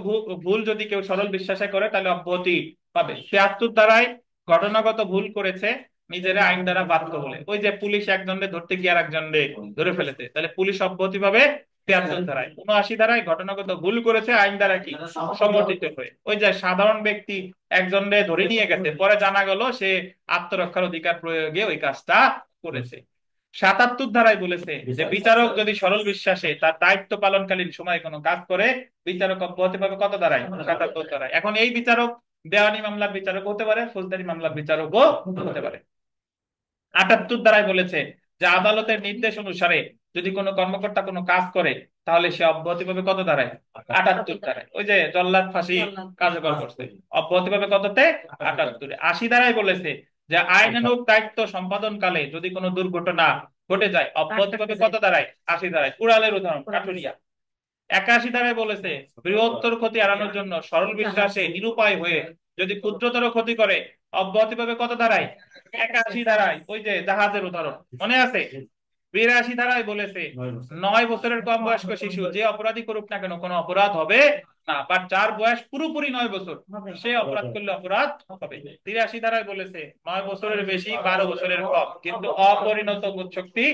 ভুল যদি কেউ সরল বিশ্বাসে করে তাহলে অব্যাহতি পাবে। 76 ধারায় ঘটনাগত ভুল করেছে নিজেরা আইন দ্বারা বাধ্য বলে, ওই যে পুলিশ একজনকে ধরতে গিয়ে আর একজনকে ধরে ফেলেছে, তাহলে পুলিশ অব্যাহতি পাবে 73 ধারায়। 79 ধারায় ঘটনাগত ভুল করেছে আইন দ্বারা কি সমর্থিত হয়ে, ওই যে সাধারণ ব্যক্তি একজনকে ধরে নিয়ে গেছে, পরে জানা গেল সে আত্মরক্ষার অধিকার প্রয়োগে ওই কাজটা করেছে। 77 ধারায় বলেছে যে বিচারক যদি সরল বিশ্বাসে তার দায়িত্ব পালনকালীন সময় কোনো কাজ করে, বিচারক অব্যাহতি পাবে কত ধারায়, 77 ধারায়। এখন এই বিচারক দেওয়ানি মামলার বিচারক হতে পারে, ফৌজদারি মামলার বিচারকও হতে পারে। 78 ধারায় বলেছে যে আদালতের নির্দেশ অনুসারে যদি কোনো কর্মকর্তা কোনো কাজ করে তাহলে সে অব্যাহতি পাবে কত ধারায়, 78 ধারায়। ওই যে জল্লাদ ফাঁসি কার্যকর করছে, অব্যাহতি পাবে কততে, 78। 80 ধারায় বলেছে যে আইনানুগ দায়িত্ব সম্পাদন কালে যদি কোনো দুর্ঘটনা ঘটে যায় অব্যাহতি পাবে কত ধারায়, 80 ধারায়। কুড়ালের উদাহরণ কাঠুরিয়া। 81 ধারায় বলেছে বৃহত্তর ক্ষতি এড়ানোর জন্য সরল বিশ্বাসে নিরুপায় হয়ে যদি ক্ষুদ্রতর ক্ষতি করে অব্যাহতি পাবে কত ধারায়, 81 ধারায়। ওই যে জাহাজের উদাহরণ মনে আছে। 82 ধারায় বলেছে 9 বছরের কম বয়স্ক শিশু যে অপরাধী করুক না কেন কোনো অপরাধ হবে না, বাট যার বয়স পুরোপুরি 9 বছর সে অপরাধ করলে অপরাধ হবে। 83 ধারায় বলেছে 9 বছরের বেশি 12 বছরের কম কিন্তু অপরিণত বুদ্ধিশক্তি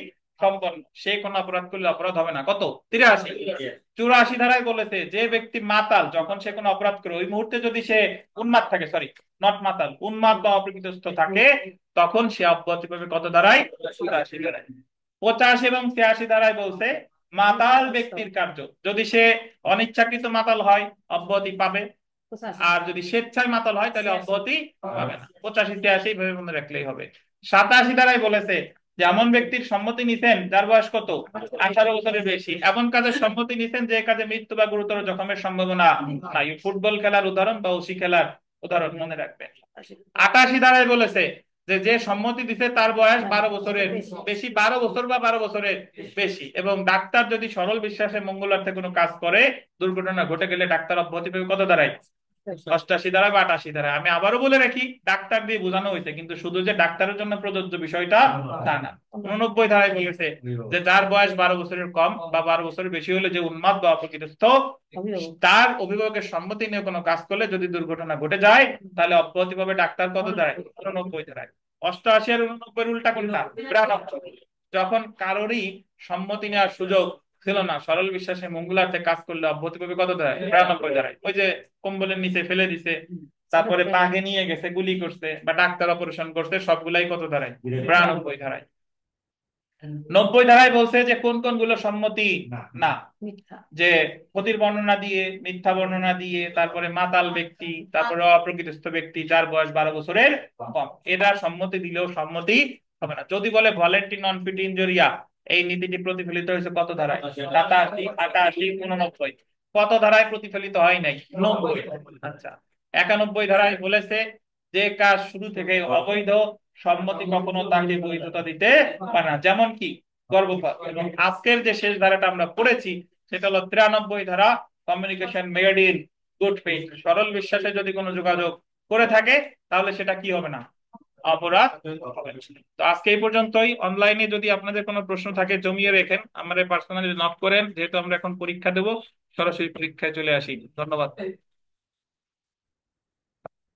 সম্পন্ন সে কোনো অপরাধ করলে অপরাধ হবে না, কত, 83। 84 ধারায় বলেছে যে ব্যক্তি মাতাল যখন সে কোনো অপরাধ করে ওই মুহূর্তে যদি সে উন্মাদ থাকে, সরি নট মাতাল, উন্মাদ বা অপ্রকৃতস্থ থাকে তখন সে অব্যাহতি পাবে কত ধারায়, 84 ধারায়। 85 এবং 86 ধারায় বলছে মাতাল ব্যক্তির কার্য যদি সে অনিচ্ছাকৃত মাতাল হয় অব্যাহতি পাবে, আর যদি স্বেচ্ছায় মাতাল হয় তাহলে অব্যাহতি পাবে না। 85 86 ভেবে মনে রাখলেই হবে। 87 ধারায় বলেছে যে এমন ব্যক্তির সম্মতি নিছেন যার বয়স কত, 18 বছরের বেশি, এমন কাজের সম্মতি নিছেন যে কাজে মৃত্যু বা গুরুতর জখমের সম্ভাবনা নাই, ফুটবল খেলার উদাহরণ বা ওসি খেলার উদাহরণ মনে রাখবেন। 88 ধারায় বলেছে যে যে সম্মতি দিছে তার বয়স 12 বছরের বেশি, 12 বছর বা 12 বছরের বেশি, এবং ডাক্তার যদি সরল বিশ্বাসে মঙ্গলার্থে কোনো কাজ করে দুর্ঘটনা ঘটে গেলে ডাক্তার অব্যাহতি পাবে কত ধারায়, 88 ধারা বা 88 ধারা। আমি আবারও বলে রাখি ডাক্তার দিয়ে বোঝানো হয়েছে কিন্তু শুধু যে ডাক্তারের জন্য প্রযোজ্য বিষয়টা তা না। 89 ধারায় বলেছে যে যার বয়স 12 বছরের কম বা 12 বছরের বেশি হলে যে উন্মাদ বা অপকৃতস্থ তার অভিভাবকের সম্মতি নিয়ে কোনো কাজ করলে যদি দুর্ঘটনা ঘটে যায় তাহলে অব্যাহতি পাবে ডাক্তার কত ধারায়, 89 ধারায়। 88 আর 89 উল্টা কোনটা, 92। যখন কারোরই সম্মতি নেওয়ার সুযোগ ছিল না সরল বিশ্বাসে মঙ্গলার্থে কাজ করলে অব্যাহতি পাবে কত ধারায়, 92 ধারায়। ওই যে কম্বলের নিচে ফেলে দিছে তারপরে পাগে নিয়ে গেছে গুলি করছে বা ডাক্তার অপারেশন করছে সবগুলাই কত ধারায়, 92 ধারায়। 90 ধারায় বলছে যে কোন কোন গুলো সম্মতি না, যে ক্ষতির বর্ণনা দিয়ে, মিথ্যা বর্ণনা দিয়ে, তারপরে মাতাল ব্যক্তি, তারপরে অপ্রকৃতস্থ ব্যক্তি যার বয়স 12 বছরের কম, এরা সম্মতি দিলেও সম্মতি হবে না। যদি বলে ভলেন্টি নন ফিট ইনজুরিয়া, এই নীতিটি প্রতিফলিত হয়েছে কত ধারায়, 87 88 89। কত ধারায় প্রতিফলিত হয় নাই, 90। আচ্ছা 91 ধারায় বলেছে যে কাজ শুরু থেকে অবৈধ, সম্মতি কখনো তাকে বৈধতা দিতে পারে না। যেমন কি গর্ভপাত। এবং আজকের যে শেষ ধারাটা আমরা পড়েছি সেটা হলো 93 ধারা, communication made in good faith. সরল বিশ্বাসে যদি কোনো যোগাযোগ করে থাকে তাহলে সেটা কি হবে না, অপরাধ হবে না। তো আজকে এই পর্যন্তই। অনলাইনে যদি আপনাদের কোনো প্রশ্ন থাকে জমিয়ে রেখেন, আমাদের পার্সোনালি নক করেন, যেহেতু আমরা এখন পরীক্ষা দেব, সরাসরি পরীক্ষায় চলে আসি। ধন্যবাদ।